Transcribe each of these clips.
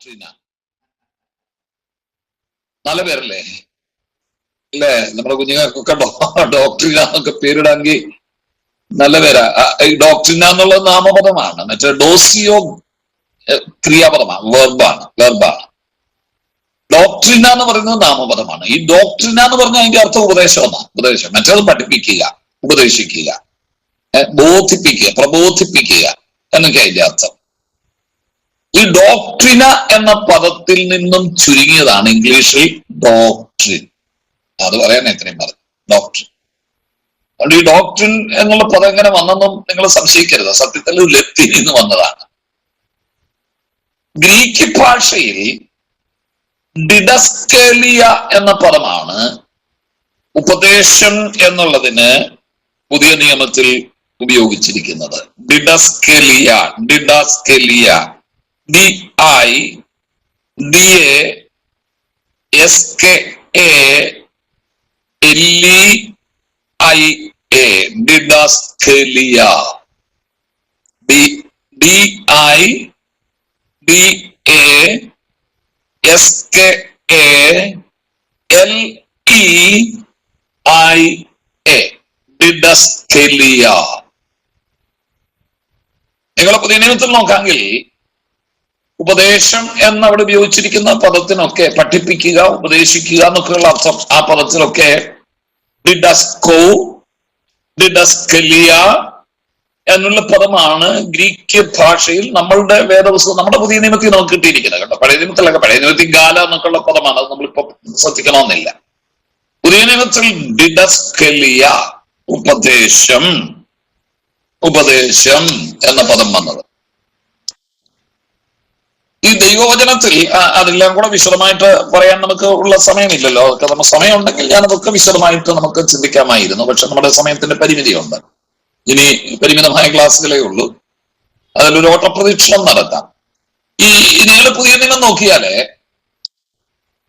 ഡോക്ട്രിന. നല്ല പേരല്ലേ? അല്ലേ? നമ്മുടെ കുഞ്ഞുങ്ങൾക്കൊക്കെ ഡോക്ട്രിന എന്നൊക്കെ പേരിടാമെങ്കിൽ നല്ല പേരാ. ഈ ഡോക്ട്രിന എന്നുള്ളത് നാമപദമാണ്. മറ്റേ ഡോസിയോ ക്രിയാപദമാണ്, വെർബാണ്. ഡോക്ട്രിന എന്ന് പറയുന്നത് നാമപദമാണ്. ഈ ഡോക്ട്രിന എന്ന് പറഞ്ഞാൽ അതിന്റെ അർത്ഥം ഉപദേശം എന്നാണ്. ഉപദേശം. മറ്റേത് പഠിപ്പിക്കുക, ഉപദേശിക്കുക, ബോധിപ്പിക്കുക, പ്രബോധിപ്പിക്കുക എന്നൊക്കെ അതിന്റെ അർത്ഥം. ഈ ഡോക്ട്രിന എന്ന പദത്തിൽ നിന്നും ചുരുങ്ങിയതാണ് ഇംഗ്ലീഷിൽ ഡോക്ട്രിൻ. അത് പറയാൻ ഇത്രയും പറഞ്ഞു, ഡോക്ട്രിൻ. അതുകൊണ്ട് ഈ ഡോക്ട്രിൻ എന്നുള്ള പദം എങ്ങനെ വന്നെന്നും നിങ്ങൾ സംശയിക്കരുത്. സത്യത്തിൽ ലത്തീനിൽ നിന്ന് വന്നതാണ്. ഗ്രീക്ക് ഭാഷയിൽ ഡിഡസ്കേലിയ എന്ന പദമാണ് ഉപദേശം എന്നുള്ളതിന് പുതിയ നിയമത്തിൽ ഉപയോഗിച്ചിരിക്കുന്നത്. ഡിഡസ്കേലിയ, ഡിഡസ്കേലിയ, ഡിഡസ്കേലിയ. നിങ്ങൾ പുതിയ നിയമത്തിൽ നോക്കാമെങ്കിൽ ഉപദേശം എന്നവിടെ ഉപയോഗിച്ചിരിക്കുന്ന പദത്തിനൊക്കെ പഠിപ്പിക്കുക, ഉപദേശിക്കുക എന്നൊക്കെയുള്ള അർത്ഥം ആ പദത്തിലൊക്കെ ഡിഡസ്കേലിയ എന്നുള്ള പദമാണ് ഗ്രീക്ക് ഭാഷയിൽ നമ്മളുടെ വേദപുസ്തകം, നമ്മുടെ പുതിയ നിയമത്തിൽ നമുക്ക് കിട്ടിയിരിക്കുന്നത് കേട്ടോ. പഴയ നിയമത്തിലൊക്കെ, പഴയ നിയമത്തിൽ ഗാല എന്നൊക്കെയുള്ള പദമാണ്. അത് നമ്മളിപ്പോ ശ്രദ്ധിക്കണമെന്നില്ല. പുതിയ നിയമത്തിൽ ഡിഡസ്കേലിയ, ഉപദേശം എന്ന പദം വന്നത്. ഈ ദൈവവചനത്തിൽ അതെല്ലാം കൂടെ വിശദമായിട്ട് പറയാൻ നമുക്ക് ഉള്ള സമയമില്ലല്ലോ. അതൊക്കെ നമുക്ക് സമയമുണ്ടെങ്കിൽ ഞാനതൊക്കെ വിശദമായിട്ട് നമുക്ക് ചിന്തിക്കാമായിരുന്നു. പക്ഷെ നമ്മുടെ സമയത്തിന്റെ പരിമിതിയുണ്ട്. ഇനി പരിമിതമായ ക്ലാസ്സുകളേ ഉള്ളൂ. അതിലൊരു ഓട്ടപ്രദക്ഷിണം നടത്താം. ഈ നിങ്ങൾ പുതിയ നിയമം നോക്കിയാലേ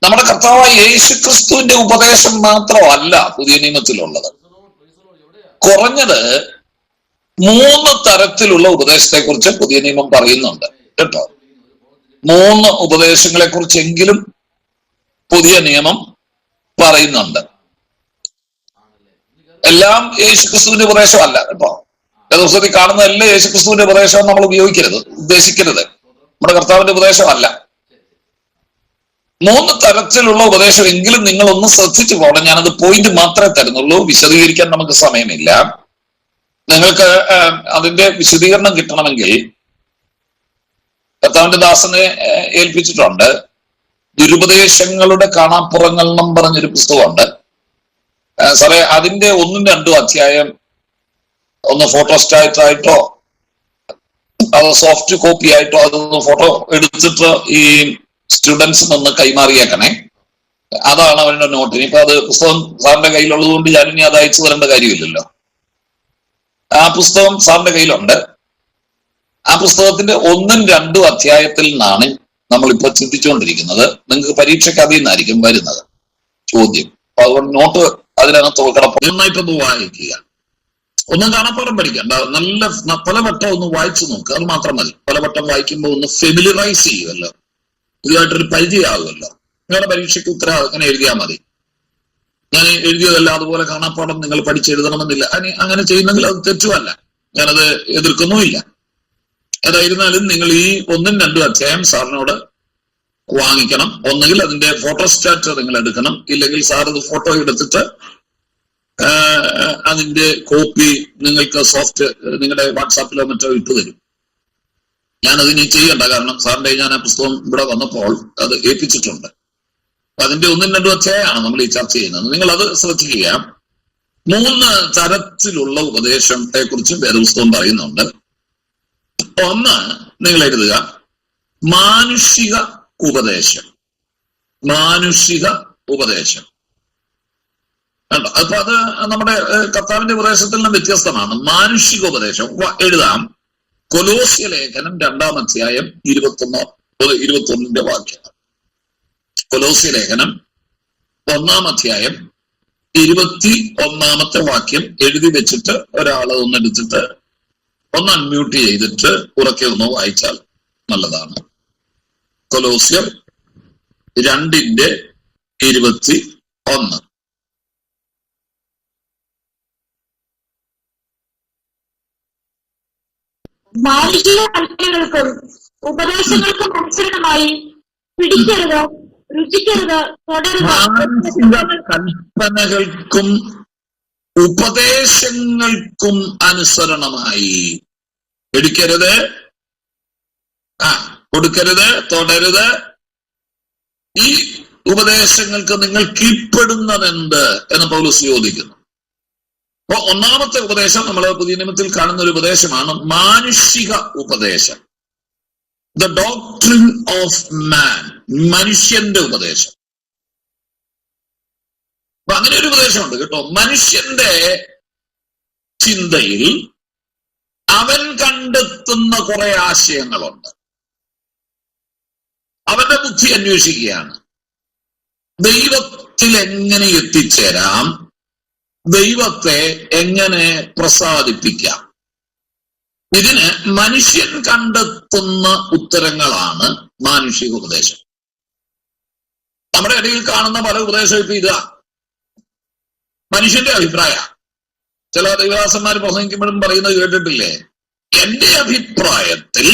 നമ്മുടെ കർത്താവായ യേശുക്രിസ്തുവിന്റെ ഉപദേശം മാത്രമല്ല പുതിയ നിയമത്തിലുള്ളത്. കുറഞ്ഞത് 3 തരത്തിലുള്ള ഉപദേശത്തെ കുറിച്ച് പുതിയ നിയമം പറയുന്നുണ്ട് കേട്ടോ. 3 ഉപദേശങ്ങളെ കുറിച്ചെങ്കിലും പുതിയ നിയമം പറയുന്നുണ്ട്. എല്ലാം യേശുക്രിസ്തുവിന്റെ ഉപദേശമല്ല കേട്ടോ. ദിവസത്തിൽ കാണുന്ന എല്ലാം യേശുക്രിസ്തുവിന്റെ ഉപദേശം നമ്മൾ ഉദ്ദേശിക്കരുത്. നമ്മുടെ കർത്താവിന്റെ ഉപദേശമല്ല. 3 തരത്തിലുള്ള ഉപദേശം എങ്കിലും നിങ്ങൾ ഒന്ന് ശ്രദ്ധിച്ചു പോകണം. ഞാനത് പോയിന്റ് മാത്രമേ തരുന്നുള്ളൂ, വിശദീകരിക്കാൻ നമുക്ക് സമയമില്ല. നിങ്ങൾക്ക് അതിന്റെ വിശദീകരണം കിട്ടണമെങ്കിൽ കർത്താവിന്റെ ദാസനെ ഏൽപ്പിച്ചിട്ടുണ്ട്. ദുരുപദേശങ്ങളുടെ കാണാപ്പുറങ്ങൾ എന്നും പറഞ്ഞൊരു പുസ്തകമുണ്ട് സാറേ. അതിന്റെ 1ഉം 2ഉം അധ്യായം ഒന്ന് ഫോട്ടോസ്റ്റാറ്റായിട്ടോ അത് സോഫ്റ്റ് കോപ്പി ആയിട്ടോ അതൊന്ന് ഫോട്ടോ എടുത്തിട്ട് ഈ സ്റ്റുഡൻസിനൊന്ന് കൈമാറിയേക്കണേ. അതാണ് അവരുടെ നോട്ട്. ഇനിയിപ്പോ അത് പുസ്തകം സാറിന്റെ കയ്യിലുള്ളത് കൊണ്ട് ഞാനിനി അത് അയച്ചു തരേണ്ട കാര്യമില്ലല്ലോ. ആ പുസ്തകം സാറിന്റെ കയ്യിലുണ്ട്. ആ പുസ്തകത്തിന്റെ 1ഉം 2ഉം അധ്യായത്തിൽ നിന്നാണ് നമ്മളിപ്പോ ചിന്തിച്ചുകൊണ്ടിരിക്കുന്നത്. നിങ്ങൾക്ക് പരീക്ഷയ്ക്ക് അതിൽ നിന്നായിരിക്കും വരുന്നത് ചോദ്യം. അതുകൊണ്ട് നോട്ട് അതിനകത്ത് നന്നായിട്ടൊന്ന് വായിക്കുക. ഒന്നും കാണാപ്പാടം പഠിക്കണ്ട, നല്ല പലവട്ടം ഒന്ന് വായിച്ചു നോക്കുക. അത് മാത്രം മതി. പലവട്ടം വായിക്കുമ്പോൾ ഒന്ന് ഫെമിലറൈസ് ചെയ്യുമല്ലോ, പുതിയതായിട്ടൊരു പരിചയമാകുമല്ലോ. നിങ്ങളുടെ പരീക്ഷയ്ക്ക് ഉത്തരം അങ്ങനെ എഴുതിയാൽ മതി. ഞാൻ എഴുതിയതല്ല അതുപോലെ കാണാപ്പാടം നിങ്ങൾ പഠിച്ചെഴുതണമെന്നില്ല. അങ്ങനെ ചെയ്യുന്നെങ്കിൽ അത് തെറ്റുമല്ല, ഞാനത് എതിർക്കുന്നുമില്ല. ഏതായിരുന്നാലും നിങ്ങൾ ഈ 1ഉം 2ഉം അധ്യായം സാറിനോട് വാങ്ങിക്കണം. ഒന്നുകിൽ അതിന്റെ ഫോട്ടോസ്റ്റാറ്റ് നിങ്ങൾ എടുക്കണം, ഇല്ലെങ്കിൽ സാർ അത് ഫോട്ടോ എടുത്തിട്ട് അതിന്റെ കോപ്പി നിങ്ങൾക്ക് സോഫ്റ്റ് നിങ്ങളുടെ വാട്സാപ്പിലോ മറ്റോ ഇട്ടു തരും. ഞാനതിനി ചെയ്യണ്ട, കാരണം സാറിന്റെ ഞാൻ ആ പുസ്തകം ഇവിടെ വന്നപ്പോൾ അത് ഏൽപ്പിച്ചിട്ടുണ്ട്. അതിന്റെ 1ഉം 2ഉം അധ്യായമാണ് നമ്മൾ ഈ ചർച്ച ചെയ്യുന്നത്. നിങ്ങൾ അത് ശ്രദ്ധിക്കുക. 3 തരത്തിലുള്ള ഉപദേശത്തെ കുറിച്ച് വേദപുസ്തകം പറയുന്നുണ്ട്. ഒന്ന് നിങ്ങൾ എഴുതുക, മാനുഷിക ഉപദേശം. അപ്പൊ അത് നമ്മുടെ കർത്താവിന്റെ ഉപദേശത്തിൽ നിന്നും വ്യത്യസ്തമാണ്. മാനുഷിക ഉപദേശം എഴുതാം. കൊലോസ്യ ലേഖനം 2-ാം അധ്യായം 21 വാക്യം. കൊലോസ്യ ലേഖനം 1-ാം അധ്യായം 21 വാക്യം എഴുതി വെച്ചിട്ട് ഒരാള് ഒന്നെടുത്തിട്ട് ഒന്ന് അൺമ്യൂട്ട് ചെയ്തിട്ട് ഉറക്കെ ഒന്ന് വായിച്ചാൽ നല്ലതാണ്. കൊലോസ്യർ 2:21. മാനുഷിക കൽപ്പനകൾക്കും ഉപദേശങ്ങൾക്കും അനുസരണമായി പിടിക്കരുത്, രുചിക്കരുത്, തുടരുത്. മാനുഷിക കൽപ്പനകൾക്കും ഉപദേശങ്ങൾക്കും അനുസരണമായി പിടിക്കരുത്, കൊടുക്കരുത്, തുടരുത്. ഈ ഉപദേശങ്ങൾക്ക് നിങ്ങൾ കീഴ്പ്പെടുന്നതെന്ത് എന്ന് പൗലോസ് ചോദിക്കുന്നു. അപ്പൊ ഒന്നാമത്തെ ഉപദേശം നമ്മൾ പുതിയ നിയമത്തിൽ കാണുന്ന ഒരു ഉപദേശമാണ് മാനുഷിക ഉപദേശം. ദ ഡോക്ട്രിൻ ഓഫ് മാൻ, മനുഷ്യന്റെ ഉപദേശം. അപ്പൊ അങ്ങനെ ഒരു ഉപദേശമുണ്ട് കേട്ടോ. മനുഷ്യന്റെ ചിന്തയിൽ അവൻ കണ്ടെത്തുന്ന കുറെ ആശയങ്ങളുണ്ട്. അവന്റെ ബുദ്ധി അന്വേഷിക്കുകയാണ്, ദൈവത്തിൽ എങ്ങനെ എത്തിച്ചേരാം, ദൈവത്തെ എങ്ങനെ പ്രസാദിപ്പിക്കാം. ഇതിന് മനുഷ്യൻ കണ്ടെത്തുന്ന ഉത്തരങ്ങളാണ് മാനുഷിക ഉപദേശം. നമ്മുടെ ഇടയിൽ കാണുന്ന പല ഉപദേശം ഇപ്പൊ ഇതാ, മനുഷ്യന്റെ അഭിപ്രായ. ചില ദൈവദാസന്മാർ പ്രസംഗിക്കുമ്പോഴും പറയുന്നത് കേട്ടിട്ടില്ലേ, എന്റെ അഭിപ്രായത്തിൽ.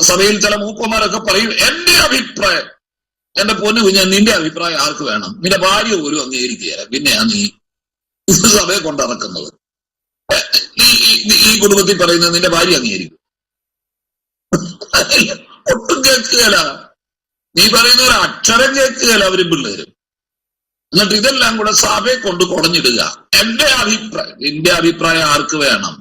സഭയിൽ ചില മൂപ്പന്മാരൊക്കെ പറയും എന്റെ അഭിപ്രായം. എന്റെ പൊന്നു കുഞ്ഞ, നിന്റെ അഭിപ്രായം ആർക്ക് വേണം? നിന്റെ ഭാര്യ പോലും അംഗീകരിക്കുകയില്ല, പിന്നെയാ നീ സഭയെ കൊണ്ടിറക്കുന്നത്. ഈ കുടുംബത്തിൽ പറയുന്നത് നിന്റെ ഭാര്യ അംഗീകരിക്കും? ഒട്ടും കേൾക്കുകയില്ല. നീ പറയുന്ന ഒരു അക്ഷരം കേൾക്കുകയില്ല അവരും പിള്ളേരും. എന്നിട്ട് ഇതെല്ലാം കൂടെ സഭയെ കൊണ്ട് കുടഞ്ഞിടുക. എന്റെ അഭിപ്രായം. നിന്റെ അഭിപ്രായം ആർക്ക് വേണം?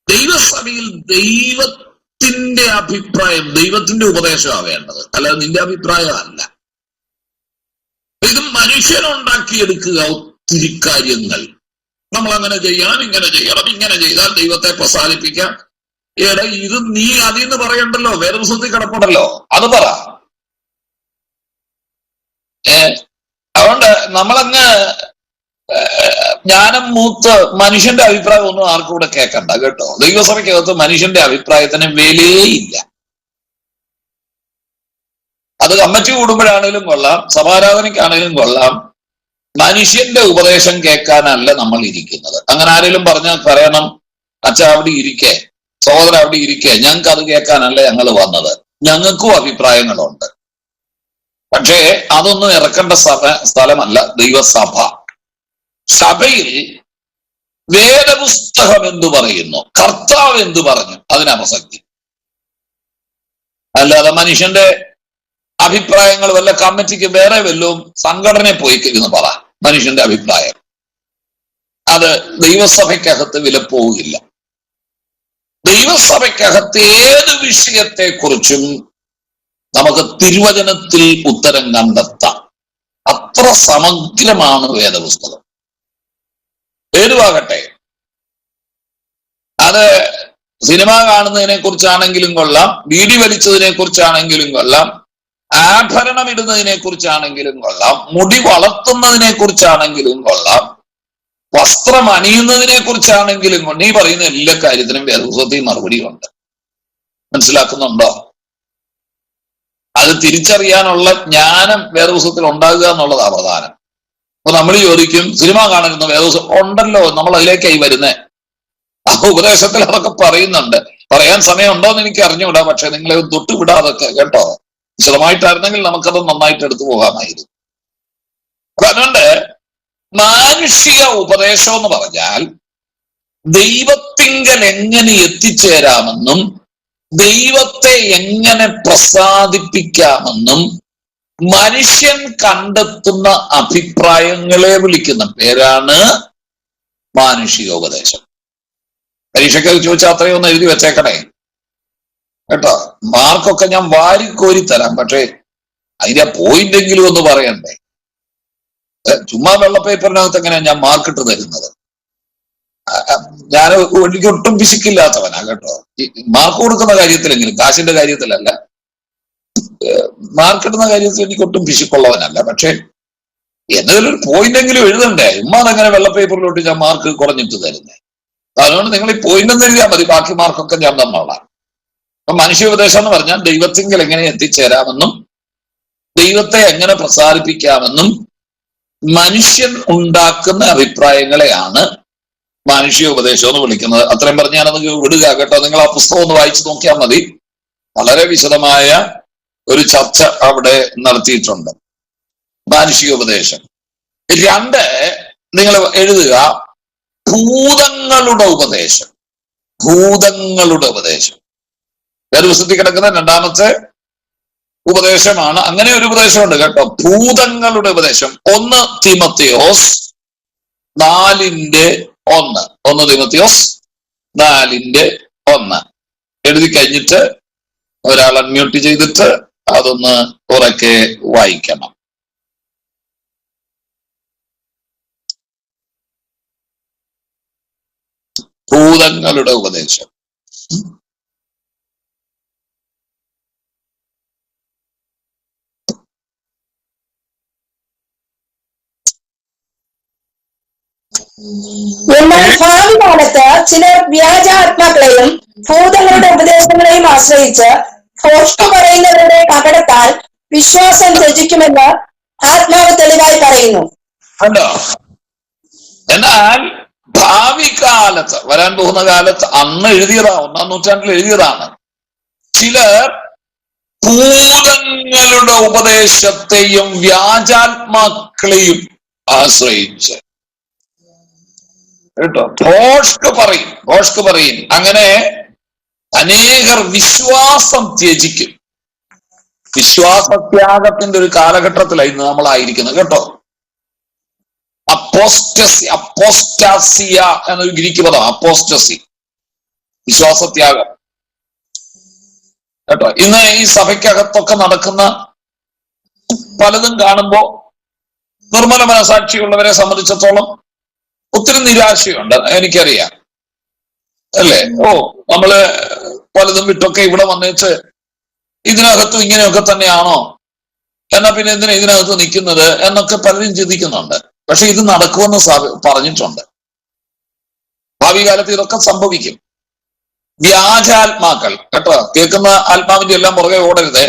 ദൈവസഭയിൽ ദൈവത്തിന്റെ അഭിപ്രായം, ദൈവത്തിന്റെ ഉപദേശമാണ് വേണ്ടത്, അല്ലാതെ നിന്റെ അഭിപ്രായമല്ല. ഇത് മനുഷ്യനുണ്ടാക്കിയെടുക്കുക ഒത്തിരി കാര്യങ്ങൾ. നമ്മൾ അങ്ങനെ ചെയ്യണം, ഇങ്ങനെ ചെയ്യണം, ഇങ്ങനെ ചെയ്താൽ ദൈവത്തെ പ്രസാദിപ്പിക്കാം. എടാ, ഇത് നീ അതിന്ന് പറയണ്ടല്ലോ, വേദപുസ്തകത്തിൽ കിടപ്പുണ്ടല്ലോ, അത് പറ. അതുകൊണ്ട് നമ്മളങ്ങ് ജ്ഞാനം മൂത്ത് മനുഷ്യന്റെ അഭിപ്രായം ഒന്നും ആർക്കും കൂടെ കേൾക്കണ്ട കേട്ടോ. ദൈവസഭയ്ക്കകത്ത് മനുഷ്യന്റെ അഭിപ്രായത്തിന് വിലയേയില്ല. അത് കമ്മിറ്റി കൂടുമ്പോഴാണേലും കൊള്ളാം, സഭാരാധനയ്ക്കാണേലും കൊള്ളാം, മനുഷ്യന്റെ ഉപദേശം കേൾക്കാനല്ല നമ്മൾ ഇരിക്കുന്നത്. അങ്ങനെ ആരെങ്കിലും പറഞ്ഞാൽ പറയണം, അച്ഛാ അവിടെ ഇരിക്കേ, സഹോദരൻ അവിടെ ഇരിക്കേ, ഞങ്ങൾക്ക് അത് കേൾക്കാനല്ല ഞങ്ങൾ വന്നത്, ഞങ്ങൾക്കും അഭിപ്രായങ്ങളുണ്ട്. പക്ഷേ അതൊന്നും ഇറക്കേണ്ട സ്ഥലമല്ല ദൈവസഭ. സഭയിൽ വേദപുസ്തകം എന്തു പറയുന്നു, കർത്താവ് എന്തു പറഞ്ഞു, അതിന് പ്രസക്തി. അല്ലാതെ മനുഷ്യന്റെ അഭിപ്രായങ്ങൾ വല്ല കമ്മിറ്റിക്ക് വേറെ വല്ലതും സംഘടനയെ പോയി എന്ന് പറ. മനുഷ്യന്റെ അഭിപ്രായം അത് ദൈവസഭയ്ക്കകത്ത് വിലപ്പോകില്ല. ദൈവസഭയ്ക്കകത്ത് ഏത് വിഷയത്തെക്കുറിച്ചും നമുക്ക് തിരുവചനത്തിൽ ഉത്തരം കണ്ടെത്താം. അത്ര സമഗ്രമാണ് വേദപുസ്തകം. ഏതുവാകട്ടെ, അത് സിനിമ കാണുന്നതിനെ കുറിച്ചാണെങ്കിലും കൊള്ളാം, ബീഡി വലിച്ചതിനെ കുറിച്ചാണെങ്കിലും കൊള്ളാം, ആഭരണം ഇടുന്നതിനെ കുറിച്ചാണെങ്കിലും കൊള്ളാം, മുടി വളർത്തുന്നതിനെ കുറിച്ചാണെങ്കിലും കൊള്ളാം, വസ്ത്രം അണിയുന്നതിനെ കുറിച്ചാണെങ്കിലും കൊണ്ട്, നീ പറയുന്ന എല്ലാ കാര്യത്തിനും വേദപുസ്തകത്തിൽ മറുപടിയുണ്ട്. മനസ്സിലാക്കുന്നുണ്ടോ? അത് തിരിച്ചറിയാനുള്ള ജ്ഞാനം വേദപുസ്തകത്തിൽ ഉണ്ടാകുക എന്നുള്ളതാണ് പ്രധാനം. അപ്പൊ നമ്മൾ ചോദിക്കും, സിനിമ കാണുന്ന വേദപുസ്തകം ഉണ്ടല്ലോ, നമ്മൾ അതിലേക്കായി വരുന്നേ. ആ ഉപദേശത്തിൽ അതൊക്കെ പറയുന്നുണ്ട്. പറയാൻ സമയം ഉണ്ടോന്ന് എനിക്ക് അറിഞ്ഞുകൂടാ, പക്ഷെ നിങ്ങളെ തൊട്ടുവിടാതൊക്കെ കേട്ടോ. വിശദമായിട്ടായിരുന്നെങ്കിൽ നമുക്കത് നന്നായിട്ട് എടുത്തു പോകാമായിരുന്നു. അപ്പൊ അതുകൊണ്ട് മാനുഷിക ഉപദേശം എന്ന് പറഞ്ഞാൽ ദൈവത്തിങ്കൽ എങ്ങനെ എത്തിച്ചേരാമെന്നും ദൈവത്തെ എങ്ങനെ പ്രസാദിപ്പിക്കാമെന്നും മനുഷ്യൻ കണ്ടെത്തുന്ന അഭിപ്രായങ്ങളെ വിളിക്കുന്ന പേരാണ് മാനുഷിക ഉപദേശം. പരീക്ഷയ്ക്ക് ചോദിച്ചാൽ അത്രയും ഒന്ന് എഴുതി വെച്ചേക്കണേ കേട്ടോ. മാർക്കൊക്കെ ഞാൻ വാരിക്കോരി തരാം, പക്ഷേ അതിന്റെ പോയിന്റെങ്കിലും ഒന്ന് പറയണ്ടേ. ചുമ്മാ വെള്ള പേപ്പറിനകത്ത് എങ്ങനെയാ ഞാൻ മാർക്കിട്ട് തരുന്നത്? ഞാൻ എനിക്ക് ഒട്ടും പിശുക്കില്ലാത്തവനാ കേട്ടോ. മാർക്ക് കൊടുക്കുന്ന കാര്യത്തിലെങ്കിലും, കാശിന്റെ കാര്യത്തിലല്ല, മാർക്കിടുന്ന കാര്യത്തിൽ എനിക്ക് ഒട്ടും പിശുക്കുള്ളവനല്ല. പക്ഷെ എന്തെങ്കിലും ഒരു പോയിന്റെങ്കിലും എഴുതണ്ടേ? ചുമ്മാ അങ്ങനെ വെള്ള പേപ്പറിലോട്ട് ഞാൻ മാർക്ക് കുറഞ്ഞിട്ട് തരുന്നേ. അതുകൊണ്ട് നിങ്ങൾ ഈ പോയിന്റ് എന്ന് എഴുതിയാൽ മതി, ബാക്കി മാർക്കൊക്കെ ഞാൻ തന്നോളാം. അപ്പൊ മനുഷ്യോപദേശം എന്ന് പറഞ്ഞാൽ ദൈവത്തിങ്കിൽ എങ്ങനെ എത്തിച്ചേരാമെന്നും ദൈവത്തെ എങ്ങനെ പ്രസാദിപ്പിക്കാമെന്നും മനുഷ്യൻ ഉണ്ടാക്കുന്ന അഭിപ്രായങ്ങളെയാണ് മനുഷ്യോപദേശം എന്ന് വിളിക്കുന്നത്. അത്രയും പറഞ്ഞ് ഞാനത് വിടുക കേട്ടോ. നിങ്ങൾ ആ പുസ്തകം ഒന്ന് വായിച്ചു നോക്കിയാൽ മതി. വളരെ വിശദമായ ഒരു ചർച്ച അവിടെ നടത്തിയിട്ടുണ്ട്. മാനുഷികോപദേശം. 2, നിങ്ങൾ എഴുതുക ഭൂതങ്ങളുടെ ഉപദേശം. ഭൂതങ്ങളുടെ ഉപദേശം വേദപുസ്തകത്തിൽ കിടക്കുന്ന 2ാമത്തെ ഉപദേശമാണ്. അങ്ങനെ ഒരു ഉപദേശമുണ്ട് കേട്ടോ, ഭൂതങ്ങളുടെ ഉപദേശം. 1 തീമോഥെയോസ് 4:1. 1 തീമോഥെയോസ് 4:1 എഴുതി കഴിഞ്ഞിട്ട് ഒരാൾ അൺമ്യൂട്ട് ചെയ്തിട്ട് അതൊന്ന് ഉറക്കെ വായിക്കണം. ഭൂതങ്ങളുടെ ഉപദേശം. എന്നാൽ ഭാവി കാലത്ത് ചിലർ വ്യാജാത്മാക്കളെയും ഭൂതങ്ങളുടെ ഉപദേശങ്ങളെയും ആശ്രയിച്ച് ഭോഷ്കു പറയുന്നവരുടെ അകടത്താൽ വിശ്വാസം ത്യജിക്കുമെന്ന് ആത്മാവ് തെളിവായി പറയുന്നു. കണ്ടോ? എന്നാൽ ഭാവി കാലത്ത്, വരാൻ പോകുന്ന കാലത്ത്, അന്ന് എഴുതിയതാണ്, 1-ാം നൂറ്റാണ്ടിൽ എഴുതിയതാണ്, ചിലർ ഭൂതങ്ങളുടെ ഉപദേശത്തെയും വ്യാജാത്മാക്കളെയും ആശ്രയിച്ച് കേട്ടോ ഭോഷ്ക് പറയും. അങ്ങനെ അനേകർ വിശ്വാസം ത്യജിക്കും. വിശ്വാസത്യാഗത്തിന്റെ ഒരു കാലഘട്ടത്തിലാണ് ഇന്ന് നമ്മളായിരിക്കുന്നത് കേട്ടോ. അപ്പോസ്റ്റാസിയ എന്നൊരു ഗ്രീക്ക് പദം, അപ്പോസ്റ്റസി, വിശ്വാസത്യാഗം കേട്ടോ. ഇന്ന് ഈ സഭയ്ക്കകത്തൊക്കെ നടക്കുന്ന പലതും കാണുമ്പോ നിർമ്മല മനസാക്ഷിയുള്ളവരെ സംബന്ധിച്ചിടത്തോളം ഒത്തിരി നിരാശയുണ്ട്, എനിക്കറിയാം അല്ലേ. നമ്മള് പലതും വിട്ടൊക്കെ ഇവിടെ വന്നേച്ച് ഇതിനകത്തും ഇങ്ങനെയൊക്കെ തന്നെയാണോ, എന്നാ പിന്നെ എന്തിനാ ഇതിനകത്ത് നിൽക്കുന്നത് എന്നൊക്കെ പലരും ചിന്തിക്കുന്നുണ്ട്. പക്ഷെ ഇത് നടക്കുമെന്ന് പറഞ്ഞിട്ടുണ്ട്. ഭാവി കാലത്ത് ഇതൊക്കെ സംഭവിക്കും. വ്യാജാത്മാക്കൾ കേട്ടോ. കേൾക്കുന്ന ആത്മാവിന്റെ എല്ലാം പുറകെ ഓടരുത്.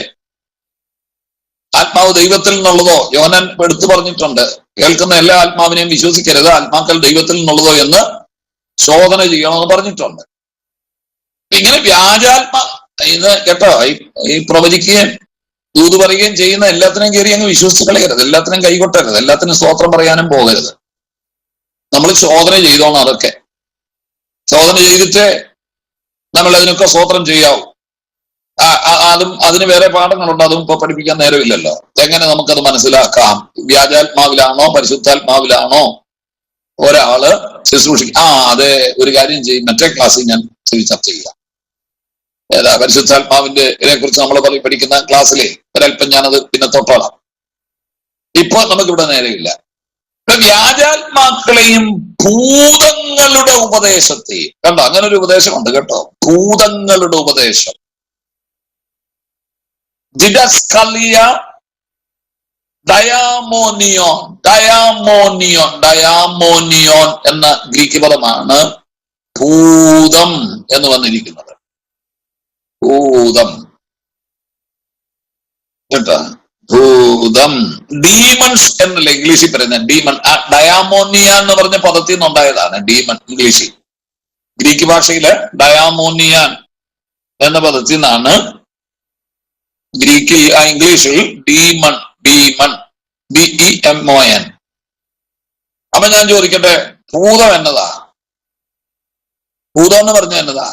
ആത്മാവ് ദൈവത്തിൽ നിന്നുള്ളതോ, യോഹന്നാൻ എടുത്തു പറഞ്ഞിട്ടുണ്ട്, കേൾക്കുന്ന എല്ലാ ആത്മാവിനെയും വിശ്വസിക്കരുത്, ആത്മാക്കൾ ദൈവത്തിൽ നിന്നുള്ളതോ എന്ന് ശോധന ചെയ്യണമെന്ന് പറഞ്ഞിട്ടുണ്ട്. ഇങ്ങനെ ഇത് കേട്ടോ, ഈ പ്രവചിക്കുകയും ദൂത് പറയുകയും ചെയ്യുന്ന എല്ലാത്തിനെയും കയറി അങ്ങ് വിശ്വസിച്ച് കളയരുത്, എല്ലാത്തിനും കൈകൊട്ടരുത്, എല്ലാത്തിനും സ്തോത്രം പറയാനും പോകരുത്. നമ്മൾ ശോധന ചെയ്തോണം. അതൊക്കെ ശോധന ചെയ്തിട്ട് നമ്മൾ അതിനൊക്കെ സ്തോത്രം ചെയ്യാവൂ. അതിന് വേറെ പാഠങ്ങളുണ്ട്, അതും ഇപ്പൊ പഠിപ്പിക്കാൻ നേരമില്ലല്ലോ. എങ്ങനെ നമുക്കത് മനസ്സിലാക്കാം? വ്യാജാത്മാവിലാണോ പരിശുദ്ധാത്മാവിലാണോ ഒരാള് ശുശ്രൂഷിക്കും? അത് ഒരു കാര്യം ചെയ്യും, മറ്റേ ക്ലാസ്സിൽ ഞാൻ ചർച്ച ചെയ്യാം. പരിശുദ്ധാത്മാവിന്റെ കുറിച്ച് നമ്മൾ പഠിക്കുന്ന ക്ലാസ്സിലെ ഒരല്പം ഞാനത് പിന്നെ തൊട്ടോളാം. ഇപ്പൊ നമുക്കിവിടെ നേരമില്ല. വ്യാജാത്മാക്കളെയും ഭൂതങ്ങളുടെ ഉപദേശത്തെയും കണ്ടോ, അങ്ങനെ ഒരു ഉപദേശമുണ്ട് കേട്ടോ, ഭൂതങ്ങളുടെ ഉപദേശം. ഡിഡസ്കലിയ ഡയാമോനിയോൻ എന്ന ഗ്രീക്ക് പദമാണ് ഭൂതം എന്ന് വന്നിരിക്കുന്നത്. ഭൂതം കേട്ടോ, ഭൂതം. ഡീമൺസ് എന്നല്ല ഇംഗ്ലീഷിൽ പറയുന്നത്. ഡീമൺ, ഡയാമോനിയ എന്ന് പറഞ്ഞ പദത്തിൽ നിന്നുണ്ടായതാണ് ഡീമൺ. ഇംഗ്ലീഷിൽ, ഗ്രീക്ക് ഭാഷയില് ഡയാമോനിയാൻ എന്ന പദത്തിൽ നിന്നാണ് ഇംഗ്ലീഷിൽ ഡീമൺ, DEMON. അപ്പൊ ഞാൻ ചോദിക്കട്ടെ, ഭൂതം എന്നതാ? ഭൂതം എന്ന് പറഞ്ഞ എന്നതാ?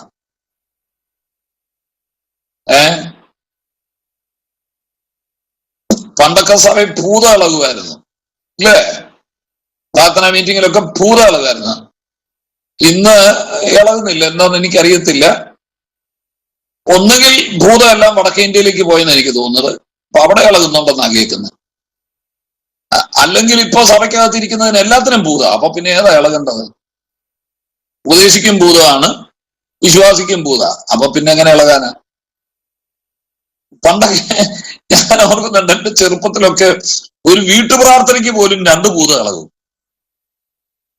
പണ്ടൊക്കെ സഭയിൽ ഭൂതം ഇളകുമായിരുന്നു അല്ലേ? പ്രാർത്ഥനാ മീറ്റിങ്ങിലൊക്കെ ഭൂതം ഇളകുമായിരുന്നു. ഇന്ന് ഇളകുന്നില്ല, എന്താന്ന് എനിക്കറിയത്തില്ല. ഒന്നുകിൽ ഭൂതം എല്ലാം വടക്കേ ഇന്ത്യയിലേക്ക് പോയെന്ന് എനിക്ക് തോന്നുന്നത്, അപ്പൊ അവിടെ ഇളകുന്നുണ്ടെന്നാ കേൾക്കുന്നത്. അല്ലെങ്കിൽ ഇപ്പൊ സഭയ്ക്കകത്തിരിക്കുന്നതിന് എല്ലാത്തിനും ഭൂതം. അപ്പൊ പിന്നെ ഏതാ ഇളകേണ്ടത്? ഉപദേശിക്കും ഭൂതമാണ്, വിശ്വാസിക്കും ഭൂത. അപ്പൊ പിന്നെ എങ്ങനെ ഇളകാനാ? പണ്ടൊക്കെ ഞാൻ ഓർക്കുന്നുണ്ട്, എന്റെ ചെറുപ്പത്തിലൊക്കെ ഒരു വീട്ടുപ്രാർത്ഥനയ്ക്ക് പോലും 2 ഭൂതം ഇളകും.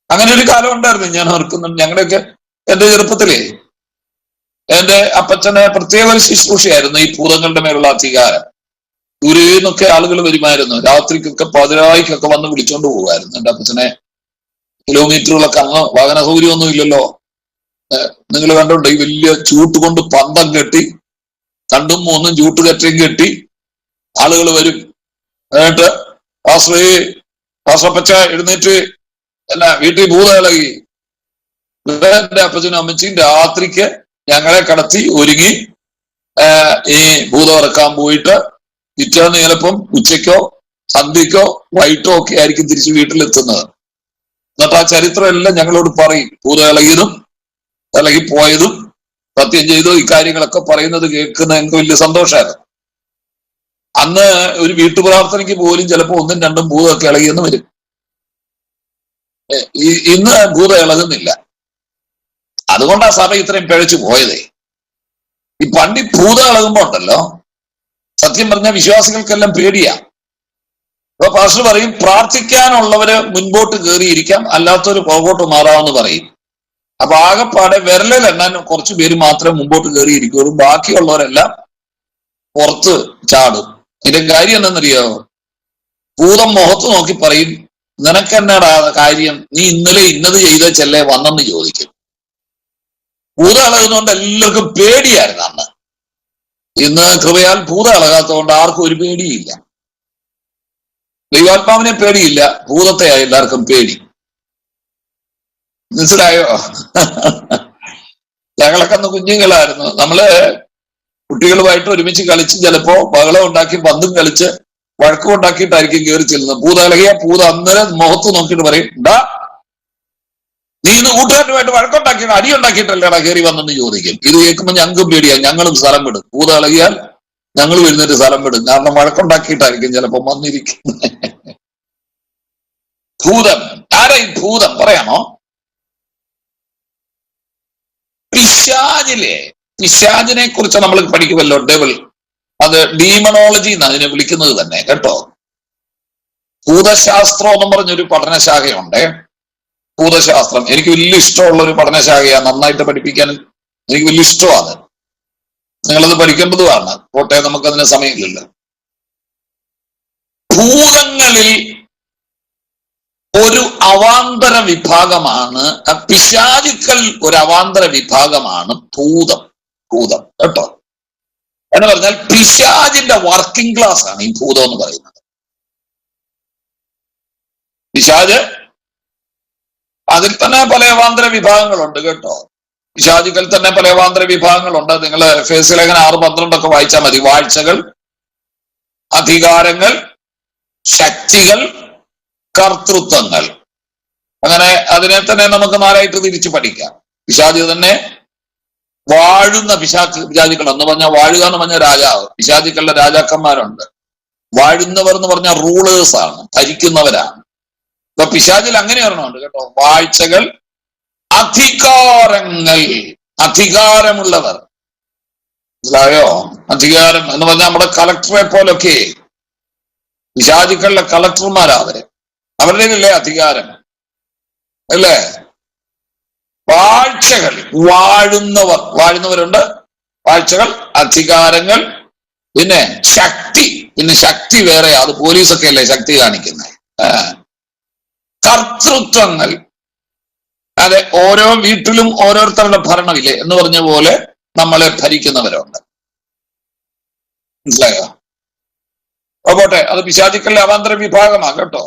അങ്ങനെ ഒരു കാലം ഉണ്ടായിരുന്നു, ഞാൻ ഓർക്കുന്നുണ്ട്. ഞങ്ങളുടെയൊക്കെ എന്റെ ചെറുപ്പത്തിലേ എന്റെ അപ്പച്ചന് പ്രത്യേക ഒരു ശുശ്രൂഷയായിരുന്നു ഈ ഭൂതങ്ങളുടെ മേലുള്ള അധികാരം. ദൂരേന്നൊക്കെ ആളുകൾ വരുമായിരുന്നു. രാത്രിക്കൊക്കെ പതിനായിക്കൊക്കെ വന്ന് വിളിച്ചോണ്ട് പോകുമായിരുന്നു എന്റെ അപ്പച്ചനെ. കിലോമീറ്ററുകളൊക്കെ, അന്ന് വാഹന സൗകര്യമൊന്നും ഇല്ലല്ലോ. നിങ്ങൾ കണ്ടുണ്ട്, ഈ വലിയ ചൂട്ട് കൊണ്ട് പന്തം കെട്ടി, 2 3 ചൂട്ടുകറ്റയും കെട്ടി ആളുകൾ വരും. എന്നിട്ട് പാസ്റ്ററപ്പച്ച എഴുന്നേറ്റ് വീട്ടിൽ ഭൂതം ഇളകി. എന്റെ അപ്പച്ചനും അമ്മച്ചിയും രാത്രിക്ക് ഞങ്ങളെ കടത്തി ഒരുങ്ങി ഈ ഭൂതം ഇറക്കാൻ പോയിട്ട് പിറ്റേന്ന് ചിലപ്പം ഉച്ചയ്ക്കോ സന്ധ്യക്കോ വൈകിട്ടോ ഒക്കെ ആയിരിക്കും തിരിച്ച് വീട്ടിലെത്തുന്നത്. എന്നിട്ട് ആ ചരിത്രം എല്ലാം ഞങ്ങളോട് പറയും. ഭൂതം ഇളകിയതും ഇളകിപ്പോയതും സത്യം ചെയ്തു ഈ കാര്യങ്ങളൊക്കെ പറയുന്നത് കേൾക്കുന്ന എനിക്ക് വലിയ സന്തോഷമായിരുന്നു. അന്ന് ഒരു വീട്ടുപ്രാർത്ഥനയ്ക്ക് പോലും ചിലപ്പോൾ 1 2 ഭൂതമൊക്കെ ഇളകിയെന്ന് വരും. ഇന്ന് ഭൂതം ഇളകുന്നില്ല. അതുകൊണ്ടാ സഭ ഇത്രയും പിഴച്ചു പോയതേ. ഈ പണ്ടി ഭൂതം ഇളകുമ്പോ ഉണ്ടല്ലോ, സത്യം പറഞ്ഞ വിശ്വാസികൾക്കെല്ലാം പേടിയാ. അപ്പൊ പാസ്റ്റർ പറയും, പ്രാർത്ഥിക്കാനുള്ളവര് മുൻപോട്ട് കയറിയിരിക്കാം, അല്ലാത്തവര് പുറകോട്ട് മാറാമെന്ന് പറയും. അപ്പൊ ആകെപ്പാടെ വിരലിലെണ്ണാൻ കുറച്ചു പേര് മാത്രമേ മുമ്പോട്ട് കയറിയിരിക്കുള്ളൂ, ബാക്കിയുള്ളവരെല്ലാം പുറത്ത് ചാടും. ഇതിന്റെ കാര്യം എന്താണെന്നറിയോ? ഭൂതം മുഖത്ത് നോക്കി പറയും, നിനക്കെന്നാടാ കാര്യം, നീ ഇന്നലെ ഇന്നത് ചെയ്ത ചെല്ലേ വന്നെന്ന് ചോദിക്കും. ഭൂതം ഇളകുന്നതുകൊണ്ട് എല്ലാവർക്കും പേടിയായിരുന്നു അന്ന്. ഇന്ന് കൃപയാൽ ഭൂതം ഇളകാത്തതുകൊണ്ട് ആർക്കും ഒരു പേടിയില്ല. ദൈവാത്മാവിനെ പേടിയില്ല, ഭൂതത്തെയായി എല്ലാവർക്കും പേടി. മനസ്സിലായോ? ഞങ്ങളൊക്കെ അന്ന് കുഞ്ഞുങ്ങളായിരുന്നു. നമ്മള് കുട്ടികളുമായിട്ട് ഒരുമിച്ച് കളിച്ച് ചിലപ്പോ ബഹളം ഉണ്ടാക്കി പന്തും കളിച്ച് വഴക്കം ഉണ്ടാക്കിയിട്ടായിരിക്കും കയറി ചെല്ലുന്നത്. ഭൂതം ഇളകിയ ഭൂതം അന്നേരം മുഖത്ത് നോക്കിയിട്ട് പറയും, ഡാ നീ ഇന്ന് കൂട്ടുകാരുമായിട്ട് വഴക്കുണ്ടാക്കിയിട്ട് അടിയുണ്ടാക്കിയിട്ടല്ലേടാ കയറി വന്നെന്ന് ചോദിക്കും. ഇത് കേൾക്കുമ്പോൾ ഞങ്ങൾക്കും പേടിയാ, ഞങ്ങളും സ്ഥലം വിടും. ഭൂതം ഇളകിയാൽ ഞങ്ങൾ എഴുന്നേറ്റ് സ്ഥലം വിടും. കാരണം വഴക്കുണ്ടാക്കിയിട്ടായിരിക്കും ചിലപ്പോ വന്നിരിക്കുന്നത്. ഭൂതം ആരാ? ഈ ഭൂതം പറയാമോ? പിശാചിനെ കുറിച്ച് നമ്മൾ പഠിക്കുമല്ലോ, ഡെവിൾ. അത് ഡീമണോളജി എന്ന് അതിനെ വിളിക്കുന്നത് തന്നെ കേട്ടോ. ഭൂതശാസ്ത്രം എന്നും പറഞ്ഞൊരു പഠനശാഖയുണ്ട്. ഭൂതശാസ്ത്രം എനിക്ക് വലിയ ഇഷ്ടമുള്ള ഒരു പഠനശാഖയാണ്. നന്നായിട്ട് പഠിപ്പിക്കാൻ എനിക്ക് വലിയ ഇഷ്ടമാണ്. നിങ്ങളത് പഠിക്കേണ്ടതുമാണ്. കോട്ടെ, നമുക്കതിന് സമയമില്ലല്ലോ. ഭൂതങ്ങളിൽ ഒരു അവാന്തര വിഭാഗമാണ്, പിശാചുക്കൾ ഒരു അവാന്തര വിഭാഗമാണ് ഭൂതം കേട്ടോ. എന്ന് പറഞ്ഞാൽ പിശാചിന്റെ വർക്കിംഗ് ക്ലാസ് ആണ് ഈ ഭൂതം എന്ന് പറയുന്നത്. പിശാച് അതിൽ തന്നെ പല അവാന്തര വിഭാഗങ്ങളുണ്ട് കേട്ടോ. പിശാചുക്കൾ തന്നെ പല അവാന്തര വിഭാഗങ്ങളുണ്ട്. നിങ്ങൾ എഫേസ്യ ലേഖനം 6:12 വായിച്ചാൽ മതി. വാഴ്ചകൾ, അധികാരങ്ങൾ, ശക്തികൾ, കർത്തൃത്വങ്ങൾ. അങ്ങനെ അതിനെ തന്നെ നമുക്ക് 4ആയിട്ട് തിരിച്ചു പഠിക്കാം. പിശാച് തന്നെ വാഴുന്ന പിശാചുക്കൾ എന്ന് പറഞ്ഞാൽ, വാഴുക എന്ന് പറഞ്ഞാൽ രാജാവ്. പിശാചുക്കളുടെ രാജാക്കന്മാരുണ്ട്. വാഴുന്നവർ എന്ന് പറഞ്ഞാൽ റൂളേഴ്സ് ആണ്, ഭരിക്കുന്നവരാണ്. ഇപ്പൊ പിശാചിൽ അങ്ങനെ ഒരെണ്ണമുണ്ട് കേട്ടോ. വാഴ്ചകൾ, അധികാരങ്ങൾ, അധികാരമുള്ളവർ. മനസ്സിലായോ? അധികാരം എന്ന് പറഞ്ഞാൽ നമ്മുടെ കളക്ടറെ പോലൊക്കെ പിശാചുക്കളുടെ കളക്ടർമാരാ അവര്. അവരുടെയില്ലേ അധികാരം അല്ലേ? വാഴ്ചകൾ, വാഴുന്നവരുണ്ട്. വാഴ്ചകൾ, അധികാരങ്ങൾ, പിന്നെ ശക്തി. പിന്നെ ശക്തി വേറെ, അത് പോലീസൊക്കെ അല്ലേ ശക്തി കാണിക്കുന്നത്. കർത്തൃത്വങ്ങൾ, അതെ, ഓരോ വീട്ടിലും ഓരോരുത്തരുടെ ഭരണമില്ലേ എന്ന് പറഞ്ഞ പോലെ നമ്മളെ ഭരിക്കുന്നവരുണ്ട്. മനസ്സിലായോ? പോട്ടെ, അത് പിശാചുക്കളുടെ അവാന്തര വിഭാഗമാണ് കേട്ടോ.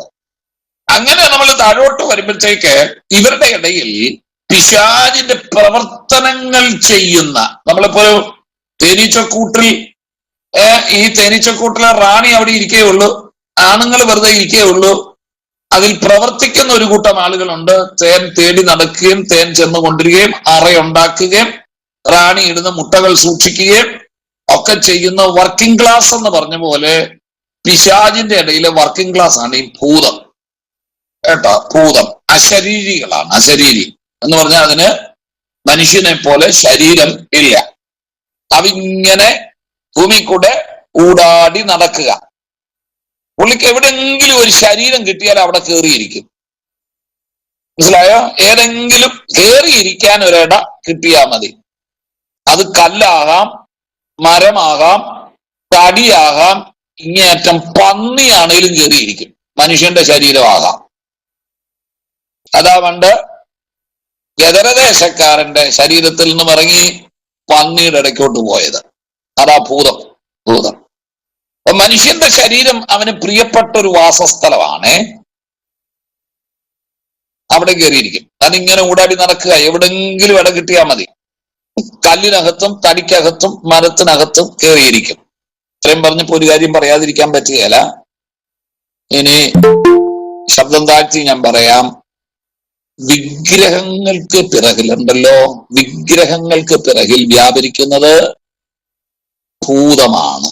അങ്ങനെ നമ്മൾ താഴോട്ട് വരുമ്പോഴത്തേക്ക് ഇവരുടെ ഇടയിൽ പിശാചിന്റെ പ്രവർത്തനങ്ങൾ ചെയ്യുന്ന, നമ്മളിപ്പോ തേനീച്ചക്കൂട്ടിൽ, ഈ തേനീച്ചക്കൂട്ടിലെ റാണി അവിടെ ഇരിക്കുകയുള്ളൂ, ആണുങ്ങൾ വെറുതെ ഇരിക്കുകയുള്ളൂ. അതിൽ പ്രവർത്തിക്കുന്ന ഒരു കൂട്ടം ആളുകളുണ്ട്. തേൻ തേടി നടക്കുകയും തേൻ ചെന്നുകൊണ്ടിരിക്കുകയും അറയുണ്ടാക്കുകയും റാണി ഇടുന്ന മുട്ടകൾ സൂക്ഷിക്കുകയും ഒക്കെ ചെയ്യുന്ന വർക്കിംഗ് ക്ലാസ് എന്ന് പറഞ്ഞ പോലെ പിശാചിന്റെ ഇടയിലെ വർക്കിംഗ് ക്ലാസ് ആണ് ഈ ഭൂതം കേട്ടോ. ഭൂതം അശരീരികളാണ്. അശരീരി എന്ന് പറഞ്ഞാൽ അതിന് മനുഷ്യനെ പോലെ ശരീരം ഇല്ല. അവിങ്ങനെ ഭൂമി കൂടെ ഊടാടി നടക്കുക. പുള്ളിക്ക് എവിടെയെങ്കിലും ഒരു ശരീരം കിട്ടിയാൽ അവിടെ കയറിയിരിക്കും. മനസ്സിലായോ? ഏതെങ്കിലും കയറിയിരിക്കാൻ ഒരിട കിട്ടിയാൽ മതി. അത് കല്ലാകാം, മരമാകാം, തടിയാകാം, ഇങ്ങേയറ്റം പന്നിയാണേലും കയറിയിരിക്കും. മനുഷ്യന്റെ ശരീരമാകാം. അതാ പണ്ട് ഗദരദേശക്കാരന്റെ ശരീരത്തിൽ നിന്നും ഇറങ്ങി പന്നിയുടെ ഇടയ്ക്കോട്ട് പോയത്. അതാ ഭൂതം. അപ്പൊ മനുഷ്യന്റെ ശരീരം അവന് പ്രിയപ്പെട്ട ഒരു വാസസ്ഥലമാണ്. അവിടെ കയറിയിരിക്കും. അതിങ്ങനെ ഊടാടി നടക്കുക. എവിടെങ്കിലും ഇട കിട്ടിയാൽ മതി. കല്ലിനകത്തും തടിക്കകത്തും മരത്തിനകത്തും കയറിയിരിക്കും. ഇത്രയും പറഞ്ഞപ്പോ ഒരു കാര്യം പറയാതിരിക്കാൻ പറ്റുകയില്ല. ഇനി ശബ്ദം താഴ്ത്തി ഞാൻ പറയാം. വിഗ്രഹങ്ങൾക്ക് പിറകിലുണ്ടല്ലോ, വിഗ്രഹങ്ങൾക്ക് പിറകിൽ വ്യാപരിക്കുന്നത് ഭൂതമാണ്.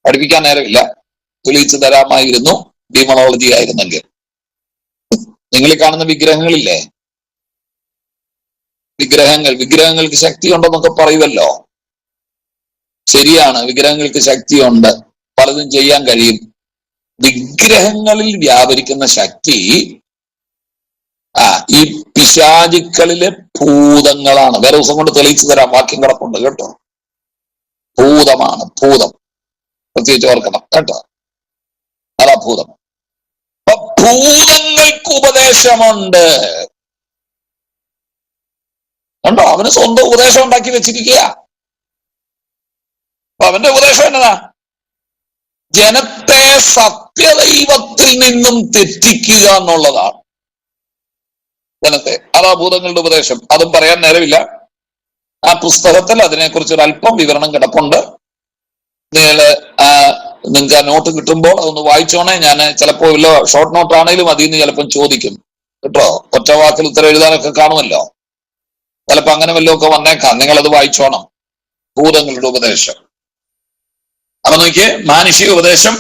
പഠിപ്പിക്കാൻ നേരമില്ല, തെളിയിച്ചു തരാമായിരുന്നു ഡീമോളജി ആയിരുന്നെങ്കിൽ. നിങ്ങൾ കാണുന്ന വിഗ്രഹങ്ങളില്ലേ, വിഗ്രഹങ്ങൾക്ക് ശക്തി ഉണ്ടെന്നൊക്കെ പറയുമല്ലോ. ശരിയാണ്, വിഗ്രഹങ്ങൾക്ക് ശക്തിയുണ്ട്, പലതും ചെയ്യാൻ കഴിയും. വിഗ്രഹങ്ങളിൽ വ്യാപരിക്കുന്ന ശക്തി ഈ പിശാചുക്കളിലെ ഭൂതങ്ങളാണ്. വേറെ ദിവസം കൊണ്ട് തെളിയിച്ചു തരാം, വാക്യം കിടപ്പുണ്ട് കേട്ടോ. ഭൂതമാണ്, ഭൂതം പ്രത്യേകിച്ച് ഓർക്കണം കേട്ടോ. അതാ ഭൂതം. അപ്പൊ ഭൂതങ്ങൾക്ക് ഉപദേശമുണ്ട് കണ്ടോ. അവന് സ്വന്തം ഉപദേശം ഉണ്ടാക്കി വെച്ചിരിക്കുക. അപ്പൊ അവന്റെ ഉപദേശം എന്നതാ? ജനത്തെ സത്യദൈവത്തിൽ നിന്നും തെറ്റിക്കുക എന്നുള്ളതാണ്. ജനത്തെ, അതാ ഭൂതങ്ങളുടെ ഉപദേശം. അതും പറയാൻ നേരമില്ല. ആ പുസ്തകത്തിൽ അതിനെക്കുറിച്ച് ഒരു അല്പം വിവരണം കിടപ്പുണ്ട്. നിങ്ങൾക്ക് ആ നോട്ട് കിട്ടുമ്പോൾ അതൊന്ന് വായിച്ചോണേ. ഞാൻ ചിലപ്പോ ഇല്ല ഷോർട്ട് നോട്ട് ആണെങ്കിലും അതിൽ നിന്ന് ചിലപ്പം ചോദിക്കും കേട്ടോ. ഒറ്റ വാക്കിൽ ഉത്തരം എഴുതാനൊക്കെ കാണുമല്ലോ. ചിലപ്പോ അങ്ങനെ വല്ലതും ഒക്കെ വന്നേക്കാം. നിങ്ങളത് വായിച്ചോണം. ഭൂതങ്ങളുടെ ഉപദേശം. അപ്പൊ നോക്കിയേ, മാനുഷിക ഉപദേശം,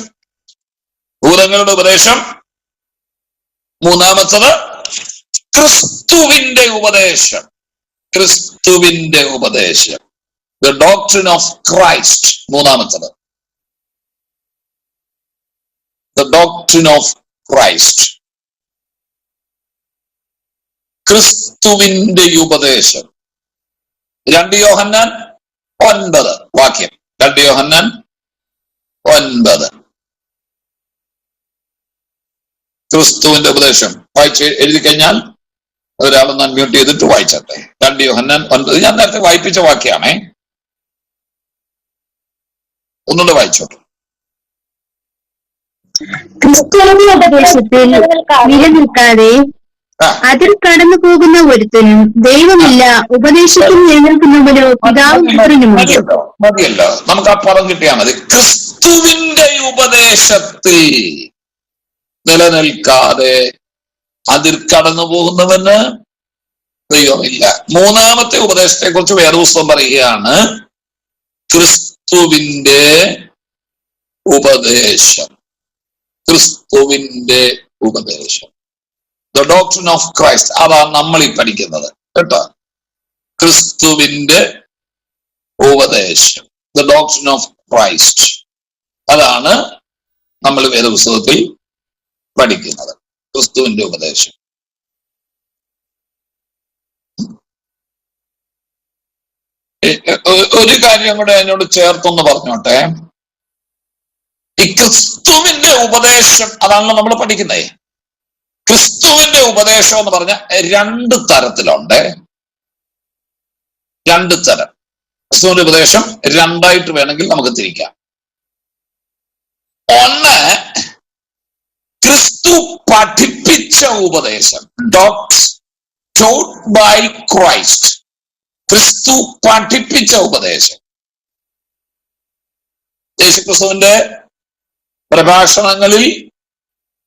ഭൂതങ്ങളുടെ ഉപദേശം. മൂന്നാമത്തത് ക്രിസ്തുവിന്റെ ഉപദേശം. ക്രിസ്തുവിന്റെ ഉപദേശം, ദ ഡോക്ട്രിൻ ഓഫ് ക്രൈസ്റ്റ്. മൂന്നാമത്തത് ദ ഡോക്ട്രിൻ ഓഫ് ക്രൈസ്റ്റ്, ക്രിസ്തുവിന്റെ ഉപദേശം. 2 യോഹന്നാൻ 9 വാക്യം. 2 യോഹന്നാൻ 9 ക്രിസ്തുവിന്റെ ഉപദേശം വായിച്ച് എഴുതി കഴിഞ്ഞാൽ ഒരാളൊന്ന് അൺമ്യൂട്ട് ചെയ്തിട്ട് വായിച്ചട്ടെ. 2 യോഹന്നാൻ 9. ഞാൻ നേരത്തെ വായിപ്പിച്ച വാക്യാണേ, ഒന്നുകൂടെ വായിച്ചോട്ടെ. ക്രിസ്തുവിന്റെ ഉപദേശത്തിൽ നിലനിൽക്കാതെ അതിൽ കടന്നു പോകുന്ന ഒരുത്തനും ദൈവമില്ല, ഉപദേശത്തിൽ നിലനിൽക്കുന്നവരോ പിതാവും പുത്രനുമുണ്ട്. മതിയല്ലോ, നമുക്ക് ആ പദം കിട്ടിയാൽ മതി. ക്രിസ്തുവിന്റെ ഉപദേശത്തിൽ നിലനിൽക്കാതെ അതിൽ കടന്നു പോകുന്നവന് ദൈവമില്ല. മൂന്നാമത്തെ ഉപദേശത്തെ കുറിച്ച് വേദപുസ്തകം പറയുകയാണ്, ക്രിസ്തുവിന്റെ ഉപദേശം. ക്രിസ്തുവിന്റെ ഉപദേശം, ദ ഡോക്ട്രിൻ ഓഫ് ക്രൈസ്റ്റ്. അതാണ് നമ്മൾ ഈ പഠിക്കുന്നത് കേട്ടോ. ക്രിസ്തുവിന്റെ ഉപദേശം, ദ ഡോക്ട്രിൻ ഓഫ് ക്രൈസ്റ്റ്. അതാണ് നമ്മൾ വേദപുസ്തകത്തിൽ പഠിക്കുന്നത്, ക്രിസ്തുവിന്റെ ഉപദേശം. ഒരു കാര്യം കൂടെ എന്നോട് ചേർത്തൊന്ന് പറഞ്ഞോട്ടെ. ഈ ക്രിസ്തുവിന്റെ ഉപദേശം അതാണല്ലോ നമ്മൾ പഠിക്കുന്നത്. ക്രിസ്തുവിന്റെ ഉപദേശം എന്ന് പറഞ്ഞാൽ 2 തരത്തിലുണ്ട്. 2 തരം. ക്രിസ്തുവിന്റെ ഉപദേശം 2ആയിട്ട് വേണമെങ്കിൽ നമുക്ക് തിരിക്കാം. ഒന്ന്, ക്രിസ്തു പഠിപ്പിച്ച ഉപദേശം, ഡോക്ട്രിൻ ടോട്ട് ബൈ ക്രൈസ്റ്റ്. ക്രിസ്തു പഠിപ്പിച്ച ഉപദേശം. യേശുക്രിസ്തുവിന്റെ പ്രഭാഷണങ്ങളിൽ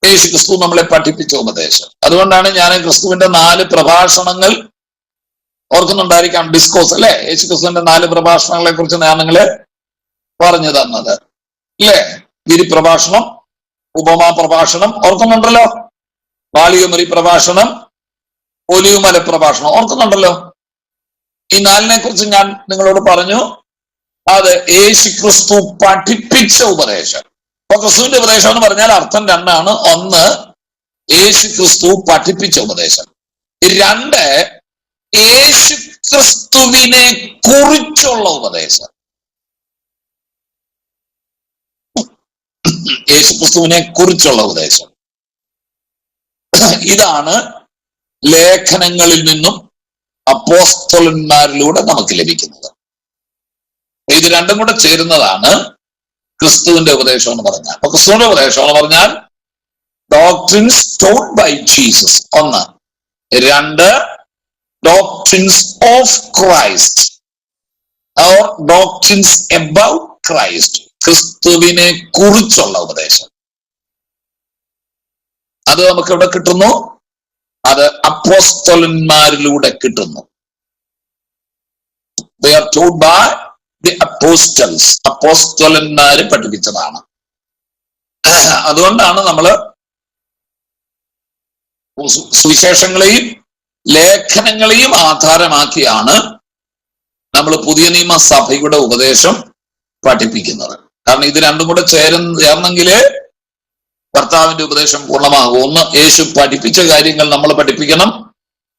യേശുക്രിസ്തു നമ്മളെ പഠിപ്പിച്ച ഉപദേശം. അതുകൊണ്ടാണ് ഞാൻ ക്രിസ്തുവിന്റെ 4 പ്രഭാഷണങ്ങൾ ഓർക്കുന്നുണ്ടായിരിക്കാം, ഡിസ്കോസ് അല്ലെ. യേശുക്രിസ്തുവിന്റെ 4 പ്രഭാഷണങ്ങളെ കുറിച്ച് ഞാൻ നിങ്ങളെ പറഞ്ഞു തന്നത് അല്ലേ. ഗിരിപ്രഭാഷണം, ഉപമാ പ്രഭാഷണം ഓർക്കുന്നുണ്ടല്ലോ, മാളികമുറി പ്രഭാഷണം, ഒലിവുമല പ്രഭാഷണം ഓർക്കുന്നുണ്ടല്ലോ. ഈ 4നെ കുറിച്ച് ഞാൻ നിങ്ങളോട് പറഞ്ഞു. അത് യേശുക്രിസ്തു പഠിപ്പിച്ച ഉപദേശം. അപ്പൊ ക്രിസ്തുവിന്റെ ഉപദേശം എന്ന് പറഞ്ഞാൽ അർത്ഥം 2ആണ്. 1, യേശുക്രിസ്തു പഠിപ്പിച്ച ഉപദേശം. 2, യേശു ക്രിസ്തുവിനെ കുറിച്ചുള്ള ഉപദേശം. യേശുക്രിസ്തുവിനെ കുറിച്ചുള്ള ഉപദേശം. ഇതാണ് ലേഖനങ്ങളിൽ നിന്നും അപ്പോസ്തലന്മാരിലൂടെ നമുക്ക് ലഭിക്കുന്നത്. ഇത് രണ്ടും കൂടെ ചേരുന്നതാണ് ക്രിസ്തുവിന്റെ ഉപദേശം എന്ന് പറഞ്ഞാൽ. അപ്പൊ ക്രിസ്തുവിന്റെ ഉപദേശം എന്ന് പറഞ്ഞാൽ ഡോക്ട്രിൻസ് ടോട്ട് ബൈ ജീസസ്, ഒന്ന്. രണ്ട്, doctrines of Christ or doctrines about Christ, ക്രിസ്തുവിനെ കുറിച്ചുള്ള ഉപദേശം. അത് നമുക്ക് എവിടെ കിട്ടുന്നു? അത് അപ്പോസ്തലന്മാരിലൂടെ കിട്ടുന്നു. They are taught by the apostles. അപ്പോസ്തലന്മാര് പഠിപ്പിച്ചതാണ്. അതുകൊണ്ടാണ് നമ്മള് സുവിശേഷങ്ങളെയും ലേഖനങ്ങളെയും ആധാരമാക്കിയാണ് നമ്മൾ പുതിയ നിയമസഭയുടെ ഉപദേശം പഠിപ്പിക്കുന്നത്. കാരണം ഇത് രണ്ടും കൂടെ ചേർന്നെങ്കിലേ കർത്താവിന്റെ ഉപദേശം പൂർണ്ണമാകും. ഒന്ന്, യേശു പഠിപ്പിച്ച കാര്യങ്ങൾ നമ്മൾ പഠിപ്പിക്കണം.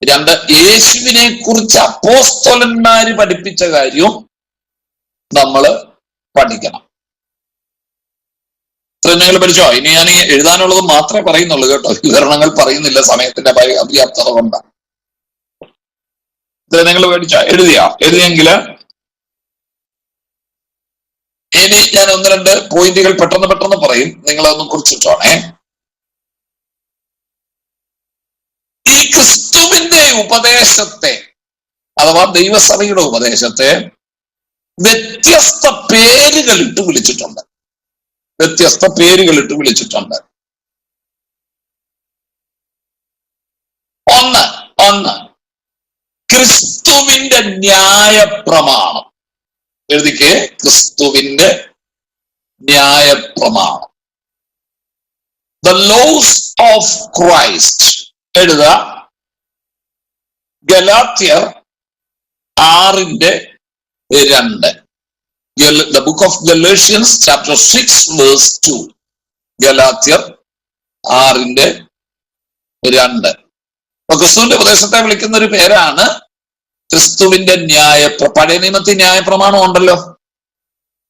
രണ്ട്, യേശുവിനെ കുറിച്ച് അപ്പോസ്തലന്മാര് പഠിപ്പിച്ച കാര്യവും നമ്മൾ പഠിക്കണം. ഇത്രയും നിങ്ങൾ പഠിച്ചോ? ഇനി ഞാൻ ഈ എഴുതാനുള്ളത് മാത്രമേ പറയുന്നുള്ളൂ കേട്ടോ, വിവരണങ്ങൾ പറയുന്നില്ല, സമയത്തിന്റെ അപര്യാപ്തത കൊണ്ടാണ്. ഇത്രയും നിങ്ങൾ പഠിച്ചോ? എഴുതിയെങ്കില് ഇനി ഞാൻ ഒന്ന് രണ്ട് പോയിന്റുകൾ പെട്ടെന്ന് പറയും, നിങ്ങളതൊന്നും കുറിച്ചിട്ടോണേ. ഈ ക്രിസ്തുവിന്റെ ഉപദേശത്തെ അഥവാ ദൈവസഭയുടെ ഉപദേശത്തെ വ്യത്യസ്ത പേരുകളിട്ട് വിളിച്ചിട്ടുണ്ട്. ഒന്ന് ക്രിസ്തുവിന്റെ ന്യായപ്രമാണം. എഴുതിക്കേ, ക്രിസ്തുവിന്റെ ന്യായപ്രമാണം. The laws of Christ. എഴുതുക, ഗലാത്യർ 6:2. The book of Galatians chapter 6 verse 2. ഗലാത്യർ 6:2. അപ്പൊ ക്രിസ്തുവിന്റെ ഉപദേശത്തെ വിളിക്കുന്ന ഒരു പേരാണ് ക്രിസ്തുവിന്റെ പഴയ നിയമത്തിൽ ന്യായപ്രമാണം ഉണ്ടല്ലോ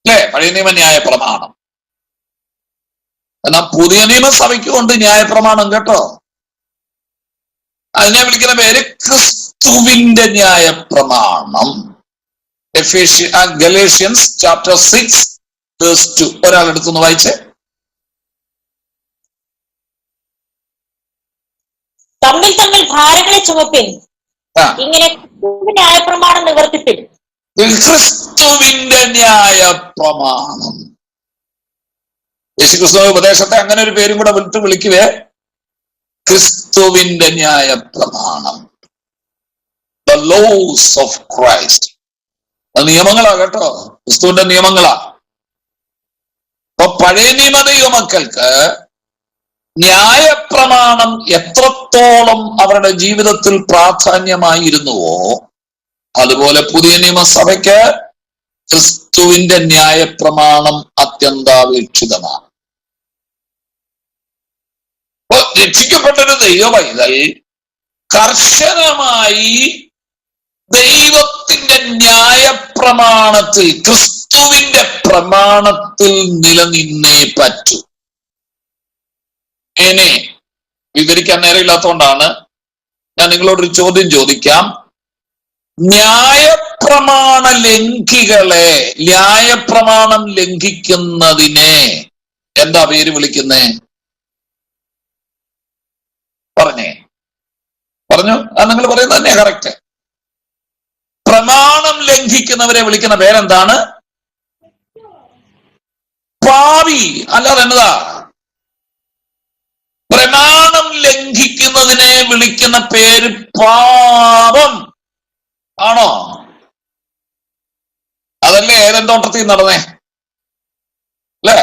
അല്ലെ? പഴയ നിയമ ന്യായപ്രമാണം. എന്നാൽ പുതിയ നിയമസഭയ്ക്കും ഉണ്ട് ന്യായപ്രമാണം കേട്ടോ. അതിനെ വിളിക്കുന്ന പേര് ക്രിസ്തുവിന്റെ ന്യായപ്രമാണം. Galatians chapter 6 verse 2. ഒരാളെടുത്തൊന്ന് വായിച്ചേ. തമ്മിൽ ഭാരങ്ങളെ ചുമപ്പിൻ, ഇങ്ങനെ ന്യായപ്രമാണം നിവർത്തിപ്പിൻ. ക്രിസ്തുവിന്റെ ന്യായപ്രമാണം. യേശുക്രിസ്തുവിന്റെ ഉപദേശത്തെ അങ്ങനെ ഒരു പേരും കൂടെ വിളിക്കുവേ, ക്രിസ്തുവിന്റെ ന്യായപ്രമാണം. The laws of Christ. അത് നിയമങ്ങളാ കേട്ടോ, ക്രിസ്തുവിന്റെ നിയമങ്ങളാ. അപ്പൊ പഴയ നിയമ ദൈവമക്കൾക്ക് ന്യായപ്രമാണം എത്രത്തോളം അവരുടെ ജീവിതത്തിൽ പ്രാധാന്യമായിരുന്നുവോ അതുപോലെ പുതിയ നിയമസഭയ്ക്ക് ക്രിസ്തുവിന്റെ ന്യായപ്രമാണം അത്യന്താപേക്ഷിതമാണ്. രക്ഷിക്കപ്പെട്ടൊരു ദൈവപൈതൽ കർശനമായി ദൈവത്തിന്റെ ന്യായപ്രമാണത്തിൽ, ക്രിസ്തുവിന്റെ പ്രമാണത്തിൽ നിലനിന്നേ പറ്റൂ. ഇനി വിവരിക്കാൻ നേരമില്ലാത്തതുകൊണ്ടാണ് ഞാൻ നിങ്ങളോടൊരു ചോദ്യം ചോദിക്കാം. ന്യായപ്രമാണം ലംഘിക്കുന്നതിനെ എന്താ പേര് വിളിക്കുന്നേ? പറഞ്ഞു അത് നിങ്ങൾ പറയുന്നത് തന്നെയാ കറക്റ്റ്. പ്രമാണം ലംഘിക്കുന്നവരെ വിളിക്കുന്ന പേരെന്താണ്? പാപി. അല്ലാതെ എന്നതാ? പ്രമാണം ലംഘിക്കുന്നതിനെ വിളിക്കുന്ന പേര് പാപം ആണോ? അതല്ലേ ഏദൻ തോട്ടത്തിൽ നടന്നേ അല്ലേ?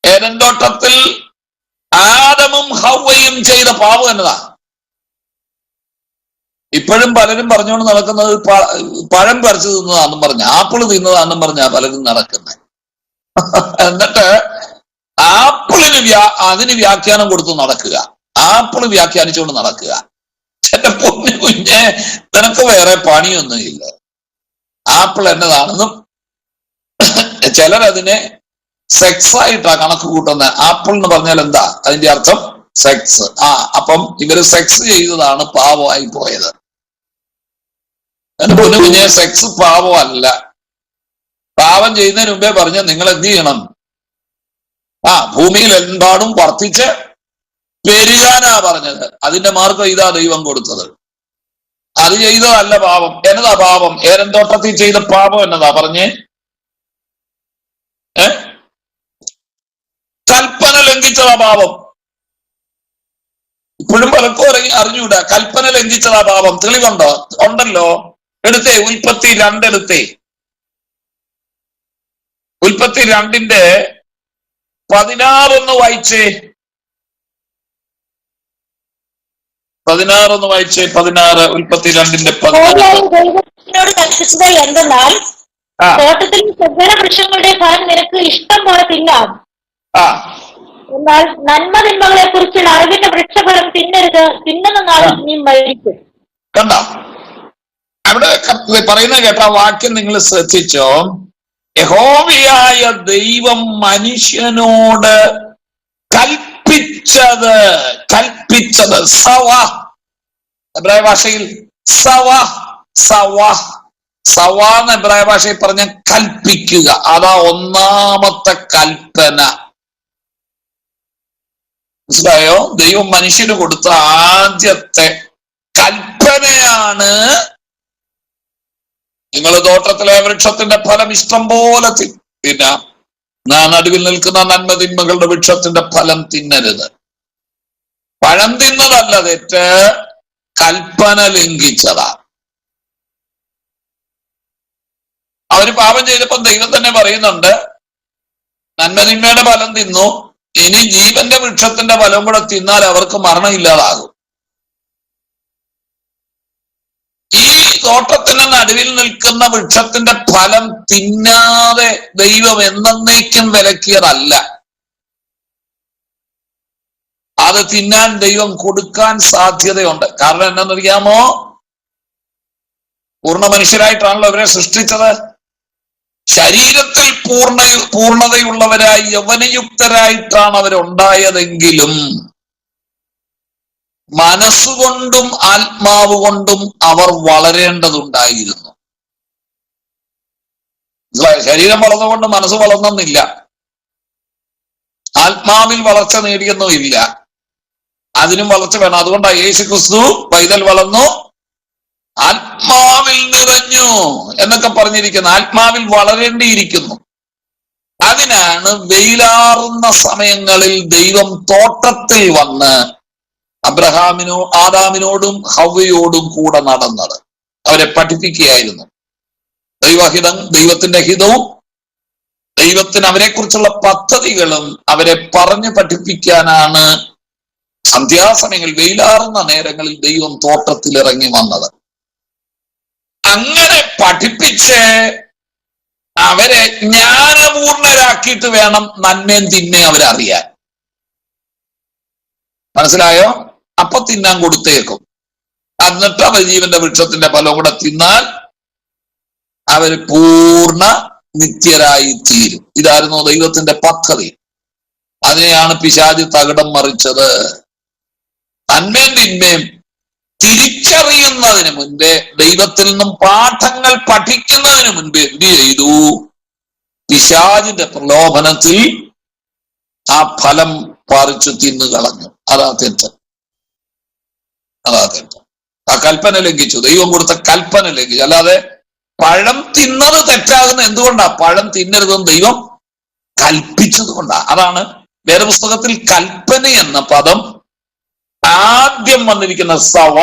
ഏദൻ തോട്ടത്തിൽ ആദമും ഹവ്വയും ചെയ്ത പാപം എന്നതാ. ഇപ്പോഴും പലരും പറഞ്ഞുകൊണ്ട് നടക്കുന്നത് പഴം പറിച്ചു തിന്നതാണെന്നും പറഞ്ഞ, ആപ്പിള് തിന്നതാണെന്നും പറഞ്ഞാ പലരും നടക്കുന്നത്. എന്നിട്ട് അതിന് വ്യാഖ്യാനം കൊടുത്ത് നടക്കുക, ആപ്പിള് വ്യാഖ്യാനിച്ചുകൊണ്ട് നടക്കുക. ചില പൊന്നു കുഞ്ഞെ നിനക്ക് വേറെ പണിയൊന്നുമില്ല, ആപ്പിൾ എന്നതാണെന്നും ചിലരതിനെ സെക്സ് ആയിട്ടാ കണക്ക് കൂട്ടുന്നത്. ആപ്പിൾ എന്ന് പറഞ്ഞാൽ എന്താ അതിന്റെ അർത്ഥം? സെക്സ്. അപ്പം ഇവര് സെക്സ് ചെയ്തതാണ് പാപമായി പോയത്. എന്റെ പൊന്നു കുഞ്ഞെ, സെക്സ് പാപമല്ല. പാപം ചെയ്യുന്നതിന് മുമ്പേ പറഞ്ഞ നിങ്ങൾ എന്ത് ചെയ്യണം? ഭൂമിയിൽ എന്താടും വർദ്ധിച്ച് പെരുകാനാ പറഞ്ഞത്. അതിന്റെ മാർഗം ഇതാ ദൈവം കൊടുത്തത്. അത് ചെയ്തതല്ല പാപം. എന്നതാ പാപം? ഏദൻ തോട്ടത്തിൽ ചെയ്ത പാപം എന്നതാ പറഞ്ഞേ? കൽപ്പന ലംഘിച്ചതാ പാപം. ഇപ്പോഴും പലർക്കും അറിഞ്ഞൂടാ. കൽപ്പന ലംഘിച്ചതാ പാപം. തെളിവുണ്ടോ? ഉണ്ടല്ലോ. എടുത്തേ, ഉൽപ്പത്തി 2 എടുത്തേ. ഉൽപ്പത്തി 2 16 വായിച്ചേ. 16 വായിച്ചേ. 16 ഉൽപ്പത്തി 2 ദൈവത്തിനോട് കൽപ്പിച്ചത് എന്തെന്നാൽ, തോട്ടത്തിൽ സകല വൃക്ഷങ്ങളുടെ ഫലം നിനക്ക് ഇഷ്ടം പോലെ തിന്നാം, എന്നാൽ നന്മതിന്മകളെ കുറിച്ചുള്ള അറിവിന്റെ വൃക്ഷഫലം തിന്നരുത്, തിന്നുന്ന നാളിൽ നീ മരിക്കും. കണ്ടോ? അവിടെ പറയുന്ന കേട്ട വാക്യം നിങ്ങൾ ശ്രദ്ധിച്ചോ? യഹോവയായ ദൈവം മനുഷ്യനോട് കൽപ്പിച്ചത് സവ, എബ്രായ ഭാഷയിൽ സവ എന്ന് എബ്രായ ഭാഷയിൽ പറഞ്ഞ കൽപ്പിക്കുക. അതാ ഒന്നാമത്തെ കൽപ്പന. മനസ്സിലായോ? ദൈവം മനുഷ്യന് കൊടുത്ത ആദ്യത്തെ കൽപ്പനയാണ്, നിങ്ങൾ തോട്ടത്തിലെ വൃക്ഷത്തിന്റെ ഫലം ഇഷ്ടം പോലെ തിന്നാം, നടുവിൽ നിൽക്കുന്ന നന്മതിന്മകളുടെ വൃക്ഷത്തിന്റെ ഫലം തിന്നരുത്. പഴം തിന്നതല്ല തെറ്റ്, കൽപ്പന ലംഘിച്ചതാ. അവര് പാപം ചെയ്തപ്പോ ദൈവം തന്നെ പറയുന്നുണ്ട്, നന്മതിന്മയുടെ ഫലം തിന്നു, ഇനി ജീവന്റെ വൃക്ഷത്തിന്റെ ഫലം കൂടെ തിന്നാൽ അവർക്ക് മരണമില്ലാതാകും. ഈ തോട്ടത്തിന് നടുവിൽ നിൽക്കുന്ന വൃക്ഷത്തിന്റെ ഫലം തിന്നാതെ ദൈവം എന്നേക്കും വിലക്കിയതല്ല. അത് തിന്നാൻ ദൈവം കൊടുക്കാൻ സാധ്യതയുണ്ട്. കാരണം എന്താണെന്നറിയാമോ? പൂർണ്ണ മനുഷ്യരായിട്ടാണല്ലോ അവരെ സൃഷ്ടിച്ചത്. ശരീരത്തിൽ പൂർണ്ണതയുള്ളവരായി യൗവനയുക്തരായിട്ടാണ് അവരുണ്ടായതെങ്കിലും മനസ്സുകൊണ്ടും ആത്മാവ് കൊണ്ടും അവർ വളരേണ്ടതുണ്ടായിരുന്നു. ശരീരം വളർന്നുകൊണ്ട് മനസ്സ് വളർന്നെന്നില്ല, ആത്മാവിൽ വളർച്ച നേടിയെന്നും ഇല്ല. അതിനും വളർച്ച വേണം. അതുകൊണ്ടാണ് യേശു ക്രിസ്തു പൈതൽ വളർന്നു ആത്മാവിൽ നിറഞ്ഞു എന്നൊക്കെ പറഞ്ഞിരിക്കുന്നു. ആത്മാവിൽ വളരേണ്ടിയിരിക്കുന്നു. അതിനാണ് വെയിലാറുന്ന സമയങ്ങളിൽ ദൈവം തോട്ടത്തിൽ വന്ന് ആദാമിനോടും ഹവ്വയോടും കൂടെ നടന്നത്. അവരെ പഠിപ്പിക്കുകയായിരുന്നു. ദൈവഹിതം, ദൈവത്തിന്റെ ഹിതവും ദൈവത്തിന് അവരെക്കുറിച്ചുള്ള പദ്ധതികളും അവരെ പറഞ്ഞു പഠിപ്പിക്കാനാണ് സന്ധ്യാസമയങ്ങളിൽ വെയിലാറുന്ന നേരങ്ങളിൽ ദൈവം തോട്ടത്തിൽ ഇറങ്ങി വന്നത്. അങ്ങനെ പഠിപ്പിച്ച് അവരെ ജ്ഞാനപൂർണരാക്കിയിട്ട് വേണം നന്മയും തിന്മയും അവരറിയാൻ. മനസ്സിലായോ? അപ്പൊ തിന്നാൻ കൊടുത്തേക്കും. എന്നിട്ട് അവർ ജീവന്റെ വൃക്ഷത്തിന്റെ ഫലം കൂടെ തിന്നാൽ അവര് പൂർണ്ണ നിത്യരായി തീരും. ഇതായിരുന്നു ദൈവത്തിന്റെ പദ്ധതി. അതിനെയാണ് പിശാച് തകിടം മറിച്ചത്. നന്മയും തിന്മയും തിരിച്ചറിയുന്നതിന് മുൻപേ, ദൈവത്തിൽ നിന്നും പാഠങ്ങൾ പഠിക്കുന്നതിന് മുൻപേ എന്ത് ചെയ്തു? പിശാചിന്റെ പ്രലോഭനത്തിൽ ആ ഫലം പറിച്ചു തിന്നു കളഞ്ഞു. അതാ തെറ്റ്. ആ കൽപ്പന ലംഘിച്ചു. ദൈവം കൊടുത്ത കൽപ്പന ലംഘിച്ചു. അല്ലാതെ പഴം തിന്നത് തെറ്റാകുന്ന എന്തുകൊണ്ടാ? പഴം തിന്നരുതെന്ന് ദൈവം കൽപ്പിച്ചത് കൊണ്ടാ. അതാണ് വേദപുസ്തകത്തിൽ കൽപ്പന എന്ന പദം ആദ്യം വന്നിരിക്കുന്ന സവ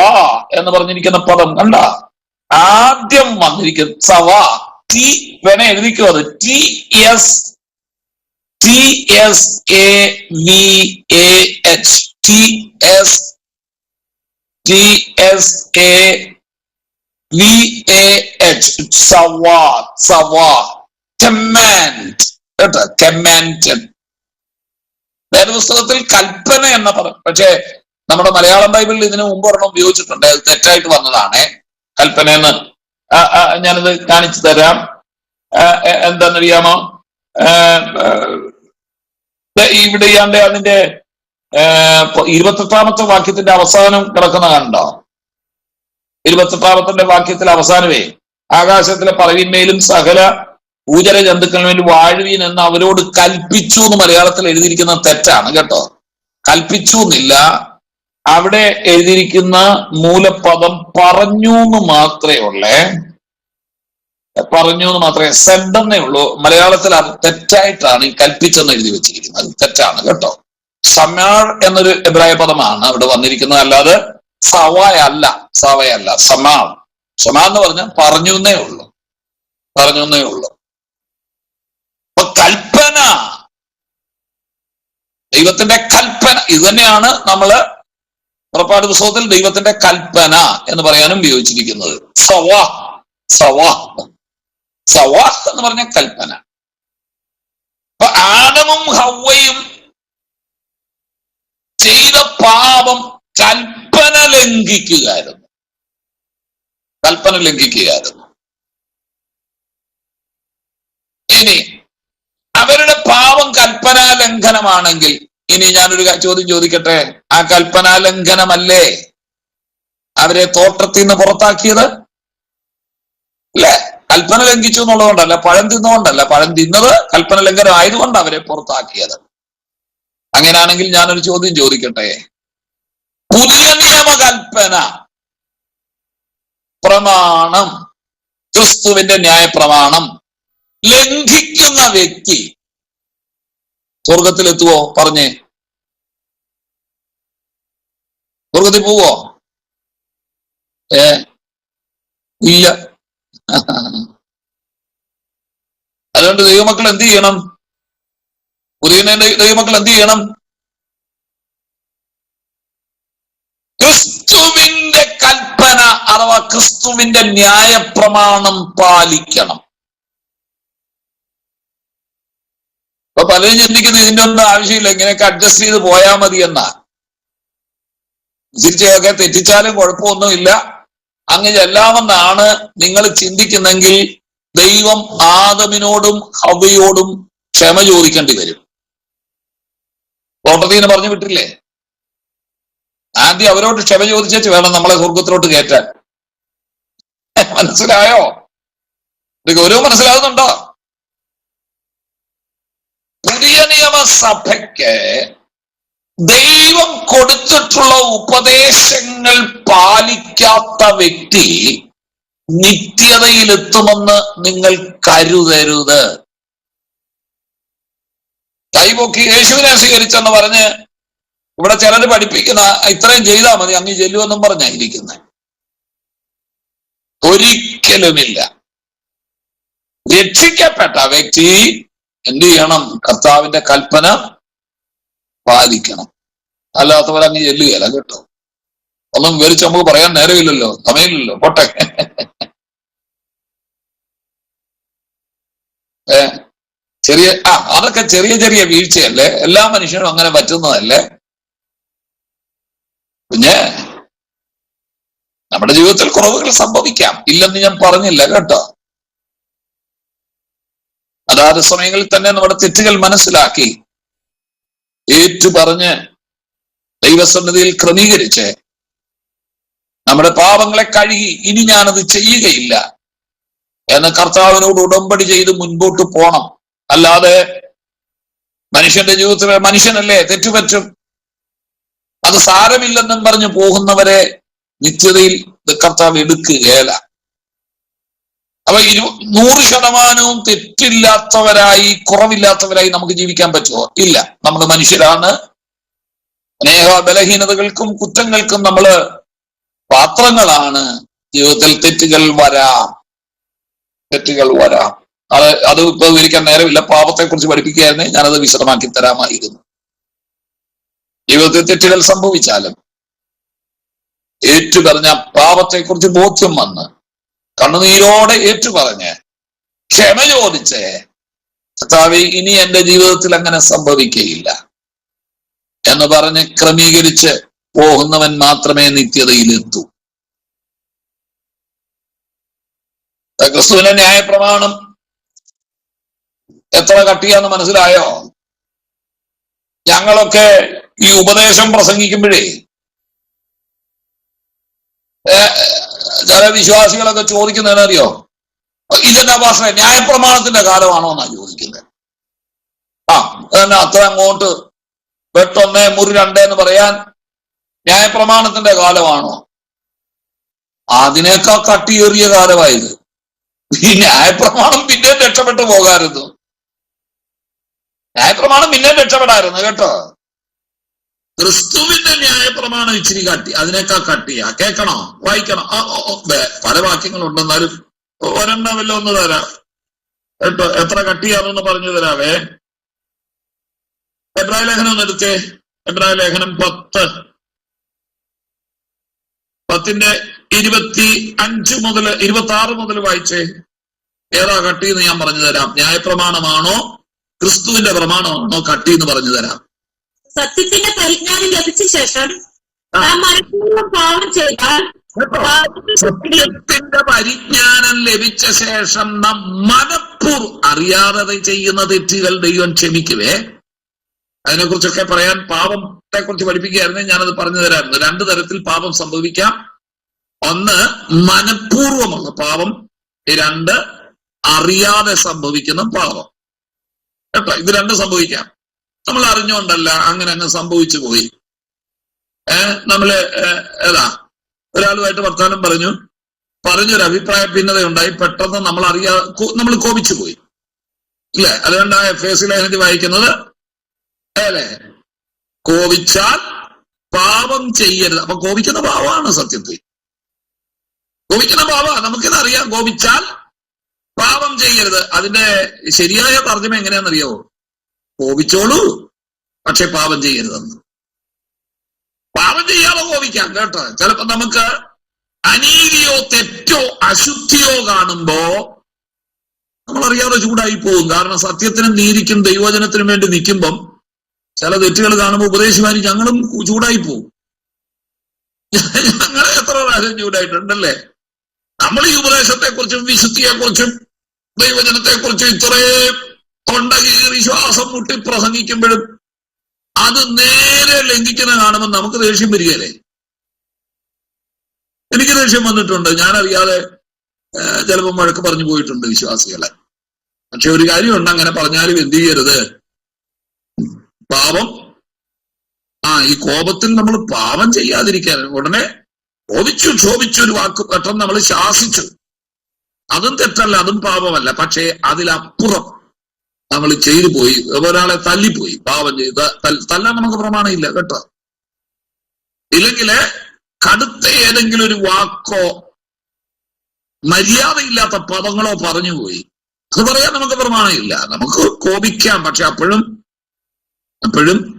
എന്ന് പറഞ്ഞിരിക്കുന്ന പദം കണ്ട. ആദ്യം വന്നിരിക്കുന്ന സവ. ടി വേണേ എഴുതിക്കോ. അത് TSAVAH. വേദപുസ്തകത്തിൽ കൽപ്പന എന്ന പദം. പക്ഷേ നമ്മുടെ മലയാളം ബൈബിളിൽ ഇതിനു മുമ്പ് ഒരെണ്ണം ഉപയോഗിച്ചിട്ടുണ്ട്, അത് തെറ്റായിട്ട് വന്നതാണ്. കൽപ്പനയെന്ന് ഞാനത് കാണിച്ചു തരാം. എന്താണെന്നറിയാമോ? ഇവിടെ ഇയാണ്ട് അതിന്റെ 28ാമത്തെ വാക്യത്തിന്റെ അവസാനം കിടക്കുന്ന കണ്ടോ? 28ാമത്തെ വാക്യത്തിൽ അവസാനമേ, ആകാശത്തിലെ പറവിന്മേലും സകല ഭൂചര ജന്തുക്കളിന് വേണ്ടി വാഴുവീൻ എന്ന് അവരോട് കൽപ്പിച്ചു എന്ന് മലയാളത്തിൽ എഴുതിയിരിക്കുന്ന തെറ്റാണ് കേട്ടോ. കൽപ്പിച്ചു എന്നില്ല, അവിടെ എഴുതിയിരിക്കുന്ന മൂലപദം പറഞ്ഞു എന്ന് മാത്രമേ ഉള്ളേ, പറഞ്ഞു എന്ന് മാത്രമേ, സെഡ് എന്നേ ഉള്ളൂ. മലയാളത്തിൽ അത് തെറ്റായിട്ടാണ് ഈ കൽപ്പിച്ചെന്ന് എഴുതി വെച്ചിരിക്കുന്നത്, അത് തെറ്റാണ് കേട്ടോ. സമാർ എന്നൊരു എബ്രായ പദമാണ് അവിടെ വന്നിരിക്കുന്നത്, അല്ലാതെ സവയല്ല. സമാർ. സമാ എന്ന് പറഞ്ഞാൽ പറഞ്ഞു എന്നേ ഉള്ളൂ, പറഞ്ഞു എന്നേ ഉള്ളൂ. അപ്പൊ കൽപ്പന, ദൈവത്തിന്റെ കൽപ്പന, ഇത് തന്നെയാണ് നമ്മള് പുറപ്പാട് പുസ്തകത്തിൽ ദൈവത്തിന്റെ കൽപ്പന എന്ന് പറയാനും ഉപയോഗിച്ചിരിക്കുന്നത്. സവാഹ് എന്ന് പറഞ്ഞ കൽപ്പന. അപ്പൊ ആദമും ഹവ്വയും ചെയ്ത പാപം കൽപ്പന ലംഘിക്കുകയായിരുന്നു. ഇനി അവരുടെ പാപം കൽപ്പനാ ലംഘനമാണെങ്കിൽ, ഇനി ഞാനൊരു ചോദ്യം ചോദിക്കട്ടെ, ആ കൽപ്പനാ ലംഘനമല്ലേ അവരെ തോട്ടത്തിൽ നിന്ന് പുറത്താക്കിയത്? അല്ലേ? കൽപ്പന ലംഘിച്ചു എന്നുള്ളതുകൊണ്ടല്ല, പഴം തിന്നുകൊണ്ടല്ല, പഴം തിന്നത് കൽപ്പന ലംഘനം ആയതുകൊണ്ട് അവരെ പുറത്താക്കിയത്. അങ്ങനെയാണെങ്കിൽ ഞാനൊരു ചോദ്യം ചോദിക്കട്ടെ, പുതിയ നിയമ കൽപ്പന പ്രമാണം, ക്രിസ്തുവിന്റെ ന്യായ പ്രമാണം ലംഘിക്കുന്ന വ്യക്തി സ്വർഗത്തിലെത്തുവോ? പറഞ്ഞേ, സ്വർഗത്തിൽ പോവോ? ഇല്ല. അതുകൊണ്ട് ദൈവമക്കൾ എന്ത് ചെയ്യണം? പുതിയ ദൈവമക്കൾ എന്ത് ചെയ്യണം? ക്രിസ്തുവിന്റെ കൽപ്പന അഥവാ ക്രിസ്തുവിന്റെ ന്യായപ്രമാണം പാലിക്കണം. അപ്പൊ പലരും ചിന്തിക്കുന്നത് ഇതിന്റെ ഒന്നും ആവശ്യമില്ല, ഇങ്ങനെയൊക്കെ അഡ്ജസ്റ്റ് ചെയ്ത് പോയാൽ മതി എന്നാ. തിരിച്ചൊക്കെ തെറ്റിച്ചാലും കുഴപ്പമൊന്നുമില്ല, അങ്ങ് ചെല്ലാമെന്നാണ് നിങ്ങൾ ചിന്തിക്കുന്നെങ്കിൽ ദൈവം ആദമിനോടും ഹവ്വയോടും ക്ഷമ ചോദിക്കേണ്ടി വരും. തോട്ടത്തിൽ നിന്ന് പറഞ്ഞു വിട്ടില്ലേ? ആദ്യം അവരോട് ക്ഷമ ചോദിച്ചു വേണം നമ്മളെ സ്വർഗത്തിലോട്ട് കയറ്റാൻ. മനസ്സിലായോ? ഇത് ഗൗരവം മനസ്സിലാകുന്നുണ്ടോ? പുതിയ നിയമസഭയ്ക്ക് ദൈവം കൊടുത്തിട്ടുള്ള ഉപദേശങ്ങൾ പാലിക്കാത്ത വ്യക്തി നിത്യതയിലെത്തുമെന്ന് നിങ്ങൾ കരുതരുത്. കൈപൊക്കി യേശുവിനെ സ്വീകരിച്ചെന്ന് പറഞ്ഞ് ഇവിടെ ചിലര് പഠിപ്പിക്കുന്ന ഇത്രയും ചെയ്താൽ മതി അങ്ങ് ചെല്ലുമെന്നും പറഞ്ഞായിരിക്കുന്നത്. ഒരിക്കലുമില്ല. രക്ഷിക്കപ്പെട്ട വ്യക്തി എന്ത് ചെയ്യണം? കർത്താവിന്റെ കൽപ്പന പാലിക്കണം. അല്ലാത്തവരങ്ങ് ചെല്ലുകയല്ല കേട്ടോ. ഒന്നും വിവരിച്ച് നമുക്ക് പറയാൻ നേരമില്ലല്ലോ, സമയമില്ലല്ലോ, പോട്ടെ. അതൊക്കെ ചെറിയ ചെറിയ വീഴ്ചയല്ലേ, എല്ലാ മനുഷ്യനും അങ്ങനെ പറ്റുന്നതല്ലേ. പിന്നെ നമ്മുടെ ജീവിതത്തിൽ കുറവുകൾ സംഭവിക്കാം, ഇല്ലെന്ന് ഞാൻ പറഞ്ഞില്ല കേട്ടോ. അതാത് സമയങ്ങളിൽ തന്നെ നമ്മുടെ തെറ്റുകൾ മനസ്സിലാക്കി ഏറ്റുപറഞ്ഞ് ദൈവസന്നിധിയിൽ ക്രമീകരിച്ച് നമ്മുടെ പാപങ്ങളെ കഴുകി ഇനി ഞാനത് ചെയ്യുകയില്ല എന്ന് കർത്താവിനോട് ഉടമ്പടി ചെയ്ത് മുൻപോട്ട് പോണം. അല്ലാതെ മനുഷ്യന്റെ ജീവിതത്തിൽ മനുഷ്യനല്ലേ, തെറ്റുപറ്റും, അത് സാരമില്ലെന്നും പറഞ്ഞു പോകുന്നവരെ നിത്യതയിൽ കർത്താവ് എടുക്കുകയില്ല. അപ്പൊ 100% തെറ്റില്ലാത്തവരായി, കുറവില്ലാത്തവരായി നമുക്ക് ജീവിക്കാൻ പറ്റുമോ? ഇല്ല. നമ്മൾ മനുഷ്യരാണ്. അനേക ബലഹീനതകൾക്കും കുറ്റങ്ങൾക്കും നമ്മള് പാത്രങ്ങളാണ്. ജീവിതത്തിൽ തെറ്റുകൾ വരാം. അത് ഇപ്പൊ വിവരിക്കാൻ നേരമില്ല. പാപത്തെ കുറിച്ച് പഠിപ്പിക്കുകയായിരുന്നേ ഞാനത് വിശദമാക്കി തരാമായിരുന്നു. ജീവിതത്തിൽ തെറ്റുകൾ സംഭവിച്ചാലും ഏറ്റുപറഞ്ഞ പാപത്തെ കുറിച്ച് ബോധ്യം വന്ന് കണ്ണുനീരോടെ ഏറ്റുപറഞ്ഞ് ക്ഷമ ചോദിച്ച് കർത്താവേ ഇനി എന്റെ ജീവിതത്തിൽ അങ്ങനെ സംഭവിക്കുകയില്ല എന്ന് പറഞ്ഞ് ക്രമീകരിച്ച് പോകുന്നവൻ മാത്രമേ നിത്യതയിലെത്തൂ. ക്രിസ്തുവിന്റെ ന്യായപ്രമാണം എത്ര കട്ടിയാന്ന് മനസ്സിലായോ? ഞങ്ങളൊക്കെ ഈ ഉപദേശം പ്രസംഗിക്കുമ്പോഴേ ചില വിശ്വാസികളൊക്കെ ചോദിക്കുന്നതിനറിയോ, ഇതെന്നാ ഭാഷ ന്യായപ്രമാണത്തിന്റെ കാലമാണോ എന്നാ ചോദിക്കുന്നത്. അതന്നെ അത്ര അങ്ങോട്ട് വെട്ടൊന്നേ മുറി രണ്ടേന്ന് പറയാൻ ന്യായപ്രമാണത്തിന്റെ കാലമാണോ? അതിനേക്കാൾ കട്ടിയേറിയ കാലമായത്. ഈ ന്യായപ്രമാണം പിന്നെ രക്ഷപ്പെട്ടു പോകാമായിരുന്നു. ന്യായപ്രമാണം പിന്നെ രക്ഷപ്പെടായിരുന്നു കേട്ടോ. ക്രിസ്തുവിന്റെ ന്യായപ്രമാണം ഇച്ചിരി കട്ടി, അതിനേക്കാൾ കട്ടിയാ. കേൾക്കണോ? വായിക്കണം. പല വാക്യങ്ങളുണ്ടെന്നാലും ഒരെണ്ണമല്ലോ ഒന്ന് തരാം കേട്ടോ. എത്ര കട്ടിയാണെന്ന് പറഞ്ഞു തരാവേ. എബ്രായ ലേഖനം ഒന്ന് എടുത്തേ. എബ്രായ ലേഖനം 10:25 മുതൽ 26 മുതൽ വായിച്ചേ. ഏതാ കട്ടി എന്ന് ഞാൻ പറഞ്ഞു തരാം. ന്യായപ്രമാണമാണോ ക്രിസ്തുവിന്റെ പ്രമാണമാണോ കട്ടി എന്ന് പറഞ്ഞു തരാം. സത്യത്തിന്റെ പരിജ്ഞാനം ലഭിച്ച ശേഷം മനഃപൂർവ്വം പാപം ചെയ്താൽ, സത്യത്തിന്റെ പരിജ്ഞാനം ലഭിച്ച ശേഷം നാം മനഃപൂർവ്വം അറിയാതെ ചെയ്യുന്ന തെറ്റുകൾ ദൈവം ക്ഷമിക്കുവേ. അതിനെക്കുറിച്ചൊക്കെ പറയാൻ പാപത്തെ കുറിച്ച് പഠിപ്പിക്കുകയായിരുന്നു. ഞാനത് പറഞ്ഞു തരാമായിരുന്നു. 2 തരത്തിൽ പാപം സംഭവിക്കാം. ഒന്ന് മനഃപൂർവ്വമുള്ള പാപം, 2 അറിയാതെ സംഭവിക്കുന്ന പാപം കേട്ടോ. ഇത് 2 സംഭവിക്കാം. നമ്മൾ അറിഞ്ഞുകൊണ്ടല്ല, അങ്ങനെ അങ്ങ് സംഭവിച്ചു പോയി. നമ്മള് ഒരാളുമായിട്ട് വർത്താനം പറഞ്ഞൊരു അഭിപ്രായ ഭിന്നതയുണ്ടായി. പെട്ടെന്ന് നമ്മൾ കോപിച്ചു പോയി ഇല്ലേ? അതുകൊണ്ടാണ് എഫേസ്യ ലേഖനത്തിൽ വായിക്കുന്നത് അല്ലേ, കോപിച്ചാൽ പാപം ചെയ്യരുത്. അപ്പൊ കോപിക്കുന്ന പാപമാണ് സത്യത്തിൽ. കോപിക്കുന്ന പാപമാണ്, നമുക്കിതറിയാം. കോപിച്ചാൽ പാപം ചെയ്യരുത്. അതിന്റെ ശരിയായ തർജ്ജമ എങ്ങനെയാണെന്നറിയാവോ? കോപിച്ചോളൂ, പക്ഷെ പാപം ചെയ്യരുതെന്ന്. പാപം ചെയ്യാതെ കോപിക്കാം കേട്ടോ. ചിലപ്പോ നമുക്ക് അനീതിയോ തെറ്റോ അശുദ്ധിയോ കാണുമ്പോ നമ്മളറിയാതെ ചൂടായി പോകും. കാരണം സത്യത്തിനും നീതിക്കും ദൈവവചനത്തിനും വേണ്ടി നിൽക്കുമ്പം ചില തെറ്റുകൾ കാണുമ്പോൾ ഉപദേശിമാരി ഞങ്ങളും ചൂടായി പോകും. ഞങ്ങൾ എത്ര പ്രാവശ്യം ചൂടായിട്ടുണ്ടല്ലേ. നമ്മൾ ഈ ഉപദേശത്തെക്കുറിച്ചും വിശുദ്ധിയെക്കുറിച്ചും ദൈവജനത്തെക്കുറിച്ചും ഇത്രയും തൊണ്ടകീറി ശ്വാസം മുട്ടി പ്രസംഗിക്കുമ്പോഴും അത് നേരെ ലംഘിക്കുന്ന കാണുമ്പോൾ നമുക്ക് ദേഷ്യം വരികയല്ലേ. എനിക്ക് ദേഷ്യം വന്നിട്ടുണ്ട്. ഞാനറിയാതെ ചിലപ്പോൾ വഴക്ക് പറഞ്ഞു പോയിട്ടുണ്ട് വിശ്വാസികളെ. പക്ഷെ ഒരു കാര്യമുണ്ട്, അങ്ങനെ പറഞ്ഞാലും എന്ത് ചെയ്യരുത്, പാപം ഈ കോപത്തിൽ നമ്മൾ പാപം ചെയ്യാതിരിക്കാൻ ഉടനെ ക്ഷോഭിച്ചു ഒരു വാക്ക് പെട്ടെന്ന് നമ്മൾ ശാസിച്ചു, അതും തെറ്റല്ല, അതും പാപമല്ല. പക്ഷേ അതിലപ്പുറം നമ്മൾ ചെയ്തു പോയി, ഒരാളെ തല്ലിപ്പോയി, പാപം ചെയ്ത് തല്ലാൻ നമുക്ക് പ്രമാണമില്ല കേട്ടോ. ഇല്ലെങ്കില് കടുത്ത ഏതെങ്കിലും ഒരു വാക്കോ മര്യാദയില്ലാത്ത പദങ്ങളോ പറഞ്ഞുപോയി, അത് പറയാൻ നമുക്ക് പ്രമാണമില്ല. നമുക്ക് കോപിക്കാം, പക്ഷെ അപ്പോഴും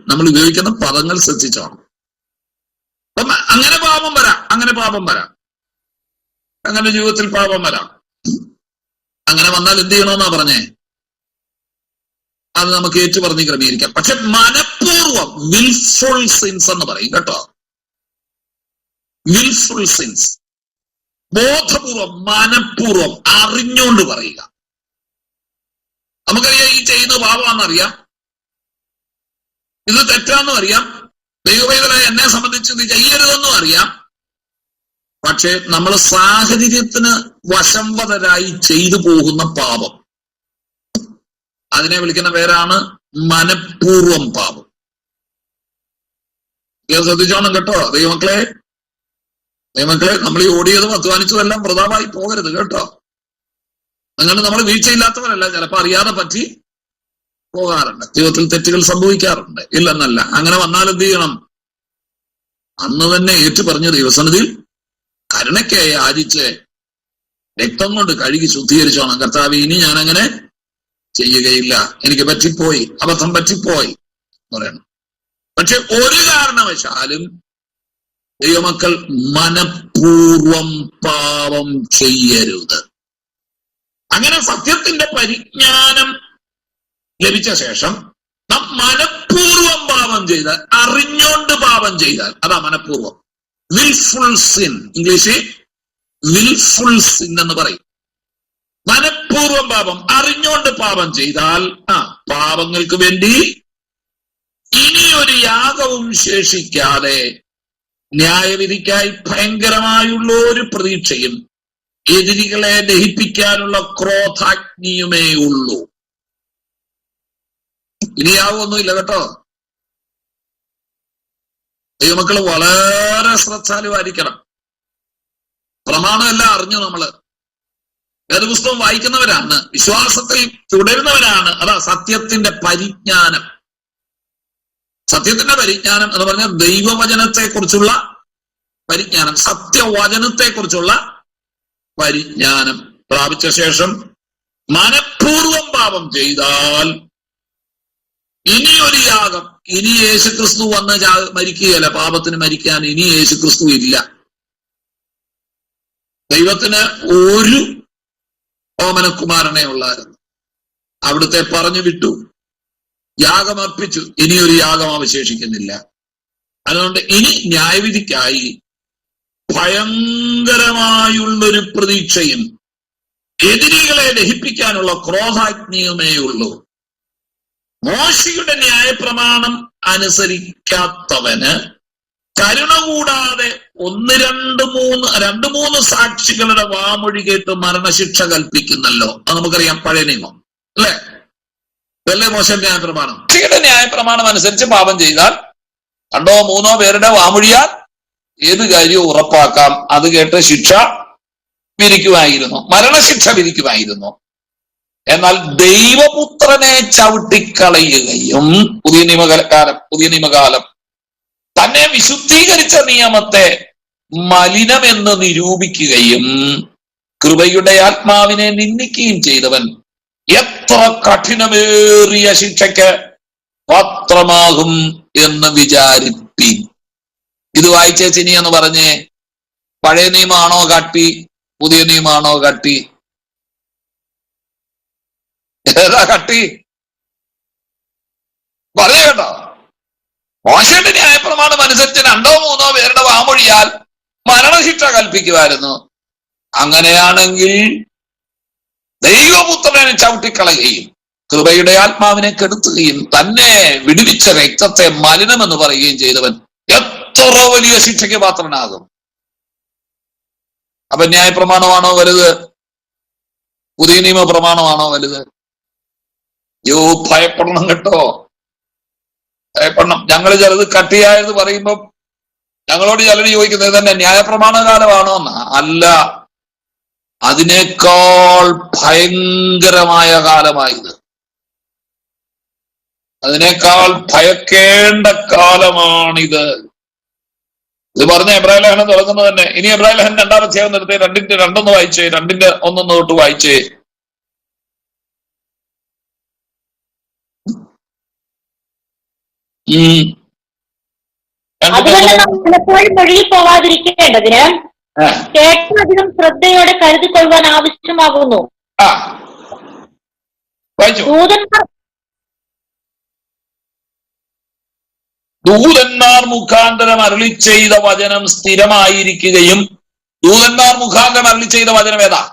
നമ്മൾ ഉപയോഗിക്കുന്ന പദങ്ങൾ ശ്രദ്ധിച്ചോണം. അപ്പം അങ്ങനെ പാപം വരാം, അങ്ങനെ ജീവിതത്തിൽ പാപം വരാം. അങ്ങനെ വന്നാൽ എന്ത് ചെയ്യണമെന്നാ പറഞ്ഞേ? അത് നമുക്ക് ഏറ്റു പറഞ്ഞ് ക്രമീകരിക്കാം. പക്ഷെ മനഃപൂർവ്വം വിൽഫുൾ സിൻസ് എന്ന് പറയും കേട്ടോ. വിൽഫുൾ സിൻസ്, ബോധപൂർവം മനഃപൂർവം അറിഞ്ഞുകൊണ്ട് പറയുക. നമുക്കറിയാം ഈ ചെയ്യുന്ന പാപമാണെന്നറിയാം, ഇത് തെറ്റാന്നും അറിയാം, ദൈവവേദന എന്നെ സംബന്ധിച്ച് ഇത് ചെയ്യരുതെന്നും അറിയാം. പക്ഷെ നമ്മൾ സാഹചര്യത്തിന് വശംവദരായി ചെയ്തു പോകുന്ന പാപം, അതിനെ വിളിക്കുന്ന പേരാണ് മനഃപൂർവം പാപം. ശ്രദ്ധിച്ചോണം കേട്ടോ ദൈവമക്കളെ. നമ്മൾ ഈ ഓടിയതും അധ്വാനിച്ചതെല്ലാം വൃഥാവായി പോകരുത് കേട്ടോ. നമ്മൾ വീഴ്ചയില്ലാത്തവരല്ല, ചിലപ്പോൾ അറിയാതെ പറ്റി പോകാറുണ്ട്, ജീവിതത്തിൽ തെറ്റുകൾ സംഭവിക്കാറുണ്ട്, ഇല്ലെന്നല്ല. അങ്ങനെ വന്നാൽ എന്ത് ചെയ്യണം? അന്ന് തന്നെ ഏറ്റു പറഞ്ഞ ദൈവസന്നിധിയിൽ കരുണയ്ക്കായി യാചിച്ച് രക്തം കൊണ്ട് കഴുകി ശുദ്ധീകരിച്ചോണം. കർത്താവ്, ഇനി ഞാനങ്ങനെ ചെയ്യുകയില്ല, എനിക്ക് പറ്റിപ്പോയി, അബദ്ധം പറ്റിപ്പോയി പറയണം. പക്ഷെ ഒരു കാരണവശാലും ദൈവമക്കൾ മനഃപൂർവം പാപം ചെയ്യരുത്. അങ്ങനെ സത്യത്തിന്റെ പരിജ്ഞാനം ലഭിച്ച ശേഷം നാം മനഃപൂർവം പാപം പാപം ചെയ്താൽ, അറിഞ്ഞോണ്ട് പാപം ചെയ്താൽ, അതാ മനഃപൂർവ്വം. വിൽഫുൾ സിൻ, ഇംഗ്ലീഷിൽ വിൽഫുൾ സിൻ എന്ന് പറയും. മനഃപൂർവ്വം പാപം, അറിഞ്ഞോണ്ട് പാപം ചെയ്താൽ പാപങ്ങൾക്ക് വേണ്ടി ഇനിയൊരു യാഗവും ശേഷിക്കാതെ ന്യായവിധിക്കായി ഭയങ്കരമായുള്ള ഒരു പ്രതീക്ഷയും എതിരികളെ ദഹിപ്പിക്കാനുള്ള ക്രോധാഗ്നിയുമേ ഉള്ളൂ. ഇനി യാഗമൊന്നുമില്ല കേട്ടോ. ദൈവമക്കള് വളരെ ശ്രദ്ധാലുവായിരിക്കണം. പ്രമാണം എല്ലാം അറിഞ്ഞു നമ്മള് വേദപുസ്തകം വായിക്കുന്നവരാണ്, വിശ്വാസത്തിൽ തുടരുന്നവരാണ്. അതാ സത്യത്തിന്റെ പരിജ്ഞാനം. സത്യത്തിന്റെ പരിജ്ഞാനം എന്ന് പറഞ്ഞാൽ ദൈവവചനത്തെ കുറിച്ചുള്ള പരിജ്ഞാനം, സത്യവചനത്തെ കുറിച്ചുള്ള പരിജ്ഞാനം പ്രാപിച്ച ശേഷം മനഃപൂർവ്വം പാപം ചെയ്താൽ ഇനിയൊരു യാഗം, ഇനി യേശുക്രിസ്തു വന്ന് മരിക്കുകയല്ല, പാപത്തിന് മരിക്കാൻ ഇനി യേശുക്രിസ്തു ഇല്ല. ദൈവത്തിന് ഒരു ഓമനക്കുമാരനെ ഉള്ളായിരുന്നു, അവിടുത്തെ പറഞ്ഞു വിട്ടു, യാഗമർപ്പിച്ചു, ഇനിയൊരു യാഗം അവശേഷിക്കുന്നില്ല. അതുകൊണ്ട് ഇനി ന്യായവിധിക്കായി ഭയങ്കരമായുള്ളൊരു പ്രതീക്ഷയും എതിരികളെ ദഹിപ്പിക്കാനുള്ള ക്രോധാഗ്നിയുമേ ഉള്ളൂ. മോശയുടെ ന്യായപ്രമാണം അനുസരിക്കാത്തവന് കരുണ കൂടാതെ രണ്ട് മൂന്ന് സാക്ഷികളുടെ വാമൊഴി കേട്ട് മരണശിക്ഷ കൽപ്പിക്കുന്നല്ലോ. അത് നമുക്കറിയാം, പഴയ നിയമം അല്ലെ? ഇതല്ലേ മോശയുടെ ന്യായപ്രമാണം? മോശയുടെ ന്യായപ്രമാണം അനുസരിച്ച് പാപം ചെയ്താൽ 2 or 3 പേരുടെ വാമൊഴിയാൽ ഏത് കാര്യവും ഉറപ്പാക്കാം. അത് കേട്ട് ശിക്ഷ വിധിക്കുമായിരുന്നു, മരണശിക്ഷ വിധിക്കുമായിരുന്നു. എന്നാൽ ദൈവപുത്രനെ ചവിട്ടിക്കളയുകയും പുതിയ നിയമകാലം തന്നെ വിശുദ്ധീകരിച്ച നിയമത്തെ മലിനമെന്ന് നിരൂപിക്കുകയും കൃപയുടെ ആത്മാവിനെ നിന്ദിക്കുകയും ചെയ്തവൻ എത്ര കഠിനമേറിയ ശിക്ഷയ്ക്ക് പാത്രമാകും എന്ന് വിചാരിപ്പീൻ. ഇത് വായിച്ചേച്ചിനി എന്ന് പറഞ്ഞേ, പഴയ നിയമമാണോ കട്ടി, പുതിയ നിയമമാണോ കട്ടി? ഏതാ കട്ടി? പറഞ്ഞു കേട്ടോ. മോശയുടെ ന്യായപ്രമാണം അനുസരിച്ച് 2 or 3 പേരുടെ വാമൊഴിയാൽ മരണശിക്ഷ കൽപ്പിക്കുമായിരുന്നു. അങ്ങനെയാണെങ്കിൽ ദൈവപുത്രനെ ചവിട്ടിക്കളയുകയും കൃപയുടെ ആത്മാവിനെ കെടുത്തുകയും തന്നെ വിടുവിച്ച രക്തത്തെ മലിനമെന്ന് പറയുകയും ചെയ്തവൻ എത്ര വലിയ ശിക്ഷയ്ക്ക് പാത്രനാകും. അപ്പൊ ന്യായപ്രമാണമാണോ വലുത്, പുതിയ നിയമ പ്രമാണമാണോ വലുത്? ഭയപ്പെടണം കേട്ടോ, ഭയപ്പെടണം. ഞങ്ങൾ ചിലത് കട്ടിയായത് പറയുമ്പോ ഞങ്ങളോട് ചിലർ ചോദിക്കുന്നത് തന്നെ ന്യായപ്രമാണ കാലമാണോ എന്നാ. അല്ല, അതിനേക്കാൾ ഭയങ്കരമായ കാലമായത്, അതിനേക്കാൾ ഭയക്കേണ്ട കാലമാണിത്. ഇത് പറഞ്ഞ എബ്രായ ലേഖനം തുടങ്ങുന്നത് തന്നെ. ഇനി എബ്രായ ലേഖനം 2-ാം അധ്യായം നിർത്തി 2:1 വായിച്ചേ, 2:1 തൊട്ട് വായിച്ചേ. വഴി പോവാതിരിക്കേണ്ടതിന് കേട്ടതിനും ശ്രദ്ധയോടെ കരുതിക്കൊള്ളുവാൻ ആവശ്യമാകുന്നു. ദൂതന്മാർ മുഖാന്തരം അരുളി ചെയ്ത വചനം സ്ഥിരമായിരിക്കുകയും, ദൂതന്മാർ മുഖാന്തരം അരുളി ചെയ്ത വചനം ഏതാ?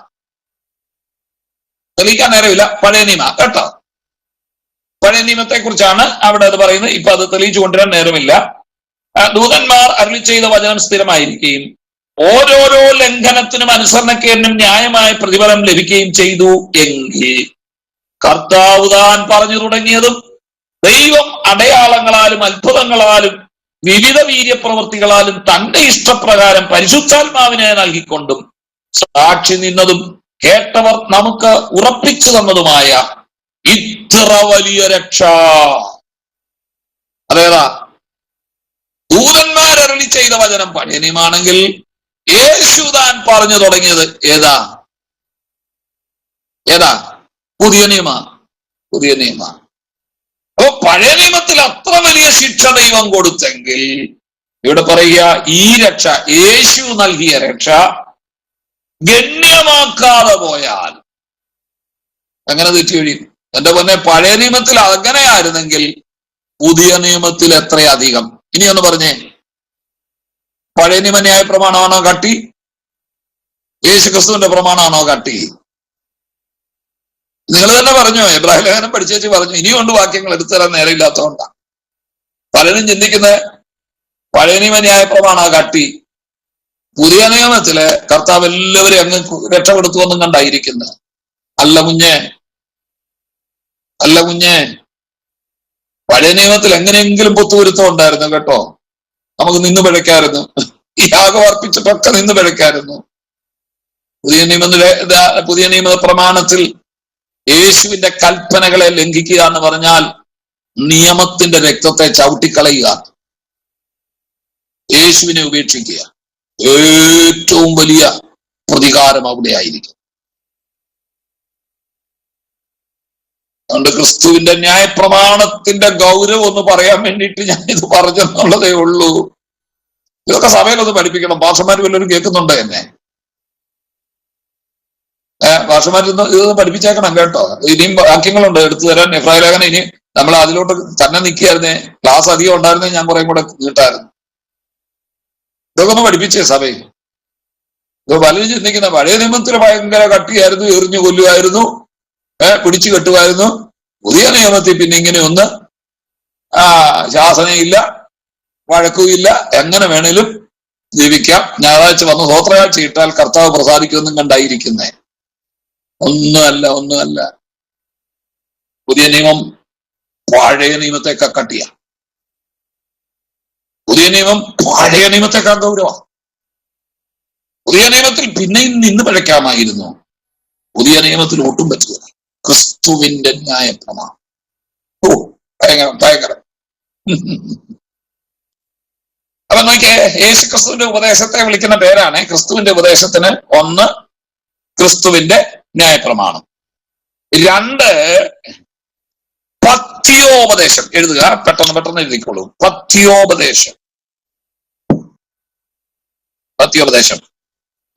തെളിയിക്കാൻ നേരമില്ല, പഴയ നിയമ കേട്ടോ. പഴയ നിയമത്തെ കുറിച്ചാണ് അവിടെ അത് പറയുന്നത്. ഇപ്പൊ അത് തെളിയിച്ചു കൊണ്ടുവരാൻ നേരമില്ല. ദൂതന്മാർ അരുളി ചെയ്ത വചനം സ്ഥിരമായിരിക്കുകയും ഓരോരോ ലംഘനത്തിനും അനുസരണക്കേടിനും ന്യായമായ പ്രതിഫലം ലഭിക്കുകയും ചെയ്തു എങ്കിൽ കർത്താവ് താൻ പറഞ്ഞു തുടങ്ങിയതും ദൈവം അടയാളങ്ങളാലും അത്ഭുതങ്ങളാലും വിവിധ വീര്യപ്രവൃത്തികളാലും തന്റെ ഇഷ്ടപ്രകാരം പരിശുദ്ധാത്മാവിനെ നൽകിക്കൊണ്ടും സാക്ഷി നിന്നതും കേട്ടവർ നമുക്ക് ഉറപ്പിച്ചു തന്നതുമായ ഇത്ര വലിയ രക്ഷ അതേതാ? ദൂതന്മാരരുളി ചെയ്ത വചനം പഴയ നിയമാണെങ്കിൽ യേശു താൻ പറഞ്ഞു തുടങ്ങിയത് ഏതാ? പുതിയ നിയമ. അപ്പൊ പഴയ നിയമത്തിൽ അത്ര വലിയ ശിക്ഷ ദൈവം കൊടുത്തെങ്കിൽ ഇവിടെ പറയുക ഈ രക്ഷ, യേശു നൽകിയ രക്ഷ ഗണ്യമാക്കാതെ പോയാൽ അങ്ങനെ തെറ്റി കഴിയും. എന്റെ പൊന്നെ, പഴയ നിയമത്തിൽ അങ്ങനെയായിരുന്നെങ്കിൽ പുതിയ നിയമത്തിൽ എത്രയധികം. ഇനി ഒന്ന് പറഞ്ഞേ, പഴയ നിയമ ന്യായ പ്രമാണമാണോ കട്ടി, യേശു ക്രിസ്തുവിന്റെ പ്രമാണമാണോ കട്ടി? നിങ്ങൾ തന്നെ പറഞ്ഞു, എബ്രാഹിം ലേഖനം പഠിച്ചേച്ച് പറഞ്ഞു. ഇനിയുണ്ട് വാക്യങ്ങൾ എടുത്തു തരാൻ നേരമില്ലാത്തതുകൊണ്ടാണ്. പലരും ചിന്തിക്കുന്നത് പഴയ നിയമ ന്യായ പ്രമാണോ കട്ടി, പുതിയ നിയമത്തില് കർത്താവ് എല്ലാവരെയും അങ്ങ് രക്ഷപ്പെടുത്തുമെന്നും കണ്ടായിരിക്കുന്നത്. അല്ല കുഞ്ഞെ, പഴയ നിയമത്തിൽ എങ്ങനെയെങ്കിലും പൊത്തുവരുത്തം ഉണ്ടായിരുന്നു കേട്ടോ. നമുക്ക് നിന്ന് പിഴയ്ക്കായിരുന്നു, ഈ യാഗം അർപ്പിച്ചിട്ടൊക്കെ നിന്ന് പിഴയ്ക്കായിരുന്നു. പുതിയ നിയമ പ്രമാണത്തിൽ യേശുവിന്റെ കൽപ്പനകളെ ലംഘിക്കുക എന്ന് പറഞ്ഞാൽ നിയമത്തിന്റെ രക്തത്തെ ചവിട്ടിക്കളയുക, യേശുവിനെ ഉപേക്ഷിക്കുക. ഏറ്റവും വലിയ പ്രതികാരം അവിടെ ആയിരിക്കും. അതുകൊണ്ട് ക്രിസ്തുവിന്റെ ന്യായപ്രമാണത്തിന്റെ ഗൗരവം ഒന്ന് പറയാൻ വേണ്ടിയിട്ട് ഞാൻ ഇത് പറഞ്ഞെന്നുള്ളതേ ഉള്ളൂ. ഇതൊക്കെ സഭയിലൊന്ന് പഠിപ്പിക്കണം. ഭാഷമാർ വല്ലവരും കേൾക്കുന്നുണ്ടോ എന്നെ? ഭാഷമാർ ഇതൊന്ന് പഠിപ്പിച്ചേക്കണം കേട്ടോ. ഇനിയും വാക്യങ്ങളുണ്ട് എടുത്തു തരാൻ. എബ്രായ ലേഖനം ഇനി നമ്മൾ അതിലോട്ട് തന്നെ നിൽക്കുകയായിരുന്നേ, ക്ലാസ് അധികം ഉണ്ടായിരുന്നേ ഞാൻ കുറേ കൂടെ നീട്ടായിരുന്നു. ഇതൊക്കെ ഒന്ന് പഠിപ്പിച്ചേ സഭയിൽ. ഇപ്പൊ പലരും ചിന്തിക്കുന്ന പഴയ നിയമത്തിൽ ഭയങ്കര കട്ടിയായിരുന്നു, എറിഞ്ഞു കൊല്ലുമായിരുന്നു, പിടിച്ചു കെട്ടുമായിരുന്നു. പുതിയ നിയമത്തിൽ പിന്നെ ഇങ്ങനെ ഒന്ന് ശാസനയില്ല, വഴക്കുമില്ല, എങ്ങനെ വേണേലും ജീവിക്കാം. ഞായറാഴ്ച വന്ന് സ്വോത്രയാഴ്ച ഇട്ടാൽ കർത്താവ് പ്രസാദിക്കുമെന്നും കണ്ടായിരിക്കുന്നേ. ഒന്നുമല്ല. പുതിയ നിയമം പഴയ നിയമത്തെക്കാൾ കട്ടിയ. പുതിയ നിയമം പഴയ നിയമത്തെക്കാൾ ഗൗരവം. പുതിയ നിയമത്തിൽ പിന്നെയും നിന്ന് പിഴയ്ക്കാമായിരുന്നു, പുതിയ നിയമത്തിൽ ഒട്ടും പറ്റില്ല. ക്രിസ്തുവിന്റെ ന്യായപ്രമാണം ഭയങ്കരം. അപ്പൊ നോക്കിയേ, യേശു ക്രിസ്തുവിന്റെ ഉപദേശത്തെ വിളിക്കുന്ന പേരാണ്. ക്രിസ്തുവിന്റെ ഉപദേശത്തിന് ഒന്ന് ക്രിസ്തുവിന്റെ ന്യായപ്രമാണം, രണ്ട് പഥ്യോപദേശം. എഴുതുക, പെട്ടെന്ന് എഴുതിക്കോളൂ. പഥ്യോപദേശം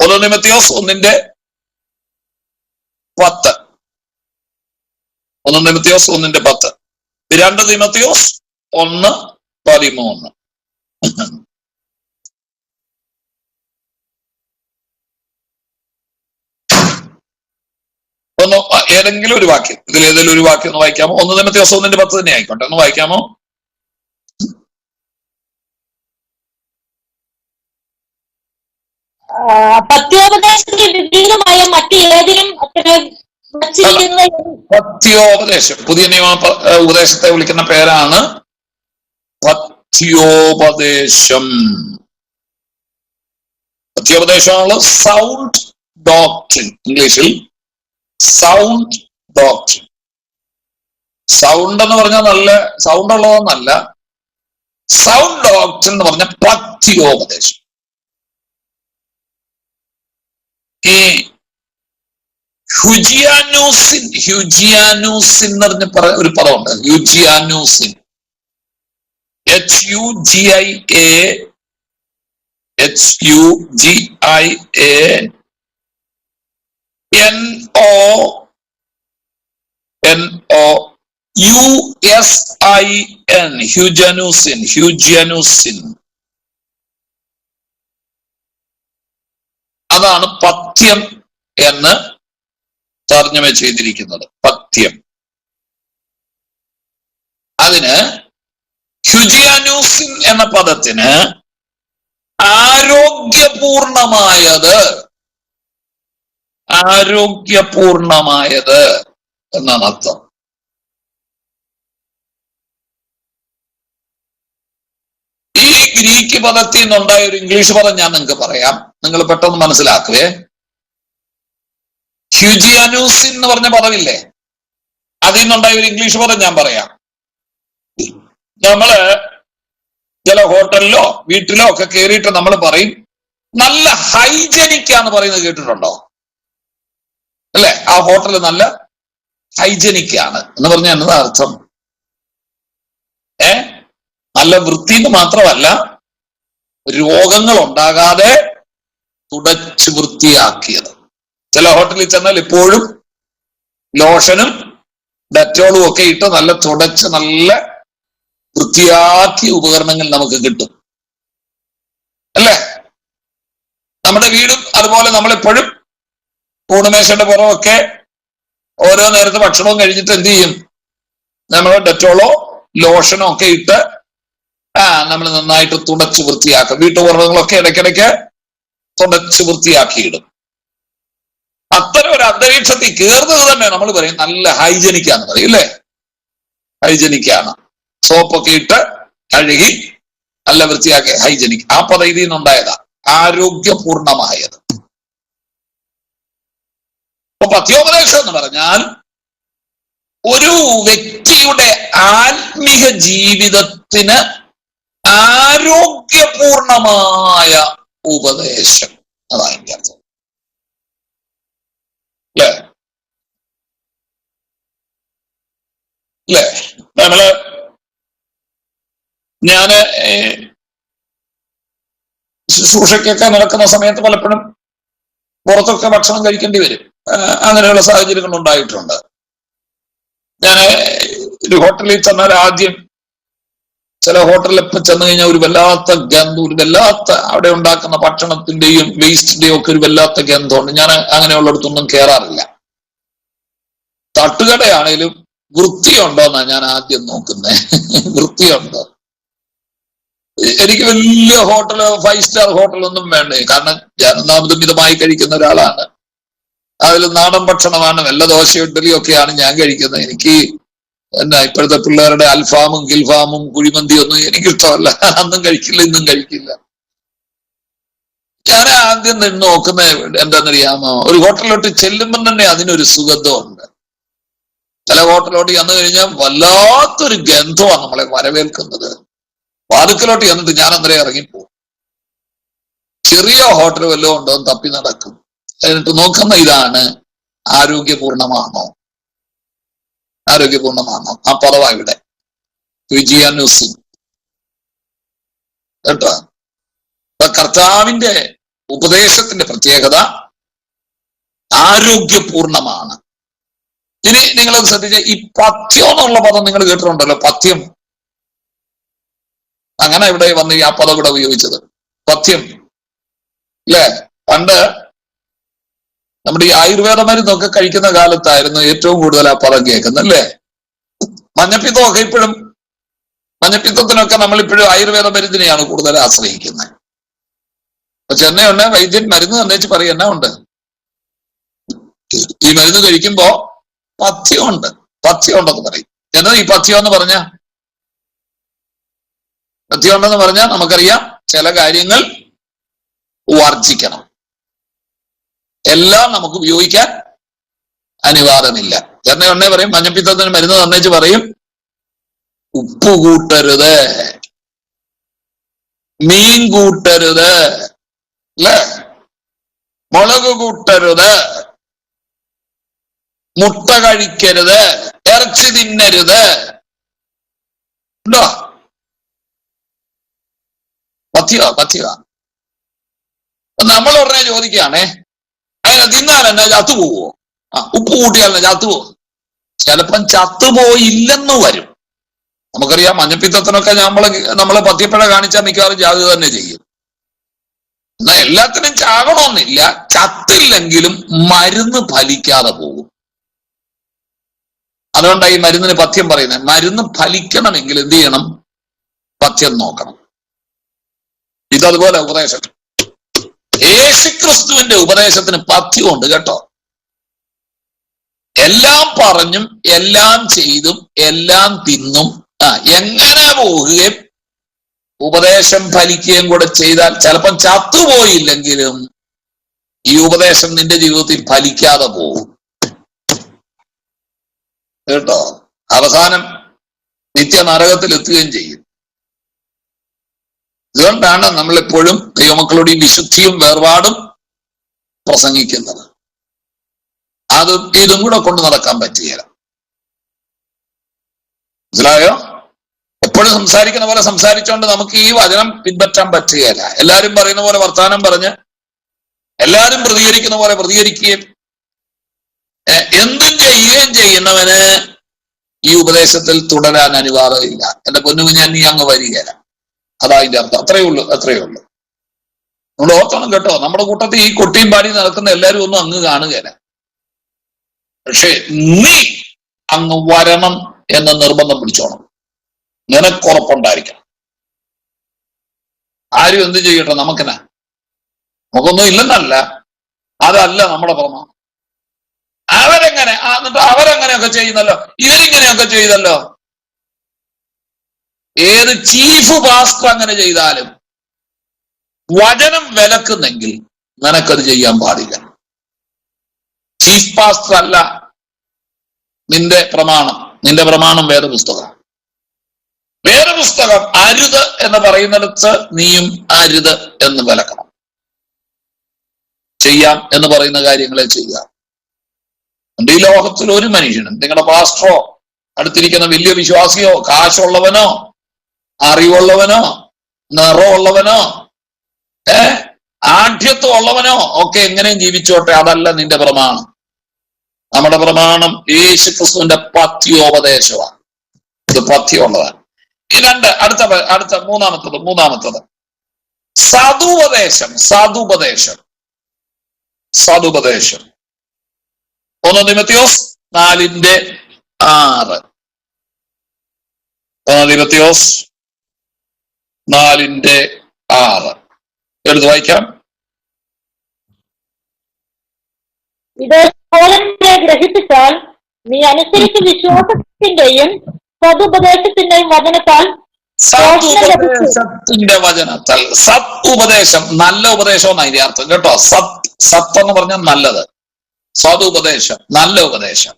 1 തിമോഥെയോസ് 1:10. 1 തിമോഥെയോസ് 1:10, 2 തിമോഥെയോസ് 1:13. ഒന്ന് ഏതെങ്കിലും ഒരു വാക്യം, ഇതിലേതെങ്കിലും ഒരു വാക്യം ഒന്ന് വായിക്കാമോ? 1 തിമോഥെയോസ് 1:10 തന്നെ ആയിക്കോട്ടെ, ഒന്ന് വായിക്കാമോ? പഥ്യോപദേശത്തിന് വിപരീതമായ മറ്റ് ഏതിനും പഥ്യോപദേശം, പുതിയ നിയമ ഉപദേശത്തെ വിളിക്കുന്ന പേരാണ് പഥ്യോപദേശം. പഥ്യോപദേശമാണ് സൗണ്ട് ഡോക്ട്രിൻ. ഇംഗ്ലീഷിൽ സൗണ്ട് ഡോക്ട്രിൻ. സൗണ്ട് എന്ന് പറഞ്ഞാൽ നല്ല സൗണ്ട് ഉള്ളതെന്നല്ല, സൗണ്ട് ഡോക്ട്രിൻ എന്ന് പറഞ്ഞ പഥ്യോപദേശം. ഈ ഹ്യൂജിയാനൂസിൻ എന്ന് പറഞ്ഞ ഒരു പദമുണ്ട്. ഹ്യൂജിയാനൂസിൻ, ഹ്യൂജിയാനൂസിൻ. അതാണ് പഥ്യം എന്ന് തർജ്ജമ ചെയ്തിരിക്കുന്നത്. പഥ്യം. അതിന് ഹ്യൂജിയാനൂസിൻ എന്ന പദത്തിന് ആരോഗ്യപൂർണമായത് എന്നാണ് അർത്ഥം. ഈ ഗ്രീക്ക് പദത്തിൽ നിന്നുണ്ടായ ഒരു ഇംഗ്ലീഷ് പദം ഞാൻ നിങ്ങൾക്ക് പറയാം, നിങ്ങൾ പെട്ടെന്ന് മനസ്സിലാക്കുവേ. ഹ്യൂജിയാനൂസിൻ എന്ന് പറഞ്ഞ പദമില്ലേ, അതിൽ നിന്നുണ്ടായ ഒരു ഇംഗ്ലീഷ് പദം ഞാൻ പറയാം. നമ്മള് ചില ഹോട്ടലിലോ വീട്ടിലോ ഒക്കെ കയറിയിട്ട് നമ്മൾ പറയും നല്ല ഹൈജനിക്കാന്ന് പറയുന്നത് കേട്ടിട്ടുണ്ടോ? അല്ലെ, ആ ഹോട്ടൽ നല്ല ഹൈജനിക്കാണ് എന്ന് പറഞ്ഞാൽ എന്നതാ അർത്ഥം? നല്ല വൃത്തിന്ന് മാത്രമല്ല, രോഗങ്ങൾ ഉണ്ടാകാതെ തുടച്ച് വൃത്തിയാക്കിയത്. ചില ഹോട്ടലിൽ ചെന്നാൽ എപ്പോഴും ലോഷനും ഡെറ്റോളും ഒക്കെ ഇട്ട് നല്ല തുടച്ച് നല്ല വൃത്തിയാക്കിയ ഉപകരണങ്ങൾ നമുക്ക് കിട്ടും, അല്ലേ? നമ്മുടെ വീടും അതുപോലെ നമ്മളെപ്പോഴും ഊണുമേശയുടെ പുറമൊക്കെ ഓരോ നേരത്തെ ഭക്ഷണവും കഴിഞ്ഞിട്ട് എന്ത് ചെയ്യും? നമ്മൾ ഡെറ്റോളോ ലോഷനോ ഒക്കെ ഇട്ട് നമ്മൾ നന്നായിട്ട് തുടച്ച് വൃത്തിയാക്കും. വീട്ടുപകരണങ്ങളൊക്കെ ഇടയ്ക്കിടയ്ക്ക് തുടച്ച് വൃത്തിയാക്കിയിടും. അത്തരം ഒരു അന്തരീക്ഷത്തിൽ കയറുന്നത് തന്നെ നമ്മൾ പറയും നല്ല ഹൈജനിക്കാന്ന് പറയും, അല്ലേ? ഹൈജനിക്കാണ്. സോപ്പൊക്കെ ഇട്ട് കഴുകി നല്ല വൃത്തിയാക്കി ഹൈജനിക്. ആ പദവിയിൽ നിന്നുണ്ടായതാ ആരോഗ്യപൂർണമായത്. അപ്പൊ പഥ്യോപദേശം എന്ന് പറഞ്ഞാൽ ഒരു വ്യക്തിയുടെ ആത്മീക ജീവിതത്തിന് ആരോഗ്യപൂർണമായ ഉപദേശം. അതാണ് എൻ്റെ അർത്ഥം, അല്ലേ? അല്ലേ? ഞാന് ശുശ്രൂഷയ്ക്കൊക്കെ നടക്കുന്ന സമയത്ത് പലപ്പോഴും പുറത്തൊക്കെ ഭക്ഷണം കഴിക്കേണ്ടി വരും. അങ്ങനെയുള്ള സാഹചര്യങ്ങൾ ഉണ്ടായിട്ടുണ്ട്. ഞാൻ ഒരു ഹോട്ടലിൽ ചെന്നാൽ ആദ്യം ചില ഹോട്ടലിലൊക്കെ ചെന്ന് കഴിഞ്ഞാൽ ഒരു വല്ലാത്ത ഗന്ധം, ഒരു വല്ലാത്ത അവിടെ ഉണ്ടാക്കുന്ന ഭക്ഷണത്തിന്റെയും വേസ്റ്റിന്റെയും ഒക്കെ ഒരു വല്ലാത്ത ഗന്ധമുണ്ട്. ഞാൻ അങ്ങനെയുള്ളിടത്തൊന്നും കയറാറില്ല. തട്ടുകടയാണേലും വൃത്തിയുണ്ടോ എന്നാ ഞാൻ ആദ്യം നോക്കുന്നത്. വൃത്തിയുണ്ടോ? എനിക്ക് വലിയ ഹോട്ടൽ, 5 സ്റ്റാർ ഹോട്ടലൊന്നും വേണ്ടേ. കാരണം ഞാൻ ഒന്നാമതും മിതമായി കഴിക്കുന്ന ഒരാളാണ്. അതിൽ നാടൻ ഭക്ഷണമാണ്, വല്ല ദോശ ഇഡ്ഡലിയും ഒക്കെയാണ് ഞാൻ കഴിക്കുന്നത്. എനിക്ക് ഇപ്പോഴത്തെ പിള്ളേരുടെ അൽഫാമും ഗിൽഫാമും കുഴിമന്തിയും ഒന്നും എനിക്കിഷ്ടമല്ല. അന്നും കഴിക്കില്ല, ഇന്നും കഴിക്കില്ല. ഞാൻ ആദ്യം നിന്ന് നോക്കുന്നത് എന്താണെന്നറിയാമോ? ഒരു ഹോട്ടലിലോട്ട് ചെല്ലുമ്പം തന്നെ അതിനൊരു സുഗന്ധമുണ്ട്. ചില ഹോട്ടലിലോട്ട് ചെന്ന് കഴിഞ്ഞാൽ വല്ലാത്തൊരു ഗന്ധമാണ് നമ്മളെ വരവേൽക്കുന്നത്. വാതുക്കലോട്ട് ചെന്നിട്ട് ഞാൻ അന്നേരം ഇറങ്ങിപ്പോകും. ചെറിയ ഹോട്ടൽ വല്ലതും ഉണ്ടോ എന്ന് തപ്പി നടക്കും. എന്നിട്ട് നോക്കുന്ന ഇതാണ് ആരോഗ്യപൂർണമാണോ, ആരോഗ്യപൂർണമാണോ. ആ പദവാ ഇവിടെ വിജയാനുസി കേട്ടോ. കർത്താവിന്റെ ഉപദേശത്തിന്റെ പ്രത്യേകത ആരോഗ്യപൂർണമാണ്. ഇനി നിങ്ങളത് ശ്രദ്ധിച്ച ഈ പഥ്യം എന്നുള്ള പദം നിങ്ങൾ കേട്ടിട്ടുണ്ടല്ലോ, പഥ്യം. അങ്ങനെ ഇവിടെ വന്ന് ആ പദം ഇവിടെ ഉപയോഗിച്ചത് പഥ്യം, അല്ലേ? പണ്ട് നമ്മുടെ ഈ ആയുർവേദ മരുന്നൊക്കെ കഴിക്കുന്ന കാലത്തായിരുന്നു ഏറ്റവും കൂടുതൽ ആ പദം കേൾക്കുന്നത്, അല്ലേ? മഞ്ഞപ്പിത്തമൊക്കെ ഇപ്പോഴും, മഞ്ഞപ്പിത്തത്തിനൊക്കെ നമ്മളിപ്പോഴും ആയുർവേദ മരുന്നിനെയാണ് കൂടുതൽ ആശ്രയിക്കുന്നത്. അപ്പൊ ചെന്നൈ വൈദ്യൻ മരുന്ന് തന്നേച്ച് പറയും എന്നാ ഉണ്ട്, ഈ മരുന്ന് കഴിക്കുമ്പോ പഥ്യമുണ്ട്, പഥ്യമുണ്ടെന്ന് പറയും. എന്നാ ഈ പഥ്യം എന്ന് പറഞ്ഞ, പഥ്യം ഉണ്ടെന്ന് പറഞ്ഞാൽ നമുക്കറിയാം ചില കാര്യങ്ങൾ വർജിക്കണം, എല്ലാം നമുക്ക് ഉപയോഗിക്കാൻ അനുവാദമില്ല. എന്നെ പറയും മഞ്ഞപ്പിത്തത്തിന് മരുന്ന് തന്നേച്ച് പറയും ഉപ്പ് കൂട്ടരുത്, മീൻ കൂട്ടരുത്, അല്ലേ? മുളക് കൂട്ടരുത്, മുട്ട കഴിക്കരുത്, ഇറച്ചി തിന്നരുത്. ഉണ്ടോ? പഥ്യ. നമ്മൾ ഉടനെ ചോദിക്കുകയാണേ, അതിനെ തിന്നാൽ എന്നാ ചത്തുപോവോ? ഉപ്പ് കൂട്ടിയാൽ ചത്തുപോകും. ചിലപ്പം ചത്തുപോയില്ലെന്ന് വരും. നമുക്കറിയാം മഞ്ഞപ്പിത്തത്തിനൊക്കെ നമ്മള് പഥ്യപ്പഴ കാണിച്ചാൽ മിക്കവാറും ജാതി തന്നെ ചെയ്യും. എന്നാൽ എല്ലാത്തിനും ചാകണമെന്നില്ല. ചത്തില്ലെങ്കിലും മരുന്ന് ഫലിക്കാതെ പോകും. അതുകൊണ്ടാണ് ഈ മരുന്നിന് പഥ്യം പറയുന്നത്. മരുന്ന് ഫലിക്കണമെങ്കിൽ എന്ത് ചെയ്യണം? പഥ്യം നോക്കണം. ഇതതുപോലെ ഉപദേശം, യേശുക്രിസ്തുവിന്റെ ഉപദേശത്തിന് പഥ്യമുണ്ട് കേട്ടോ. എല്ലാം പറഞ്ഞും എല്ലാം ചെയ്തും എല്ലാം തിന്നും എങ്ങനെ പോവുകയും ഉപദേശം ഫലിക്കുകയും കൂടെ ചെയ്താൽ ചിലപ്പം ചത്തുപോയില്ലെങ്കിലും ഈ ഉപദേശം നിന്റെ ജീവിതത്തിൽ ഫലിക്കാതെ പോകും കേട്ടോ. അവസാനം നിത്യനരകത്തിൽ എത്തുകയും ചെയ്യും. അതുകൊണ്ടാണ് നമ്മളെപ്പോഴും ദൈവമക്കളുടെ ഈ വിശുദ്ധിയും വേർപാടും പ്രസംഗിക്കുന്നത്. ഇതും കൂടെ കൊണ്ട് നടക്കാൻ പറ്റുകയില്ല. മനസ്സിലായോ? എപ്പോഴും സംസാരിക്കുന്ന പോലെ സംസാരിച്ചുകൊണ്ട് നമുക്ക് ഈ വചനം പിൻപറ്റാൻ പറ്റുകയില്ല. എല്ലാരും പറയുന്ന പോലെ വർത്തമാനം പറഞ്ഞ് എല്ലാരും പ്രതികരിക്കുന്ന പോലെ പ്രതികരിക്കുകയും എന്തും ചെയ്യുകയും ചെയ്യുന്നവന് ഈ ഉപദേശത്തിൽ തുടരാൻ അനുവാദമില്ല. എന്റെ പൊന്നുകുഞ്ഞ് നീ അങ്ങ് വരികയില്ല. അതാ അതിന്റെ അർത്ഥം. അത്രയേ ഉള്ളൂ. നമ്മൾ ഓർക്കണം കേട്ടോ. നമ്മുടെ കൂട്ടത്തിൽ ഈ കൊട്ടിയും പാടി നടക്കുന്ന എല്ലാവരും ഒന്നും അങ്ങ് കാണുകയില്ല. പക്ഷെ നീ അങ്ങ് വരണം എന്ന് നിർബന്ധം പിടിച്ചോണം. നിനക്കുറപ്പുണ്ടായിരിക്കണം. ആരും എന്ത് ചെയ്യട്ടെ, നമുക്കൊന്നും ഇല്ലെന്നല്ല, അതല്ല നമ്മുടെ പ്രമാണം. എന്നിട്ട് അവരങ്ങനെയൊക്കെ ചെയ്യുന്നല്ലോ, ഇവരിങ്ങനെയൊക്കെ ചെയ്തല്ലോ. ഏത് ചീഫ് പാസ്റ്റർ അങ്ങനെ ചെയ്താലും വചനം വിലക്കുന്നെങ്കിൽ നിനക്കത് ചെയ്യാൻ പാടില്ല. ചീഫ് പാസ്റ്റർ അല്ല നിന്റെ പ്രമാണം വേദപുസ്തകം. വേദപുസ്തകം അരുത് എന്ന് പറയുന്നിടത്ത് നീയും അരുത് എന്ന് വിലക്കണം. ചെയ്യാം എന്ന് പറയുന്ന കാര്യങ്ങളെ ചെയ്യാം. ഈ ലോകത്തിൽ ഒരു മനുഷ്യനും, നിങ്ങളുടെ പാസ്റ്ററോ, അടുത്തിരിക്കുന്ന വലിയ വിശ്വാസിയോ, കാശുള്ളവനോ, അറിവുള്ളവനോ, നിറമുള്ളവനോ, ആഢ്യത്വം ഉള്ളവനോ ഒക്കെ എങ്ങനെയും ജീവിച്ചോട്ടെ, അതല്ല നിന്റെ പ്രമാണം. നമ്മുടെ പ്രമാണം യേശുക്രിസ്തുവിന്റെ പഥ്യോപദേശമാണ്. ഇത് പഥ്യമുള്ളതാണ്. ഈ അടുത്ത മൂന്നാമത്തത് സതുപദേശം. 1 തിമോഥെയോസ് 4:6. 1 തിമോഥെയോസ് 4:6 എടുത്ത് വായിക്കാം. ഇത് ഗ്രഹിച്ചാൽ നീ അനുസരിച്ച് വിശ്വാസത്തിന്റെയും സതുപദേശത്തിന്റെയും വചനത്താൽ സത് ഉപദേശം, നല്ല ഉപദേശം എന്നാണ് ഇതിന്റെ അർത്ഥം കേട്ടോ. സത്ത് എന്ന് പറഞ്ഞാൽ നല്ലത്. സതുപദേശം, നല്ല ഉപദേശം.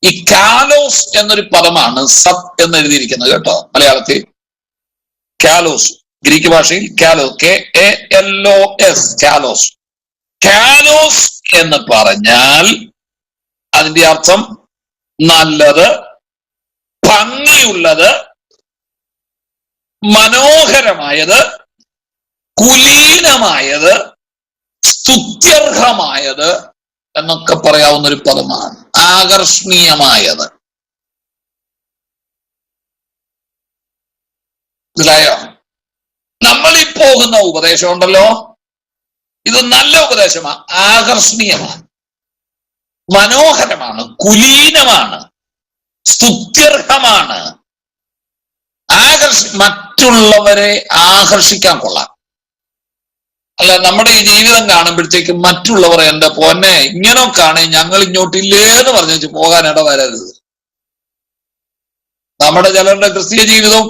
ഈ കാലോസ് എന്നൊരു പദമാണ് സത് എന്ന് എഴുതിയിരിക്കുന്നത് കേട്ടോ. മലയാളത്തിൽ കാലോസ്, ഗ്രീക്ക് ഭാഷയിൽ KALOS, കാലോസ് എന്ന് പറഞ്ഞാൽ അതിന്റെ അർത്ഥം നല്ലത്, ഭംഗിയുള്ളത്, മനോഹരമായത്, കുലീനമായത്, സ്തുത്യർഹമായത് എന്നൊക്കെ പറയാവുന്ന ഒരു പദമാണ്. ആകർഷണീയമായത്. മനസ്സിലായോ? നമ്മളീ പോകുന്ന ഉപദേശം ഉണ്ടല്ലോ, ഇത് നല്ല ഉപദേശമാണ്, ആകർഷണീയമാണ്, മനോഹരമാണ്, കുലീനമാണ്, സ്തുത്യർഹമാണ്, മറ്റുള്ളവരെ ആകർഷിക്കാൻ കൊള്ളാം. അല്ല, നമ്മുടെ ഈ ജീവിതം കാണുമ്പോഴത്തേക്കും മറ്റുള്ളവർ എന്റെ പൊന്നെ ഇങ്ങനൊക്കെയാണ്, ഞങ്ങൾ ഇങ്ങോട്ടില്ലേ എന്ന് പറഞ്ഞു പോകാൻ ഇടവരരുത്. നമ്മുടെ ചിലരുടെ ക്രിസ്തീയ ജീവിതവും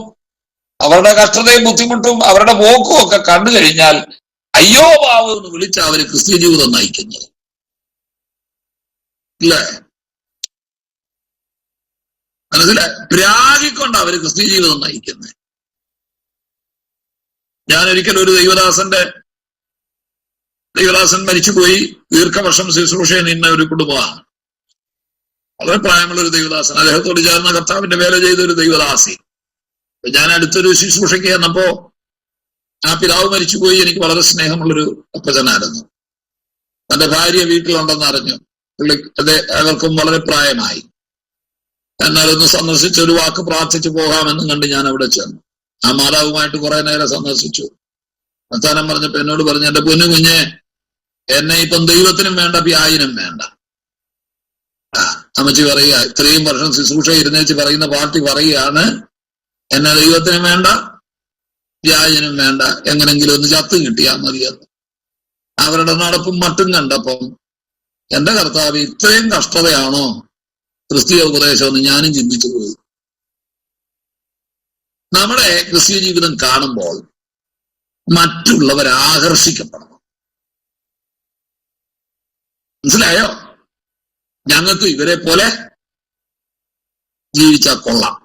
അവരുടെ കഷ്ടതയും ബുദ്ധിമുട്ടും അവരുടെ പോക്കും ഒക്കെ കണ്ടു കഴിഞ്ഞാൽ അയ്യോ പാവ് എന്ന് വിളിച്ച അവര് ക്രിസ്തീയ ജീവിതം നയിക്കുന്നത് ഇല്ലേ? മനസ്സിലായി? പ്രാഗിക്കൊണ്ട് അവര് ക്രിസ്തീയ ജീവിതം നയിക്കുന്നത്. ഞാൻ ഒരിക്കലും ഒരു ദൈവദാസൻ മരിച്ചുപോയി, ദീർഘവർഷം ശുശ്രൂഷ നിന്ന ഒരു കുടുംബമാണ്. വളരെ പ്രായമുള്ള ഒരു ദൈവദാസൻ, അദ്ദേഹത്തോട് ചേർന്ന കർത്താവിന്റെ വേല ചെയ്ത ഒരു ദൈവദാസി. ഞാൻ അടുത്തൊരു ശുശ്രൂഷയ്ക്ക് ചെന്നപ്പോ ആ പിതാവ് മരിച്ചുപോയി. എനിക്ക് വളരെ സ്നേഹമുള്ളൊരു അപ്പച്ചനായിരുന്നു. തന്റെ ഭാര്യ വീട്ടിലുണ്ടെന്ന് അറിഞ്ഞു. അവർക്കും വളരെ പ്രായമായി. എന്നാൽ ഒന്ന് സന്ദർശിച്ച് ഒരു വാക്ക് പ്രാർത്ഥിച്ചു പോകാമെന്നും കണ്ട് ഞാൻ അവിടെ ചെന്നു. ആ മാതാവുമായിട്ട് കുറെ നേരം സന്ദർശിച്ചു. അവസാനം പറഞ്ഞപ്പോ എന്നോട് പറഞ്ഞു, എന്റെ പൊന്നു കുഞ്ഞെ, എന്നെ ഇപ്പം ദൈവത്തിനും വേണ്ട, പ്യായനും വേണ്ട. അമ്മച്ചി പറയുക, ഇത്രയും വർഷം ശുശ്രൂഷ ഇരുന്നേച്ച് പറയുന്ന പാർട്ടി പറയുകയാണ്, എന്നെ ദൈവത്തിനും വേണ്ട, പ്യായനും വേണ്ട, എങ്ങനെങ്കിലും ഒന്ന് ചത്ത് കിട്ടിയാൽ മതിയെന്ന്. അവരുടെ നടപ്പും മട്ടും കണ്ടപ്പം എന്റെ കർത്താവ്, ഇത്രയും കഷ്ടതയാണോ ക്രിസ്തീയ ഉപദേശമെന്ന് ഞാനും ചിന്തിച്ചു പോയി. നമ്മുടെ ക്രിസ്തീയ ജീവിതം കാണുമ്പോൾ മറ്റുള്ളവർ ആകർഷിക്കപ്പെടണം. മനസ്സിലായോ? ഞങ്ങൾക്ക് ഇവരെ പോലെ ജീവിച്ചാൽ കൊള്ളാം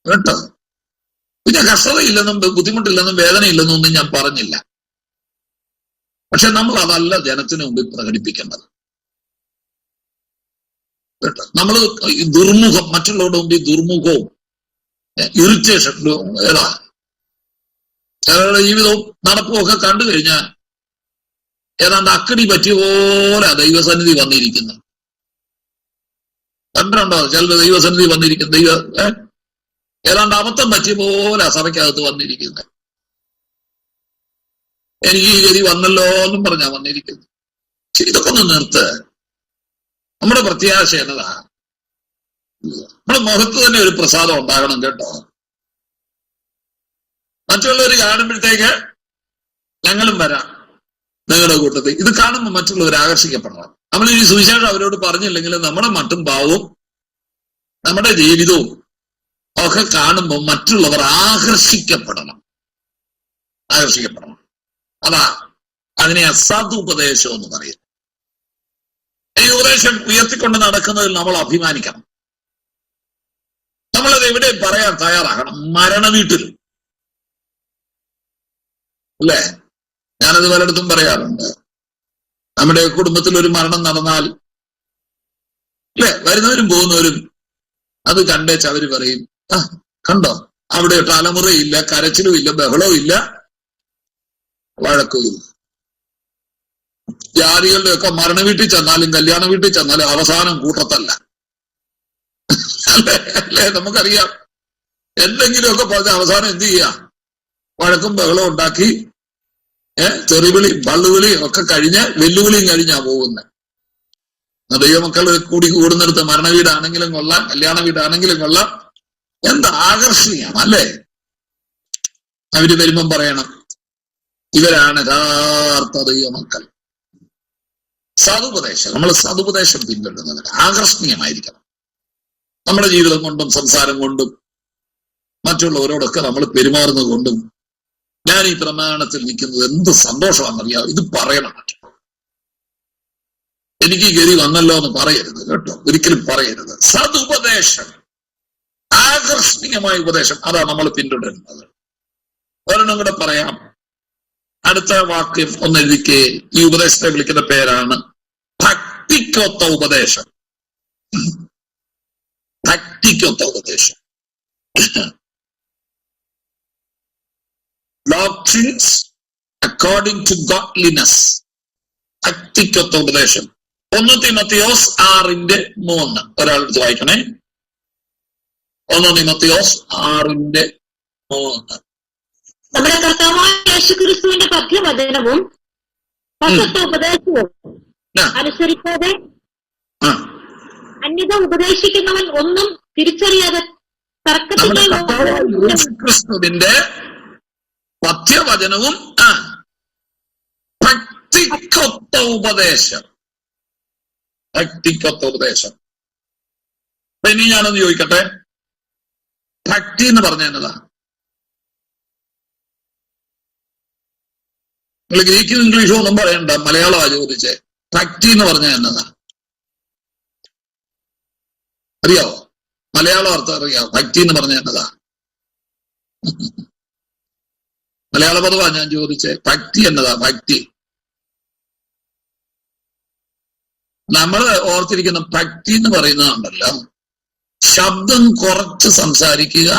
കേട്ടോ. പിന്നെ കഷ്ടതയില്ലെന്നും ബുദ്ധിമുട്ടില്ലെന്നും വേദനയില്ലെന്നും ഒന്നും ഞാൻ പറഞ്ഞില്ല. പക്ഷെ നമ്മൾ അതല്ല ജനത്തിന് മുമ്പിൽ പ്രകടിപ്പിക്കേണ്ടത് കേട്ടോ. നമ്മൾ ദുർമുഖം, മറ്റുള്ളവരുടെ മുമ്പിൽ ദുർമുഖവും ഇറിറ്റേഷൻ, ചിലരുടെ ജീവിതവും നടപ്പും ഒക്കെ കണ്ടു കഴിഞ്ഞാൽ ഏതാണ്ട് അക്കടി പറ്റിയ പോലെ ദൈവസന്നിധി വന്നിരിക്കുന്നത്. കണ്ടിട്ടുണ്ടോ? ചില ദൈവസന്നിധി വന്നിരിക്കുന്ന ഏതാണ്ട് അബദ്ധം പറ്റിയ പോലെ സഭയ്ക്കകത്ത് വന്നിരിക്കുന്നത്. എനിക്ക് ഈ ഗതി വന്നല്ലോ എന്നും പറഞ്ഞാ വന്നിരിക്കുന്നത്. ഇതൊക്കെ ഒന്ന് നിർത്ത്. നമ്മുടെ പ്രത്യാശ എന്നതാ, നമ്മുടെ മുഖത്ത് തന്നെ ഒരു പ്രസാദം ഉണ്ടാകണം കേട്ടോ. മറ്റുള്ളവർ കാണുമ്പോഴത്തേക്ക് ഞങ്ങളും വരാം നിങ്ങളുടെ കൂട്ടത്തിൽ. ഇത് കാണുമ്പോൾ മറ്റുള്ളവർ ആകർഷിക്കപ്പെടണം. നമ്മൾ ഈ സുവിശേഷം അവരോട് പറഞ്ഞില്ലെങ്കിൽ നമ്മുടെ മട്ടും ഭാവവും നമ്മുടെ ജീവിതവും ഒക്കെ കാണുമ്പോൾ മറ്റുള്ളവർ ആകർഷിക്കപ്പെടണം. അതാ അതിനെ അസാധുപദേശം എന്ന് പറയുന്നത്. ഈ ഉപദേശം ഉയർത്തിക്കൊണ്ട് നടക്കുന്നതിൽ നമ്മൾ അഭിമാനിക്കണം. നമ്മളത് എവിടെ പറയാൻ തയ്യാറാകണം? മരണ വീട്ടിൽ അല്ലേ? ഞാനത് പലയിടത്തും പറയാറുണ്ട്. നമ്മുടെ കുടുംബത്തിൽ ഒരു മരണം നടന്നാൽ അല്ലെ, വരുന്നവരും പോകുന്നവരും അത് കണ്ടേച്ച് അവര് പറയും, കണ്ടോ അവിടെ തലമുറയില്ല, കരച്ചിലും ഇല്ല, ബഹളവും ഇല്ല, വഴക്കുമില്ല. ജാതികളുടെ ഒക്കെ മരണ വീട്ടിൽ ചെന്നാലും കല്യാണ വീട്ടിൽ ചെന്നാലും അവസാനം കൂട്ടത്തല്ല. അല്ലേ? നമുക്കറിയാം. എന്തെങ്കിലുമൊക്കെ പറഞ്ഞ അവസാനം എന്ത് ചെയ്യാം? വഴക്കും ബഹളവും ഉണ്ടാക്കി ചെറുവിളി പള്ളുവിളി ഒക്കെ കഴിഞ്ഞ് വെല്ലുവിളിയും കഴിഞ്ഞാ പോകുന്നത്. ദൈവമക്കൾ കൂടി കൂടുന്നിടത്ത് മരണ വീടാണെങ്കിലും കൊള്ളാം, കല്യാണ വീടാണെങ്കിലും കൊള്ളാം. എന്താ ആകർഷണീയം അല്ലേ? അവര് വരുമ്പം പറയണം, ഇവരാണ് യഥാർത്ഥ ദൈവമക്കൾ. സതുപദേശം, നമ്മൾ സതുപദേശം പിന്തുടരുന്നവർ ആകർഷണീയമായിരിക്കണം. നമ്മുടെ ജീവിതം കൊണ്ടും സംസാരം കൊണ്ടും മറ്റുള്ളവരോടൊക്കെ നമ്മൾ പെരുമാറുന്നത് കൊണ്ടും. ഞാൻ ഈ പ്രമാണത്തിൽ നിൽക്കുന്നത് എന്ത് സന്തോഷമാണെന്നറിയാം. ഇത് പറയണം. എനിക്ക് ഗതി വന്നല്ലോ എന്ന് പറയരുത് കേട്ടോ, ഒരിക്കലും പറയരുത്. സതുപദേശം, ആകർഷണീയമായ ഉപദേശം, അതാണ് നമ്മൾ പിന്തുടരുന്നത്. ഒരെണ്ണം കൂടെ പറയാം. അടുത്ത വാക്യം ഒന്നെഴുതിക്കേ. ഈ ഉപദേശത്തെ വിളിക്കുന്ന പേരാണ് ഭക്തിക്കൊത്ത ഉപദേശം. ഭക്തിക്കൊത്ത ഉപദേശം. Doctrines according to godliness. ഭക്തിക്കൊത്ത ഉപദേശം. 1 തീമോഥെയോസ് 6:3 ഒരാളെടുത്ത് വായിക്കണേ. 1 തീമോഥെയോസ് 6:3. നമ്മുടെ കർത്താവായ യേശുക്രിസ്തുവിന്റെ പഥ്യവചനവും ഉപദേശവും അനുസരിക്കാതെ അന്യത ഉപദേശിക്കുന്നവൻ ഒന്നും തിരിച്ചറിയാതെ യേശുക്രിസ്തുവിന്റെ പഥ്യവചനവും ഭക്തിക്കൊത്ത ഉപദേശം. ഭക്തിക്കൊത്ത ഉപദേശം. ഇനി ഞാനൊന്ന് ചോദിക്കട്ടെ, ഭക്തി എന്ന് പറഞ്ഞ എന്നതാ? നിങ്ങൾ ഗ്രീക്കും ഇംഗ്ലീഷും ഒന്നും പറയണ്ട, മലയാളമാ ചോദിച്ചേ. ഭക്തി എന്ന് പറഞ്ഞ എന്നതാ? അറിയാവോ? മലയാളം അർത്ഥം അറിയാവോ? ഭക്തി എന്ന് പറഞ്ഞ എന്നതാ? മലയാള പദവാ ഞാൻ ചോദിച്ചേ. ഭക്തി എന്നതാ? ഭക്തി നമ്മൾ ഓർത്തിരിക്കുന്ന ഭക്തി എന്ന് പറയുന്നതുണ്ടല്ലോ, ശബ്ദം കുറച്ച് സംസാരിക്കുക,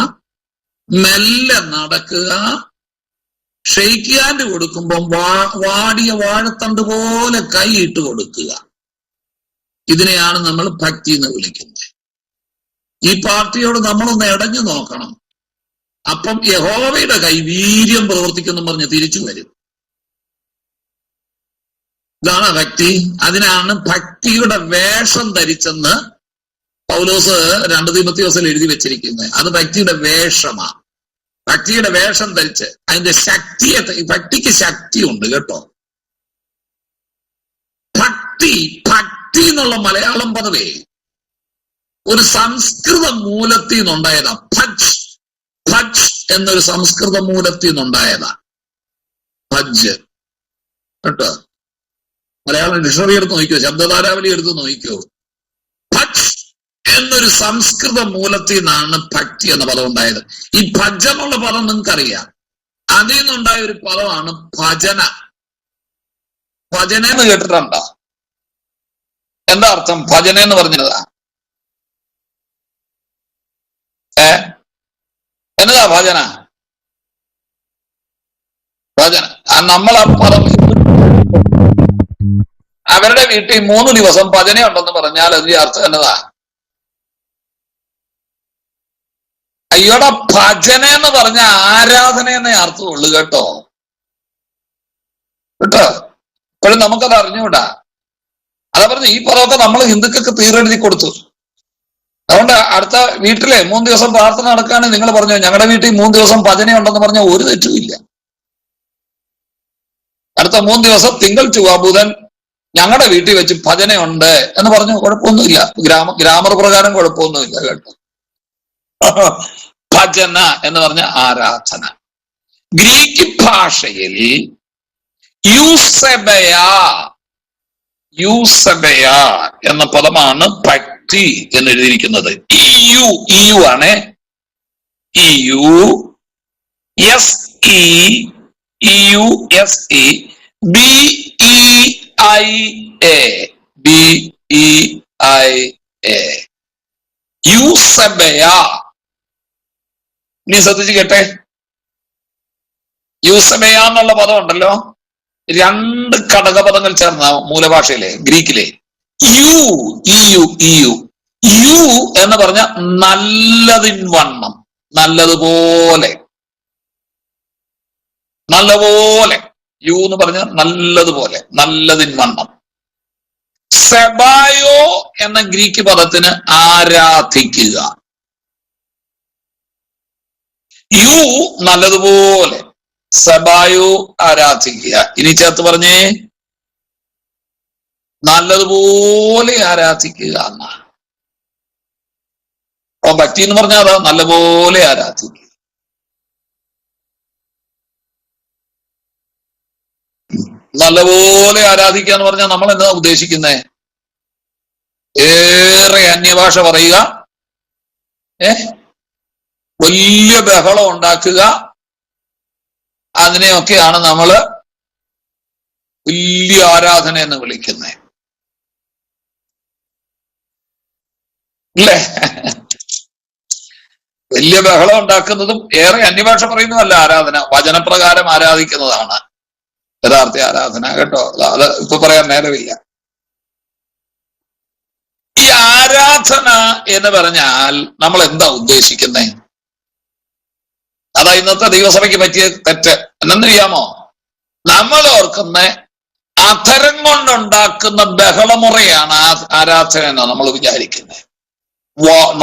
മെല്ലെ നടക്കുക, ഷെയ്ക്ക് ഹാൻഡ് കൊടുക്കുമ്പം വാടിയ വാഴത്തണ്ട് പോലെ കൈ ഇട്ട് കൊടുക്കുക. ഇതിനെയാണ് നമ്മൾ ഭക്തി എന്ന് വിളിക്കുന്നത്. ഈ പാർട്ടിയോട് നമ്മളൊന്ന് ഇടഞ്ഞു നോക്കണം. അപ്പം യഹോവയുടെ കൈ വീര്യം പ്രവർത്തിക്കുന്നു പറഞ്ഞ് തിരിച്ചു വരും. ഇതാണ് ഭക്തി. അതിനാണ് ഭക്തിയുടെ വേഷം ധരിച്ചെന്ന് പൗലോസ് 2 തീമോഥെയോസിൽ എഴുതി വെച്ചിരിക്കുന്നത്. അത് ഭക്തിയുടെ വേഷമാണ്. ഭക്തിയുടെ വേഷം ധരിച്ച് അതിന്റെ ശക്തിയെ, ഭക്തിക്ക് ശക്തിയുണ്ട് കേട്ടോ. ഭക്തി എന്നുള്ള മലയാളം പദവേ ഒരു സംസ്കൃത മൂലത്തിൽ നിന്നുണ്ടായതാ. ഭജ് എന്നൊരു സംസ്കൃത മൂലത്തിൽ നിന്നുണ്ടായതാ. ഭജ് കേട്ടോ. മലയാളം ഡിക്ഷണറി എടുത്ത് നോക്കിക്കോ, ശബ്ദധാരാവലി എടുത്ത് നോക്കിക്കോ. ഭജ് എന്നൊരു സംസ്കൃത മൂലത്തിൽ നിന്നാണ് ഭക്തി എന്ന പദം ഉണ്ടായത്. ഈ ഭജ എന്നുള്ള പദം നിങ്ങൾക്കറിയാം. അതിൽ നിന്നുണ്ടായ ഒരു പദമാണ് ഭജന. ഭജന എന്ന് കേട്ടിട്ടുണ്ടോ? എന്താ അർത്ഥം? ഭജന എന്ന് പറഞ്ഞതാ എന്നതാ ഭജന? ഭജന നമ്മൾ ആ പദം അവരുടെ വീട്ടിൽ 3 ദിവസം ഭജന ഉണ്ടെന്ന് പറഞ്ഞാൽ അതിന്റെ അർത്ഥം എന്നതാ? അയ്യോടെ ഭജന എന്ന് പറഞ്ഞ ആരാധന എന്നേ അർത്ഥമുള്ളൂ കേട്ടോ. ഇപ്പോഴും നമുക്കത് അറിഞ്ഞൂടാ. അതാ പറഞ്ഞ ഈ പദമൊക്കെ നമ്മൾ ഹിന്ദുക്കൾക്ക് തീരെഴുതി കൊടുത്തു. അതുകൊണ്ട് അടുത്ത വീട്ടിലെ 3 ദിവസം പ്രാർത്ഥന നടക്കുകയാണെങ്കിൽ നിങ്ങൾ പറഞ്ഞു ഞങ്ങളുടെ വീട്ടിൽ 3 ദിവസം ഭജന ഉണ്ടെന്ന് പറഞ്ഞാൽ ഒരു തെറ്റുമില്ല. അടുത്ത 3 ദിവസം തിങ്കൾ ചൊവ്വ ബുധൻ ഞങ്ങളുടെ വീട്ടിൽ വെച്ച് ഭജനയുണ്ട് എന്ന് പറഞ്ഞു, കുഴപ്പമൊന്നുമില്ല. ഗ്രാമർ പ്രകാരം കുഴപ്പമൊന്നുമില്ല കേട്ടോ. ഭജന എന്ന് പറഞ്ഞ ആരാധന. ഗ്രീക്ക് ഭാഷയിൽ യൂസബയ എന്ന പദമാണ് ഭക്തി എന്ന് എഴുതിയിരിക്കുന്നത്. ഇയു ആണ്. യൂസബയ. നീ ശ്രദ്ധിച്ച് കേട്ടെ, യൂസബയ എന്നുള്ള പദം ഉണ്ടല്ലോ, 2 ഘടകപദങ്ങൾ ചേർന്ന മൂലഭാഷയിലെ ഗ്രീക്കിലെ യു എന്ന് പറഞ്ഞ നല്ലതിൻവണ്ണം, നല്ലതുപോലെ, നല്ലപോലെ. യു എന്ന് പറഞ്ഞ നല്ലതുപോലെ, നല്ലതിൻവണ്ണം. സെബായോ എന്ന ഗ്രീക്ക് പദത്തിന് ആരാധിക്കുക. യു നല്ലതുപോലെ, സെബായോ ആരാധിക്കുക. ഇനി ചേർത്ത് പറഞ്ഞേ, നല്ലതുപോലെ ആരാധിക്കുക എന്നാ. അപ്പൊ ഭക്തി എന്ന് പറഞ്ഞാൽ അതാ, നല്ലപോലെ ആരാധിക്കുക. നല്ലപോലെ ആരാധിക്കുക എന്ന് പറഞ്ഞാൽ നമ്മൾ എന്താ ഉദ്ദേശിക്കുന്നേ? ഏറെ അന്യഭാഷ പറയുക, വലിയ ബഹളം ഉണ്ടാക്കുക, അതിനെയൊക്കെയാണ് നമ്മള് വലിയ ആരാധന എന്ന് വിളിക്കുന്നത്, അല്ലേ? വലിയ ബഹളം ഉണ്ടാക്കുന്നതും ഏറെ അന്യഭാഷ പറയുന്നതല്ല ആരാധന, വചനപ്രകാരം ആരാധിക്കുന്നതാണ് യഥാർത്ഥ ആരാധന കേട്ടോ. അത് ഇപ്പൊ പറയാൻ നേരമില്ല. ഈ ആരാധന എന്ന് പറഞ്ഞാൽ നമ്മൾ എന്താ ഉദ്ദേശിക്കുന്നത്? അതാ ഇന്നത്തെ ദൈവസഭയ്ക്ക് പറ്റിയ തെറ്റ് എന്നറിയാമോ? നമ്മൾ ഓർക്കുന്ന അധരം കൊണ്ടുണ്ടാക്കുന്ന ബഹളമുറയാണ് ആരാധന എന്ന് നമ്മൾ വിചാരിക്കുന്നത്.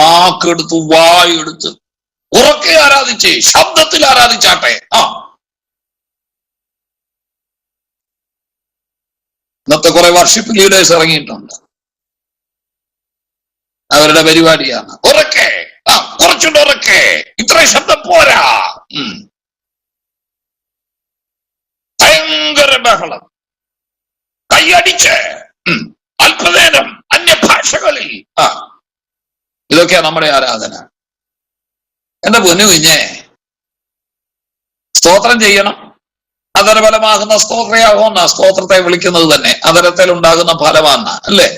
നാക്കെടുത്ത് വായെടുത്ത് ഉറക്കെ ആരാധിച്ചേ, ശബ്ദത്തിൽ ആരാധിച്ചാട്ടെ. ഇന്നത്തെ കുറെ വർഷിപ്പ് ലീഡേഴ്സ് ഇറങ്ങിയിട്ടുണ്ട്. അവരുടെ പരിപാടിയാണ് ഉറക്കെ, കുറച്ചുകൂടെ ഉറക്കെ, ഇത്ര ശബ്ദം പോരാ, ഭയങ്കര ബഹളം, കൈയടിച്ച് അല്പനേരം അന്യഭാഷകളിൽ. ഇതൊക്കെയാ നമ്മുടെ ആരാധന. എന്റെ പൊന്നു കുഞ്ഞെ, സ്തോത്രം ചെയ്യണം. അതരഫലമാകുന്ന സ്തോത്രയാകുന്ന സ്തോത്രത്തെ വിളിക്കുന്നത് തന്നെ അതരത്തിൽ ഉണ്ടാകുന്ന ഫലമാണ്, അല്ലേ?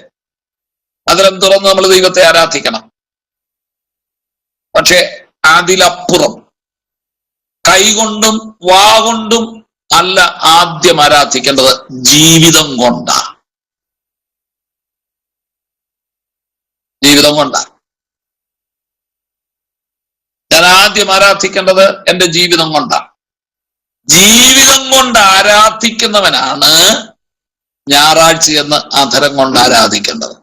അതരം തുറന്ന് നമ്മൾ ദൈവത്തെ ആരാധിക്കണം. പക്ഷെ അതിലപ്പുറം കൈകൊണ്ടും വാകൊണ്ടും അല്ല ആദ്യം ആരാധിക്കേണ്ടത്, ജീവിതം കൊണ്ടാ. ജീവിതം കൊണ്ടാ ഞാൻ ആദ്യം ആരാധിക്കേണ്ടത്, എന്റെ ജീവിതം കൊണ്ടാ. ജീവിതം കൊണ്ട് ആരാധിക്കുന്നവനാണ് ഞായറാഴ്ച എന്ന് അധരം കൊണ്ട് ആരാധിക്കേണ്ടത്.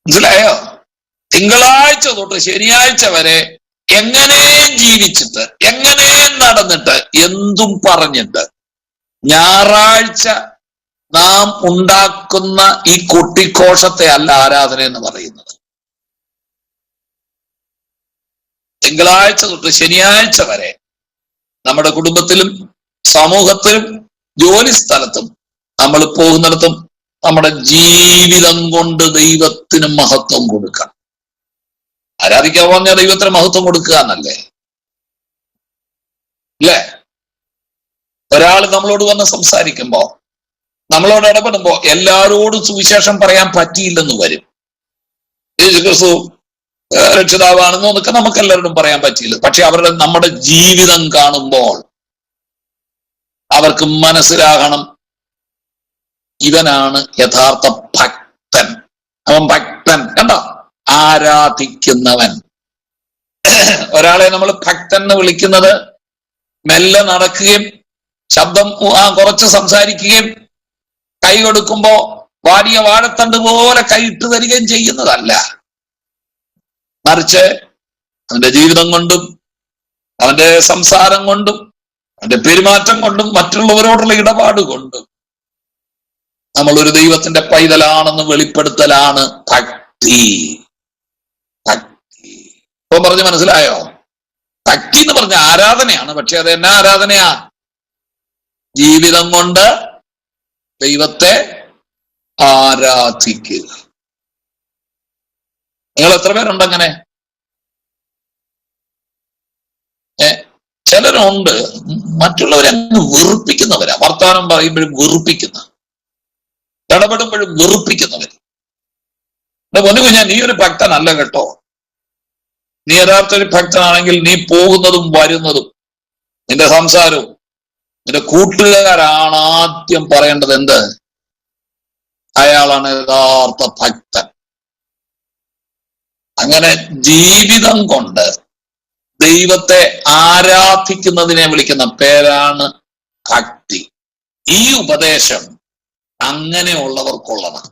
മനസ്സിലായോ? തിങ്കളാഴ്ച തൊട്ട് ശനിയാഴ്ച വരെ എങ്ങനെയും ജീവിച്ചിട്ട്, എങ്ങനെയും നടന്നിട്ട്, എന്തും പറഞ്ഞിട്ട്, ഞായറാഴ്ച നാം ഉണ്ടാക്കുന്ന ഈ കൊട്ടിഘോഷത്തെ അല്ല ആരാധന എന്ന് പറയുന്നത്. തിങ്കളാഴ്ച തൊട്ട് ശനിയാഴ്ച വരെ നമ്മുടെ കുടുംബത്തിലും സമൂഹത്തിലും ജോലി സ്ഥലത്തും നമ്മൾ പോകുന്നിടത്തും നമ്മുടെ ജീവിതം കൊണ്ട് ദൈവത്തിന് മഹത്വം കൊടുക്കണം. ആരാധിക്കാൻ പറഞ്ഞാൽ ദൈവത്തിന് മഹത്വം കൊടുക്കുക എന്നല്ലേ? അല്ലേ? ഒരാൾ നമ്മളോട് വന്ന് സംസാരിക്കുമ്പോ, നമ്മളോട് ഇടപെടുമ്പോ എല്ലാരോടും സുവിശേഷം പറയാൻ പറ്റിയില്ലെന്ന് വരും. യേശുക്രിസ്തു രക്ഷിതാവാണെന്നോ എന്നൊക്കെ നമുക്ക് എല്ലാവരോടും പറയാൻ പറ്റിയില്ല. പക്ഷെ നമ്മുടെ ജീവിതം കാണുമ്പോൾ അവർക്ക് മനസ്സിലാകണം, ഇവനാണ് യഥാർത്ഥ ഭക്തൻ. അവൻ ഭക്തൻ, കണ്ടോ, ആരാധിക്കുന്നവൻ. ഒരാളെ നമ്മൾ ഭക്തൻ എന്ന് വിളിക്കുന്നത് മെല്ലെ നടക്കുകയും ശബ്ദം കുറച്ച് സംസാരിക്കുകയും കൈ കൊടുക്കുമ്പോ വാടിയ വാഴത്തണ്ട് പോലെ കൈയിട്ട് തരികയും ചെയ്യുന്നതല്ല. മറിച്ച് അവന്റെ ജീവിതം കൊണ്ടും അവന്റെ സംസാരം കൊണ്ടും അവന്റെ പെരുമാറ്റം കൊണ്ടും മറ്റുള്ളവരോടുള്ള ഇടപാട് കൊണ്ടും നമ്മൾ ഒരു ദൈവത്തിന്റെ പൈതലാണെന്ന് വെളിപ്പെടുത്തലാണ് ഭക്തി. ഭക്തി ഇപ്പൊ പറഞ്ഞ് മനസ്സിലായോ? ഭക്തി എന്ന് പറഞ്ഞ ആരാധനയാണ്. പക്ഷെ അത് എന്നാ ആരാധനയാ? ജീവിതം കൊണ്ട് ദൈവത്തെ ആരാധിക്കുക. നിങ്ങൾ എത്ര പേരുണ്ട് അങ്ങനെ? ചിലരുണ്ട് മറ്റുള്ളവരെ അങ്ങ് വെറുപ്പിക്കുന്നവരാ. വർത്തമാനം പറയുമ്പോഴും വെറുപ്പിക്കുന്ന, ഇടപെടുമ്പോഴും വെറുപ്പിക്കുന്നവര്. പൊന്നു കുഞ്ഞാ, നീ ഒരു ഭക്തനല്ല കേട്ടോ. നീ യഥാർത്ഥ ഒരു ഭക്തനാണെങ്കിൽ നീ പോകുന്നതും വരുന്നതും നിന്റെ സംസാരവും നിന്റെ കൂട്ടുകാരാണ് ആദ്യം പറയേണ്ടത്. എന്ത്? അയാളാണ് യഥാർത്ഥ ഭക്തൻ. അങ്ങനെ ജീവിതം കൊണ്ട് ദൈവത്തെ ആരാധിക്കുന്നതിനെ വിളിക്കുന്ന പേരാണ് ഭക്തി. ഈ ഉപദേശം അങ്ങനെയുള്ളവർക്കുള്ളതാണ്.